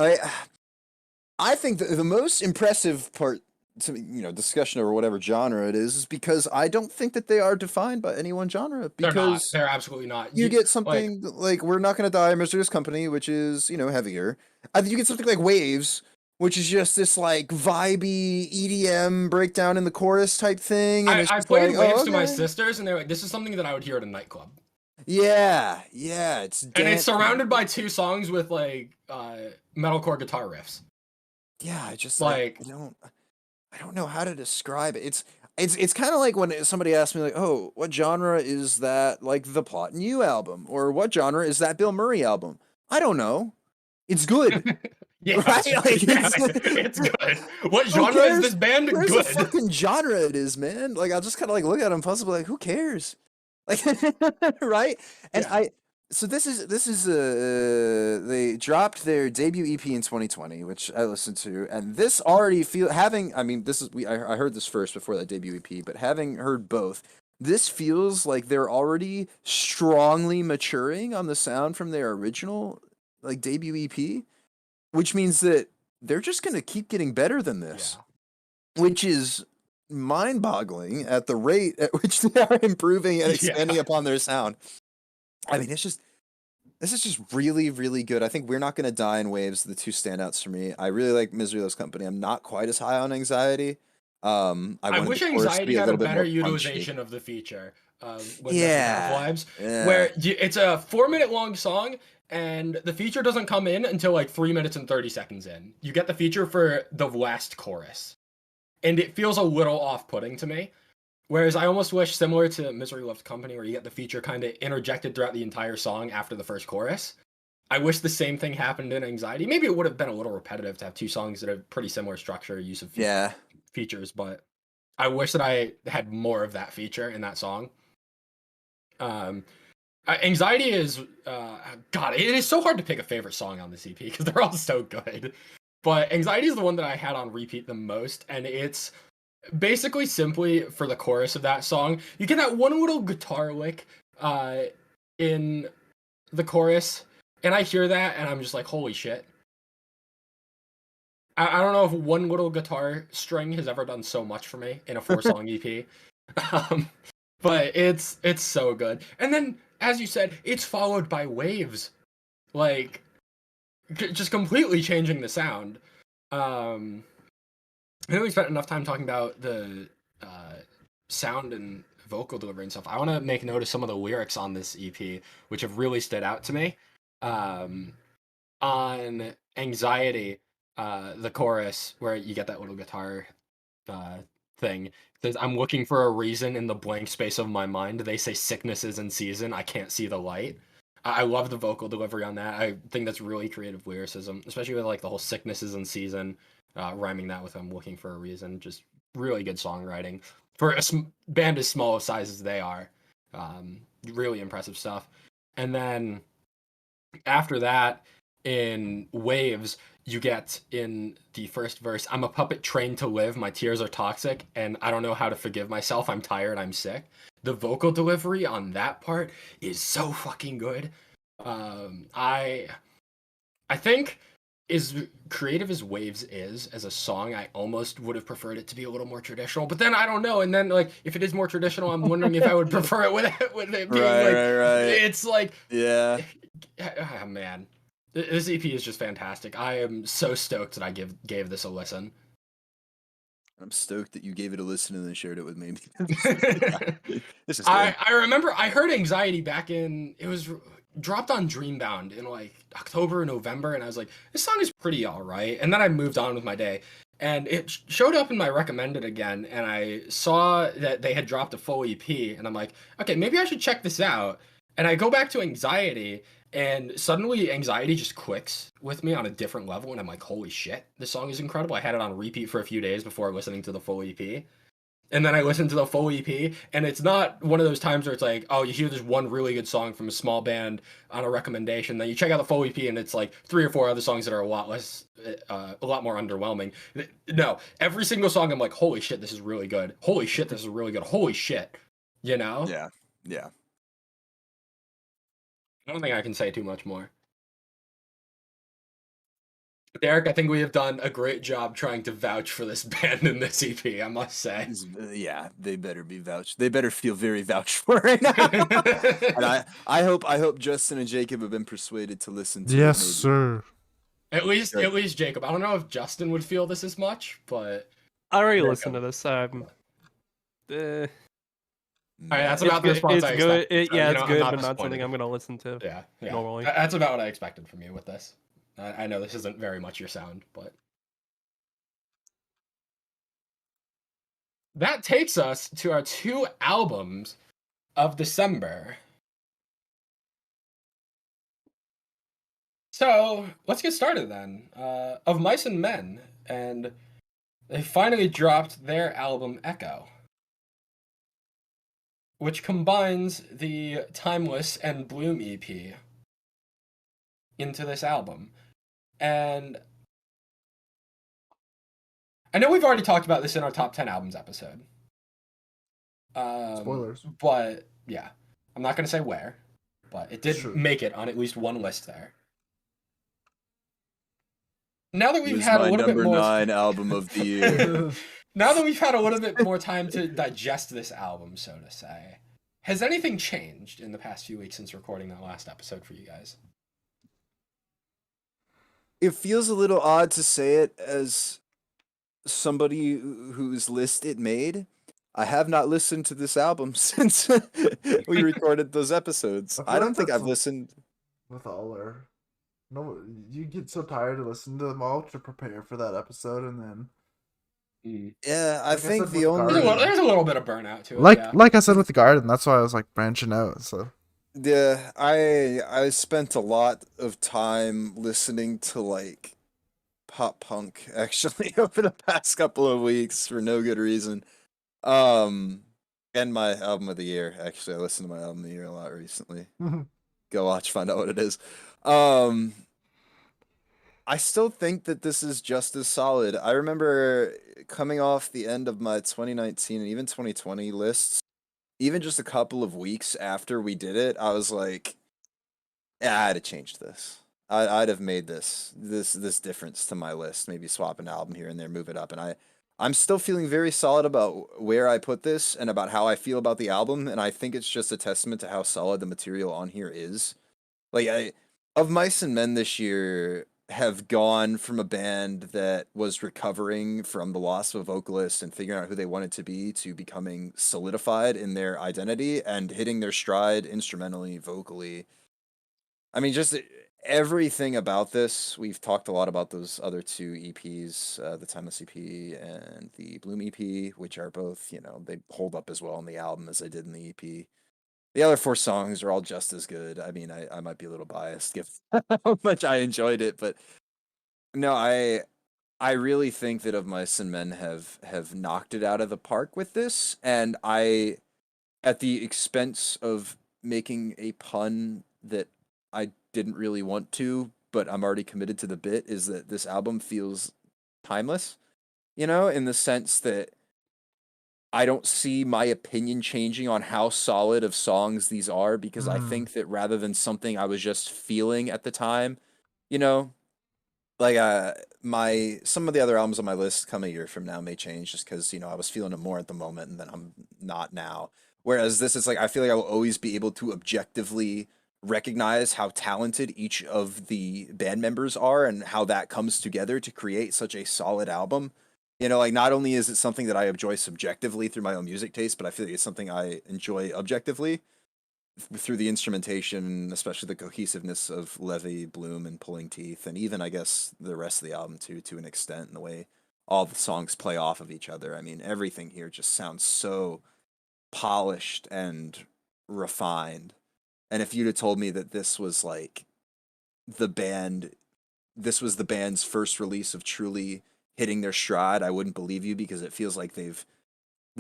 I think the most impressive part to discussion over whatever genre it is because I don't think that they are defined by any one genre They're not. because They're absolutely not. you get something like We're Not Gonna Die, Mysterious Company, which is heavier. I think you get something like Waves, which is just this like vibey EDM breakdown in the chorus type thing, and it's I just played like, Waves oh, to my okay. sisters, and they're like, "This is something that I would hear at a nightclub." Yeah, it's And it's dance. surrounded by 2 songs with like metalcore guitar riffs. Yeah, I just Like, I don't know how to describe it. It's kind of like when somebody asks me like, "Oh, what genre is that like the Plot and You album or what genre is that Bill Murray album?" I don't know. It's good. yeah, Right? Like, yeah, it's it's good. What who genre is cares? this band? Where's the Good. fucking genre it is, man? Like I'll just kind of like look at them possibly like, who cares? Like right? And Yeah. so this is they dropped their debut EP in 2020, which I listened to, and this already I mean this is I heard this first before that debut EP, but having heard both, this feels like they're already strongly maturing on the sound from their original like debut EP, which means that they're just going to keep getting better than this, which is mind-boggling at the rate at which they are improving and expanding upon their sound. I mean, this is just really, really good. I think We're Not Gonna Die and Waves are the 2 standouts for me. I really like Misery Loves Company. I'm not quite as high on Anxiety. I wanted wish the chorus to Anxiety be a had a little bit better more punchy. utilization of the feature. With Yeah. Vibes, Yeah. where it's a 4-minute long song, and the feature doesn't come in until like 3 minutes and 30 seconds in. You get the feature for the last chorus, and it feels a little off-putting to me. Whereas I almost wish, similar to Misery Loves Company, where you get the feature kind of interjected throughout the entire song after the first chorus. I wish the same thing happened in Anxiety. Maybe it would have been a little repetitive to have 2 songs that have pretty similar structure, use of features, but I wish that I had more of that feature in that song. Anxiety is God, it is so hard to pick a favorite song on this EP because they're all so good. But Anxiety is the one that I had on repeat the most, and it's basically simply for the chorus of that song. You get that one little guitar lick in the chorus, and I hear that, and I'm just like, holy shit. I don't know if one little guitar string has ever done so much for me in a 4-song EP. But it's so good. And then, as you said, it's followed by Waves. Like, just completely changing the sound. I know we spent enough time talking about the sound and vocal delivery and stuff. I want to make note of some of the lyrics on this EP, which have really stood out to me. On Anxiety, the chorus, where you get that little guitar thing, says, "I'm looking for a reason in the blank space of my mind. They say sickness is in season. I can't see the light." I love the vocal delivery on that. I think that's really creative lyricism, especially with like the whole sickness is in season, rhyming that with "I'm looking for a reason." Just really good songwriting for a band as small a size as they are. Really impressive stuff. And then after that, in Waves, you get in the first verse, "I'm a puppet trained to live. My tears are toxic, and I don't know how to forgive myself. I'm tired. I'm sick." The vocal delivery on that part is so fucking good. I think, as creative as Waves is as a song, I almost would have preferred it to be a little more traditional. But then I don't know. And then like, if it is more traditional, I'm wondering if I would prefer it with it being Right. It's like, Yeah. oh, man. This EP is just fantastic. I am so stoked that I gave this a listen. I'm stoked that you gave it a listen and then shared it with me. This is good. I remember I heard Anxiety back in, it was dropped on Dreambound in like October or November, and I was like, this song is pretty alright. And then I moved on with my day, and it showed up in my recommended again, and I saw that they had dropped a full EP, and I'm like, okay, maybe I should check this out. And I go back to Anxiety, and suddenly Anxiety just clicks with me on a different level, and I'm like, holy shit, this song is incredible. I had it on repeat for a few days before listening to the full EP. And then I listened to the full EP, and it's not one of those times where it's like, oh, you hear this one really good song from a small band on a recommendation, then you check out the full EP, and it's like 3 or 4 other songs that are a lot more underwhelming. No, every single song, I'm like, holy shit, this is really good. Holy shit, this is really good. Holy shit, you know? Yeah. I don't think I can say too much more. Derek, I think we have done a great job trying to vouch for this band in this EP, I must say. Yeah, they better be vouched. They better feel very vouched for right now. And I hope Justin and Jacob have been persuaded to listen to it. Yes, maybe. sir. At least Jacob. I don't know if Justin would feel this as much, but I already Jacob. listened to this. All right, that's It's about the good. response It's I good. expected. So, Yeah, you it's know, I'm good, not but not something disappointed. I'm gonna listen to Yeah. normally. That's about what I expected from you with this. I know this isn't very much your sound, but that takes us to our 2 albums of December. So let's get started then. Of Mice and Men, and they finally dropped their album Echo, which combines the Timeless and Bloom EP into this album. And I know we've already talked about this in our top 10 albums episode. Spoilers. But yeah, I'm not going to say where, but it did Sure. make it on at least one list there. Now that It we've was had a my little bit number more 9 album of the year. now that we've had a little bit more time to digest this album, so to say, has anything changed in the past few weeks since recording that last episode for you guys? It feels a little odd to say it as somebody whose list it made. I have not listened to this album since we recorded those episodes. I feel I don't like think that's I've a- listened. With all our, no, you get so tired to listen to them all to prepare for that episode, and then Yeah, I Like I think said the with only Garden. There's a little bit of burnout to it. like Yeah. like I said with the garden, that's why I was like branching out. So yeah, I spent a lot of time listening to like pop punk actually over the past couple of weeks for no good reason. And my album of the year, actually, I listened to my album of the year a lot recently. Go watch, find out what it is. I still think that this is just as solid. I remember coming off the end of my 2019 and even 2020 lists, even just a couple of weeks after we did it, I was like, yeah, I'd have changed this. I'd have made this difference to my list. Maybe swap an album here and there, move it up, and I'm still feeling very solid about where I put this and about how I feel about the album. And I think it's just a testament to how solid the material on here is. Like of Mice and Men this year have gone from a band that was recovering from the loss of a vocalist and figuring out who they wanted to be to becoming solidified in their identity and hitting their stride instrumentally, vocally. I mean, just everything about this. We've talked a lot about those other 2 EPs, the Timeless EP and the Bloom EP, which are both, they hold up as well on the album as they did in the EP. The other 4 songs are all just as good. I mean, I might be a little biased given how much I enjoyed it, but no, I really think that Of Mice and Men have knocked it out of the park with this, and at the expense of making a pun that I didn't really want to, but I'm already committed to the bit, is that this album feels timeless, in the sense that I don't see my opinion changing on how solid of songs these are, because I think that rather than something I was just feeling at the time, like some of the other albums on my list come a year from now may change just because I was feeling it more at the moment and then I'm not now. Whereas this is like I feel like I will always be able to objectively recognize how talented each of the band members are and how that comes together to create such a solid album. Like not only is it something that I enjoy subjectively through my own music taste, but I feel like it's something I enjoy objectively through the instrumentation, especially the cohesiveness of Levy, Bloom, and Pulling Teeth, and even I guess the rest of the album too, to an extent, and the way all the songs play off of each other. I mean, everything here just sounds so polished and refined. And if you'd have told me that this was like the band's first release of truly hitting their stride, I wouldn't believe you, because it feels like the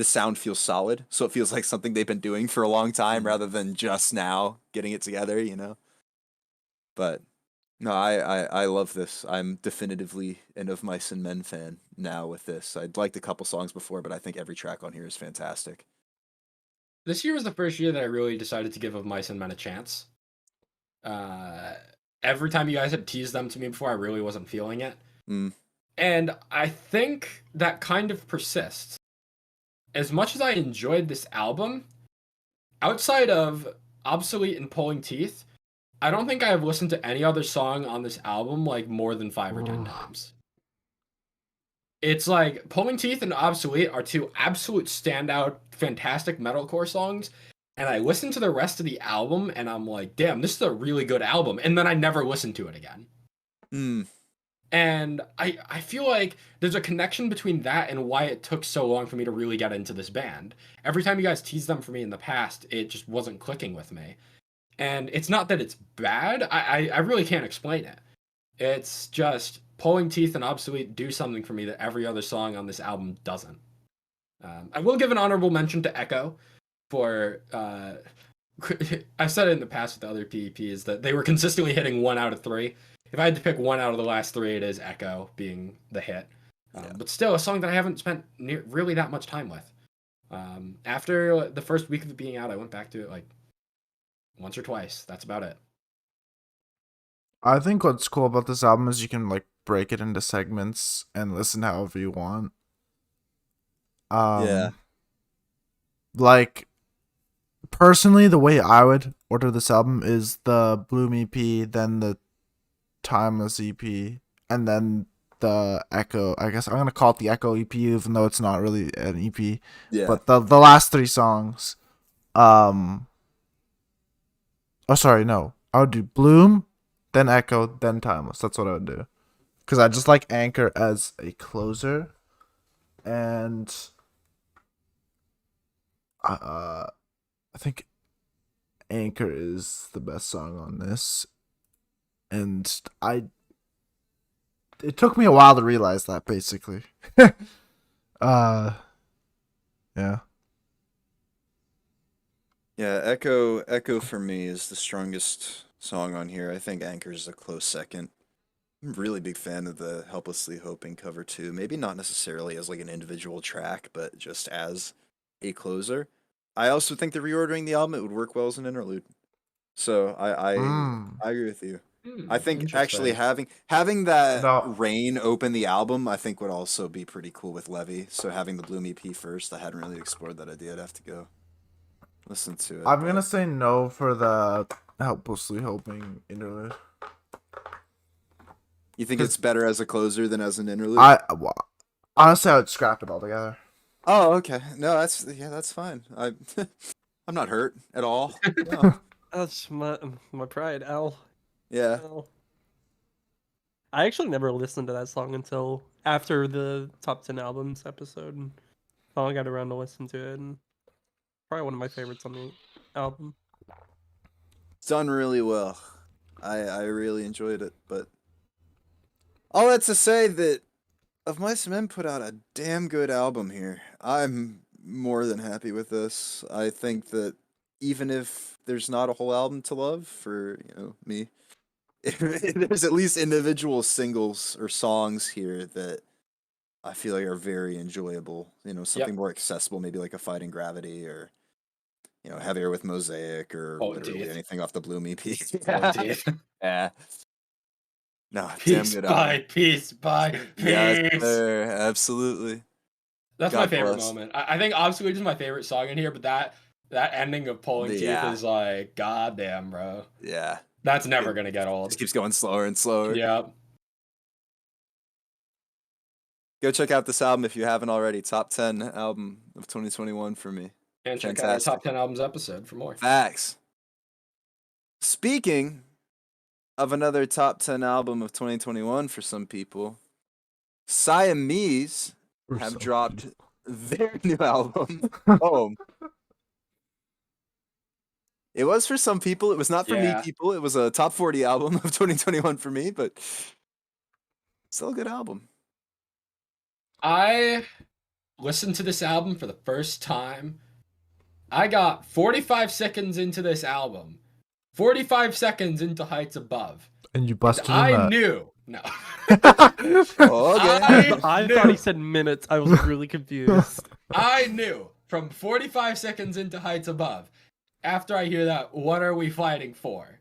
sound feels solid, so it feels like something they've been doing for a long time rather than just now getting it together, But no, I love this. I'm definitively an Of Mice and Men fan now with this. I'd liked a couple songs before, but I think every track on here is fantastic. This year was the first year that I really decided to give Of Mice and Men a chance. Every time you guys had teased them to me before, I really wasn't feeling it. And I think that kind of persists. As much as I enjoyed this album, outside of Obsolete and Pulling Teeth, I don't think I've listened to any other song on this album like more than 5 or 10 Ooh. times. It's like Pulling Teeth and Obsolete are two absolute standout, fantastic metalcore songs. And I listen to the rest of the album and I'm like, damn, this is a really good album. And then I never listen to it again. Mm. And I feel like there's a connection between that and why it took so long for me to really get into this band. Every time you guys teased them for me in the past, it just wasn't clicking with me. And it's not that it's bad. I really can't explain it. It's just Pulling Teeth and Obsolete do something for me that every other song on this album doesn't. I will give an honorable mention to Echo for. I've said it in the past with the other PEPs that they were consistently hitting 1 out of 3. If I had to pick one out of the last 3, it is Echo being the hit. But still, a song that I haven't spent really that much time with. After the first week of it being out, I went back to it like once or twice. That's about it. I think what's cool about this album is you can like break it into segments and listen however you want. Yeah. Like personally, the way I would order this album is the Bloom EP, then the Timeless EP, and then the Echo. I guess I'm gonna call it the Echo EP, even though it's not really an EP. Yeah. But the last 3 songs, oh sorry, no, I would do Bloom, then Echo, then Timeless. That's what I would do, because I just like Anchor as a closer, and I think Anchor is the best song on this, and it took me a while to realize that, basically. Yeah. Yeah, Echo for me is the strongest song on here. I think Anchor's a close second. I'm a really big fan of the Helplessly Hoping cover too. Maybe not necessarily as like an individual track, but just as a closer. I also think that reordering the album, it would work well as an interlude. So I agree with you. I think actually having that No. Rain open the album, I think would also be pretty cool with Levy. So having the Bloom EP first, I hadn't really explored that idea. I'd have to go listen to it. I'm gonna say no for the Helplessly Hoping interlude. You think it's better as a closer than as an interlude? Honestly, I would scrap it altogether. Oh, okay. No, that's fine. I'm not hurt at all. No. That's my pride, Al. Yeah. Al. I actually never listened to that song until after the top 10 albums episode. And finally got around to listen to it, and probably one of my favorites on the album. It's done really well. I really enjoyed it, but all that to say that Of Mice and Men put out a damn good album here. I'm more than happy with this. I think that even if there's not a whole album to love for, me, there's at least individual singles or songs here that I feel like are very enjoyable. Something more accessible, maybe like a Fighting Gravity or Heavier with Mosaic or literally anything off the Bloom EP. Yeah. No, damn Piece good by album. piece by piece. Yes, sir. Absolutely. That's God my favorite bless. moment. I think Obsolete is my favorite song in here, but that ending of Pulling Teeth Yeah. is like, goddamn, bro. Yeah. That's never gonna get old. Just keeps going slower and slower. Yeah. Go check out this album if you haven't already. Top 10 album of 2021 for me. And check out our top 10 albums episode for more. Facts. Speaking of another top 10 album of 2021 for some people, Siamese have dropped their new album, Home. It was for some people. It was not for me people. It was a top 40 album of 2021 for me, but still a good album. I listened to this album for the first time. I got 45 seconds into this album. 45 seconds into Heights Above. And you busted I knew. No. Oh, okay. I thought he said minutes. I was really confused. I knew from 45 seconds into Heights Above, after I hear that, what are we fighting for?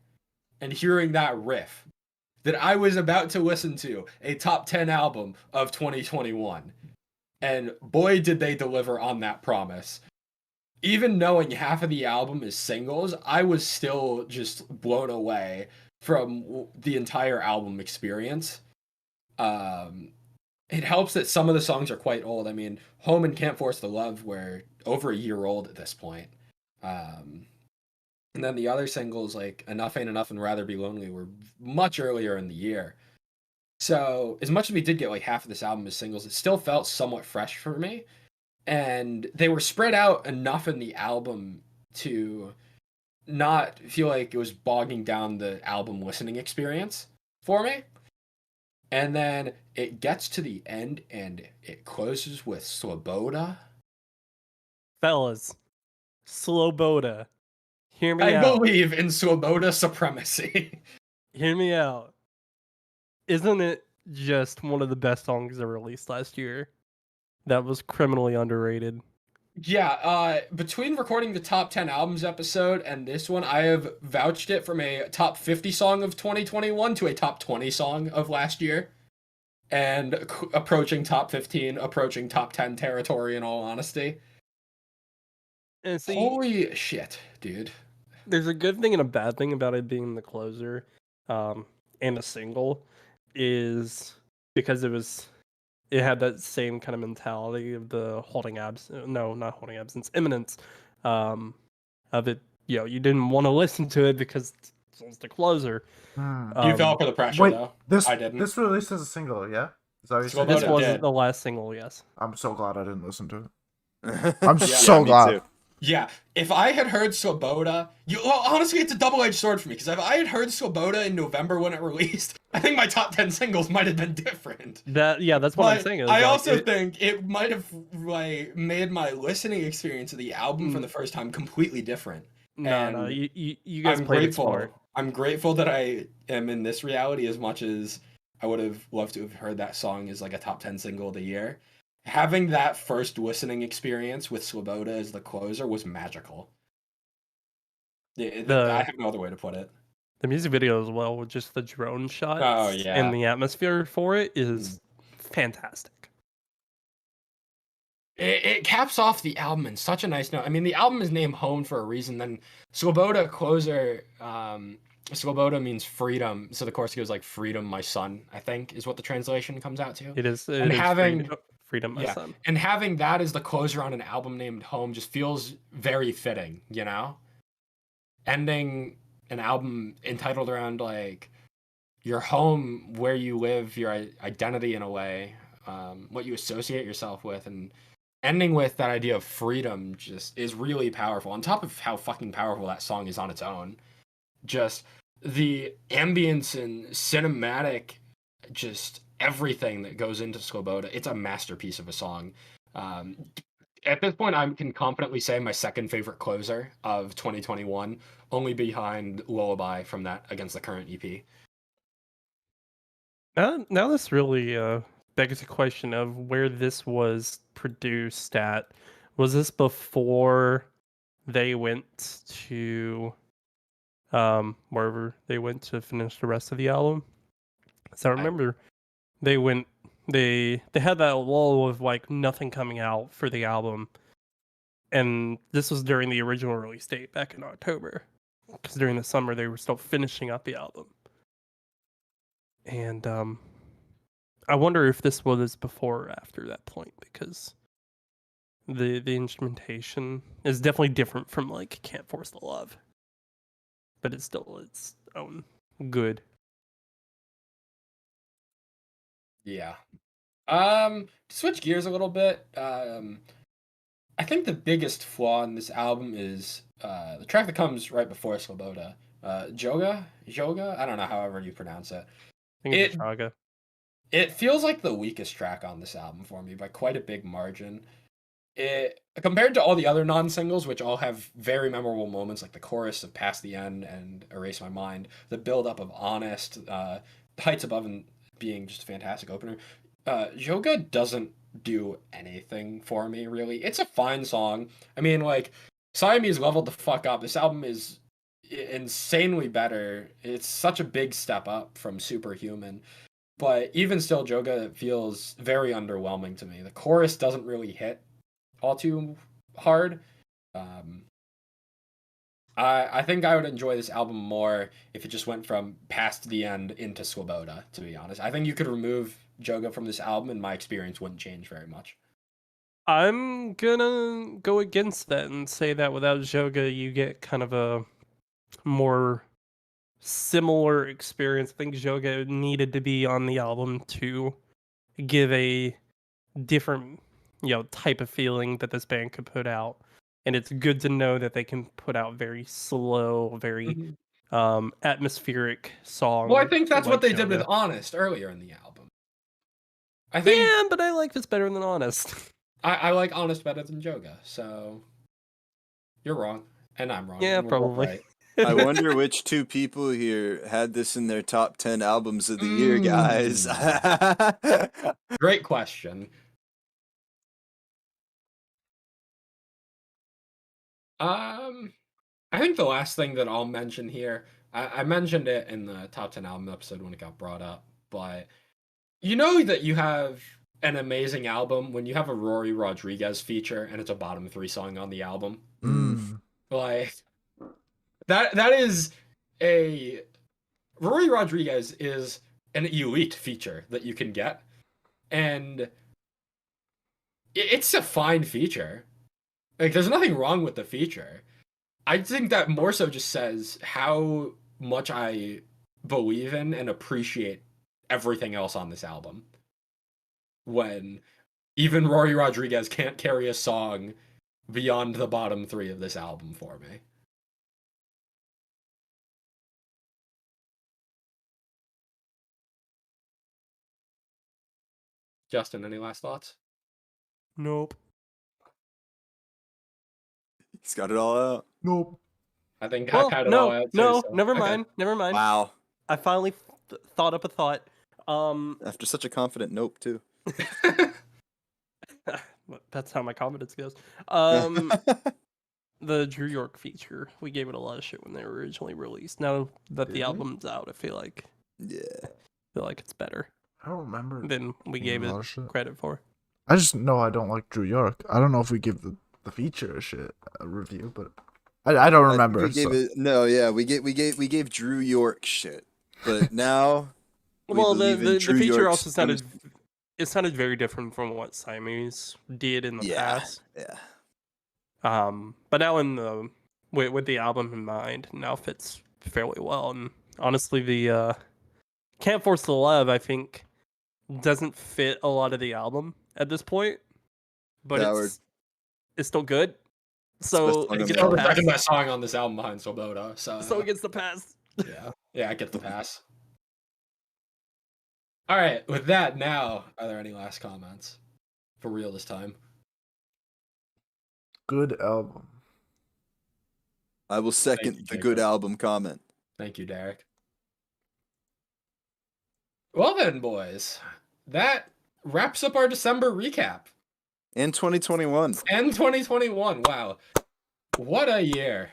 And hearing that riff, that I was about to listen to a top 10 album of 2021. And boy, did they deliver on that promise. even knowing half of the album is singles, I was still just blown away from the entire album experience. Um, it helps that some of the songs are quite old. I mean, Home and Can't Force the Love were over a year old at this point. Um, and then the other singles like Enough Ain't Enough and Rather Be Lonely were much earlier in the year. So as much as we did get like half of this album as singles, it still felt somewhat fresh for me. And they were spread out enough in the album to not feel like it was bogging down the album listening experience for me. And then it gets to the end and it closes with Sloboda. Fellas, Sloboda, hear me I out. believe in Sloboda supremacy. Hear me out. Isn't it just one of the best songs ever released last year? That was criminally underrated. Yeah, between recording the top 10 albums episode and this one, I have vouched it from a top 50 song of 2021 to a top 20 song of last year. And approaching top 15, approaching top 10 territory in all honesty. And see, Holy shit, dude. there's a good thing and a bad thing about it being the closer, and a single, is because it had that same kind of mentality of the not holding absence, imminence, of it. You know, you didn't want to listen to it because it's the closer. You fell for the pressure, Wait, though. this I didn't. this released as a single, yeah? Is that what you said? Sloboda This wasn't did. the last single, yes. I'm so glad I didn't listen to it. I'm so glad. Yeah, if I had heard Sloboda, honestly, it's a double-edged sword for me, because if I had heard Sloboda in November when it released, I think my top 10 singles might have been different. That's what I'm But saying. I also think it might have like made my listening experience of the album for the first time completely different. no, and you guys I'm played it grateful. smart. I'm grateful that I am in this reality as much as I would have loved to have heard that song as like a top 10 single of the year. Having that first listening experience with Sloboda as the closer was magical. I have no other way to put it. The music video as well, with just the drone shots Oh, yeah. and the atmosphere for it is fantastic. It caps off the album in such a nice note. I mean, the album is named Home for a reason. Then Sloboda closer, Sloboda means freedom. So the chorus goes like, "Freedom, my son," I think is what the translation comes out to. It is having- freedom, my son. And having that as the closer on an album named Home just feels very fitting, you know? Ending an album entitled around like your home, where you live, your identity in a way, what you associate yourself with, and ending with that idea of freedom just is really powerful. On top of how fucking powerful that song is on its own, just the ambience and cinematic, just everything that goes into Sloboda, it's a masterpiece of a song. At this point, I can confidently say my second favorite closer of 2021, only behind Lullaby from that Against the Current EP. Now this really begs the question of where this was produced at. Was this before they went to wherever they went to finish the rest of the album? So I remember they had that lull of like nothing coming out for the album, and this was during the original release date back in October, because during the summer they were still finishing up the album. And I wonder if this was before or after that point, because the instrumentation is definitely different from like Can't Force the Love, but it's still its own good. Yeah. To switch gears a little bit, I think the biggest flaw in this album is the track that comes right before Sloboda. Joga? I don't know however you pronounce it. I think it's Chaga. It feels like the weakest track on this album for me by quite a big margin. It compared to all the other non-singles, which all have very memorable moments, like the chorus of "Past the End" and "Erase My Mind," the build-up of "Honest," "Heights Above," and being just a fantastic opener. Joga doesn't do anything for me really. It's a fine song. I mean, like, Siamese leveled the fuck up. This album is insanely better. It's such a big step up from Superhuman. But even still, Joga feels very underwhelming to me. The chorus doesn't really hit all too hard. I think I would enjoy this album more if it just went from past the end into Swoboda, to be honest. I think you could remove Joga from this album and my experience wouldn't change very much. I'm gonna go against that and say that without Joga, you get kind of a more similar experience. I think Joga needed to be on the album to give a different, type of feeling that this band could put out. And it's good to know that they can put out very slow, very atmospheric songs. Well, I think that's what like they did with Joga. Honest earlier in the album. I think Yeah, but I like this better than Honest. I like Honest better than Joga, so you're wrong, and I'm wrong. Yeah, and we're both probably. right. I wonder which two people here had this in their top 10 albums of the year, guys. Great question. I think the last thing that I'll mention here, I mentioned it in the top 10 album episode when it got brought up, but you know that you have an amazing album when you have a Rory Rodriguez feature and it's a bottom 3 song on the album. Like that is a Rory Rodriguez is an elite feature that you can get, and it's a fine feature. Like there's nothing wrong with the feature. I think that more so just says how much I believe in and appreciate everything else on this album. When even Rory Rodriguez can't carry a song beyond the bottom 3 of this album for me. Justin, any last thoughts? Nope. He's got it all out. Nope. I think Well, I've had it all out too. no, So. never Okay. mind. Never mind. Wow. I finally thought up a thought. After such a confident nope, too. That's how my confidence goes. The Drew York feature, we gave it a lot of shit when they were originally released. Now that Did the we? album's out, I feel like Yeah. it's better I don't remember. than we giving gave a it lot of shit. credit for. I just know I don't like Drew York. I don't know if we give the feature a review, but I don't remember. We gave it we gave Drew York shit. But now we Well, believe in the Drew feature York's also sounded very different from what Siamese did in the past. Yeah. But now in the with the album in mind, now fits fairly well. And honestly, the Can't Force the Love, I think, doesn't fit a lot of the album at this point, but Howard. it's still good. the So best song it on gets the the the album. pass. second best song on this album behind Swoboda. So it gets the pass. Yeah, I get the pass. All right, with that, now, are there any last comments? For real this time. Good album. I will second you, the good Jacob. album comment. Thank you, Derek. Well then, boys, that wraps up our December recap. In 2021. And 2021, wow. What a year.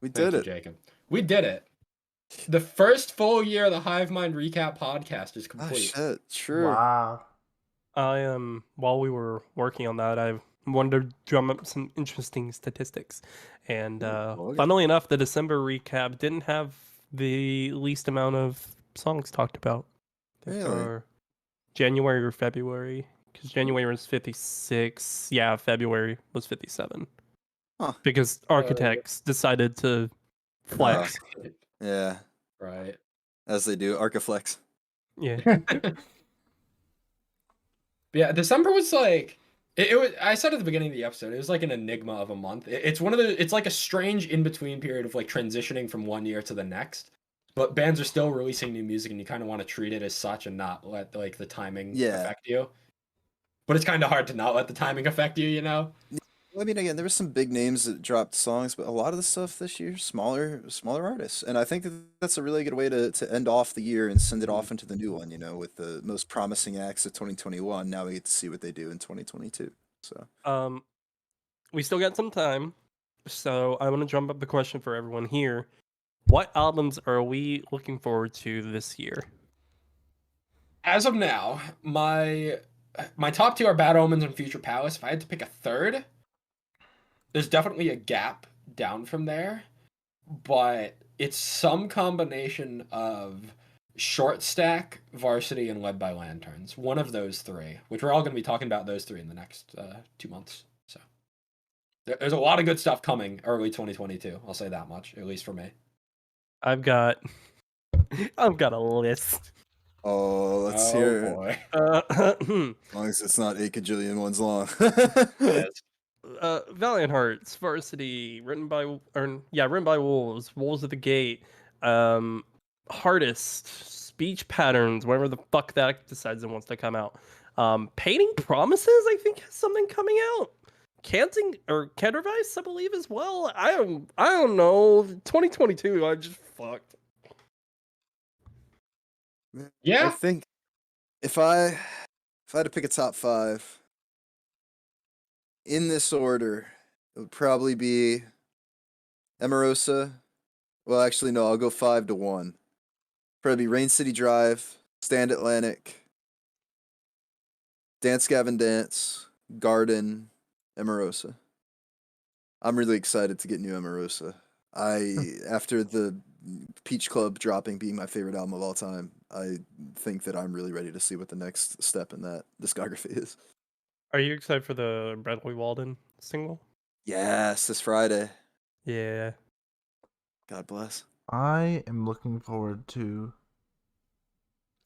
We Thank did you, it. Jacob. We did it. The first full year of the Hivemind recap podcast is Oh complete. shit, true. Wow. I while we were working on that, I wanted to drum up some interesting statistics. And okay. funnily enough, the December recap didn't have the least amount of songs talked about. I think Really? for January or February, because January was 56. Yeah, February was 57. Huh. Because Architects decided to flex. Yeah, Right. as they do. Arcaflex. Yeah. Yeah, December was like it was. I said at the beginning of the episode, it was like an enigma of a month. It's one of the. It's like a strange in between period of like transitioning from one year to the next. But bands are still releasing new music, and you kind of want to treat it as such and not let like the timing affect you. But it's kind of hard to not let the timing affect you, you know. Well, I mean, again, there were some big names that dropped songs, but a lot of the stuff this year, smaller artists, and I think that's a really good way to end off the year and send it off into the new one. You know, with the most promising acts of 2021. Now we get to see what they do in 2022. So, We still got some time, so I want to drum up the question for everyone here. What albums are we looking forward to this year? As of now, my top 2 are Bad Omens and Future Palace. If I had to pick a third, there's definitely a gap down from there, but it's some combination of short stack, varsity, and led by lanterns. One of those three, which we're all going to be talking about those three in the next 2 months. So there's a lot of good stuff coming early 2022. I'll say that much, at least for me. I've got a list. Oh, let's hear it. Boy. As long as it's not 8 gajillion ones long. Yes. Valiant Hearts, Varsity, written by Wolves, Wolves of the Gate, Hardest, Speech Patterns, whatever the fuck that decides it wants to come out. Painting Promises, I think, has something coming out. Canting or Cantervice, I believe, as well. I don't know. 2022, I just fucked. Yeah. I think if I had to pick a top 5 in this order, it would probably be Emarosa. Well, actually, no, I'll go 5 to 1. Probably be Rain City Drive, Stand Atlantic, Dance Gavin Dance, Garden, Emarosa. I'm really excited to get new Emarosa. After the Peach Club dropping being my favorite album of all time, I think that I'm really ready to see what the next step in that discography is. Are you excited for the Bradley Walden single? Yes, this Friday. Yeah. God bless. I am looking forward to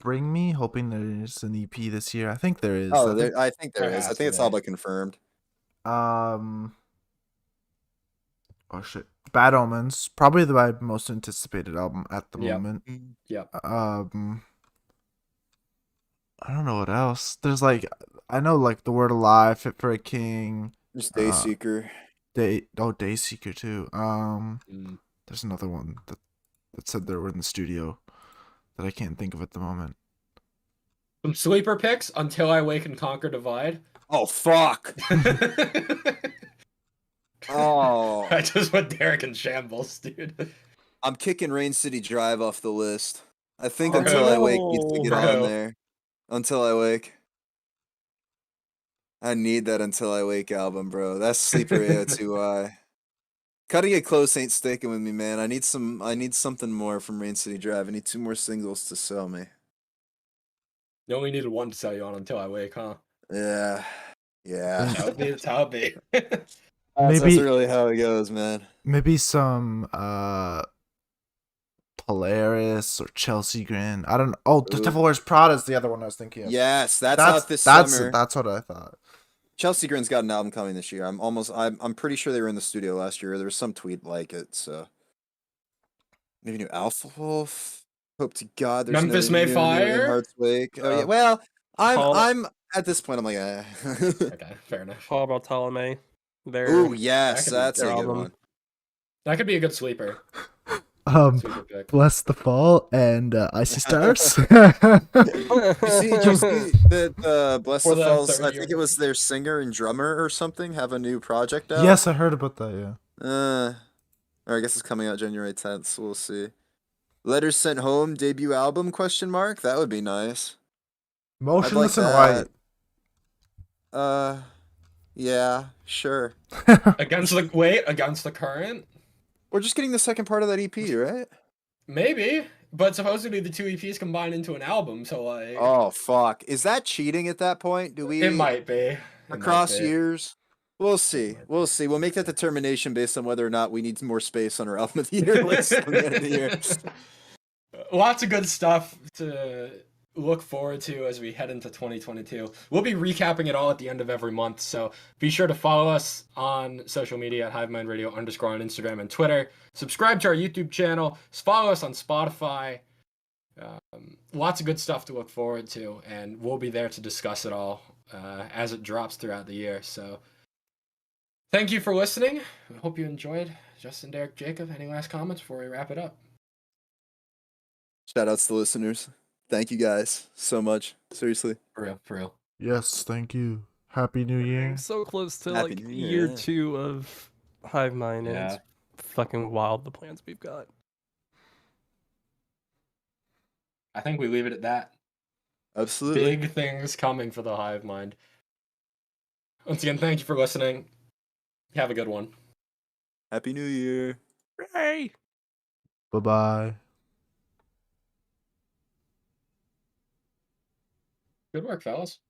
Bring Me, hoping there's an EP this year. I think there is. Oh, I I think there there is. I has think to it's all be. but confirmed. Oh shit. Bad Omens, probably my most anticipated album at the Yep. moment. Yep. I don't know what else. There's like, I know like The Word Alive, Fit for a King, Just Dayseeker. Dayseeker too. Mm. There's another one that said they were in the studio that I can't think of at the moment. Some sleeper picks, Until I Wake and Conquer Divide. Oh fuck. Oh, I just went Derek in shambles, dude. I'm kicking Rain City Drive off the list. I think Oh, Until I Wake no. needs to get Bro. on there. Until I Wake. I need that Until I Wake album, bro. That's Sleeper AO2I. Cutting It Close ain't sticking with me, man. I need something more from Rain City Drive. I need 2 more singles to sell me. You only needed one to sell you on Until I Wake, huh? Yeah. Yeah. That would be the top eight. That's Maybe- really how it goes, man. Maybe some Polaris or Chelsea Grin. I don't know. Oh, The Ooh. Devil Wears Prada is the other one I was thinking of. Yes, that's out this summer. That's what I thought. Chelsea Grin's got an album coming this year. I'm pretty sure they were in the studio last year. There was some tweet like it, so maybe new Alpha Wolf. Hope to God there's Memphis no May new Fire? In Heart's Wake. Oh yeah. Oh. Well, Paul- I'm at this point I'm like Okay, fair enough. Paul Bartolome. Ooh, yes, That could be that's a their good album. one. That could be a good sleeper. Sleeper pick. Bless the Fall and Icy Stars. Did you see that Bless For the the Falls, third I year. think it was their singer and drummer or something, have a new project out? Yes, I heard about that. Yeah. Or I guess it's coming out January 10th, so we'll see. Letters Sent Home debut album ? That would be nice. Motionless I'd in like White. Yeah, sure. Against the current? We're just getting the second part of that EP, right? Maybe. But supposedly the 2 EPs combined into an album, so like Oh fuck. Is that cheating at that point? Do we it might be. It across might be. years? We'll see. might We'll see. We'll make that determination based on whether or not we need more space on our album of the year list at the end of the year. Lots of good stuff to look forward to as we head into 2022. We'll be recapping it all at the end of every month, so be sure to follow us on social media at Hivemind Radio _ on Instagram and Twitter. Subscribe to our YouTube channel. Follow us on Spotify. Lots of good stuff to look forward to, and we'll be there to discuss it all as it drops throughout the year. So thank you for listening. I hope you enjoyed. Justin, Derek, Jacob, any last comments before we wrap it up? Shout outs to the listeners. Thank you guys so much. Seriously. For real. Yes, thank you. Happy New Year. So close to Happy like New Year, year yeah. 2 of Hivemind, and Yeah. it's fucking wild the plans we've got. I think we leave it at that. Absolutely. Big things coming for the Hive Mind. Once again, thank you for listening. Have a good one. Happy New Year. Hooray! Bye bye. Good work, fellas.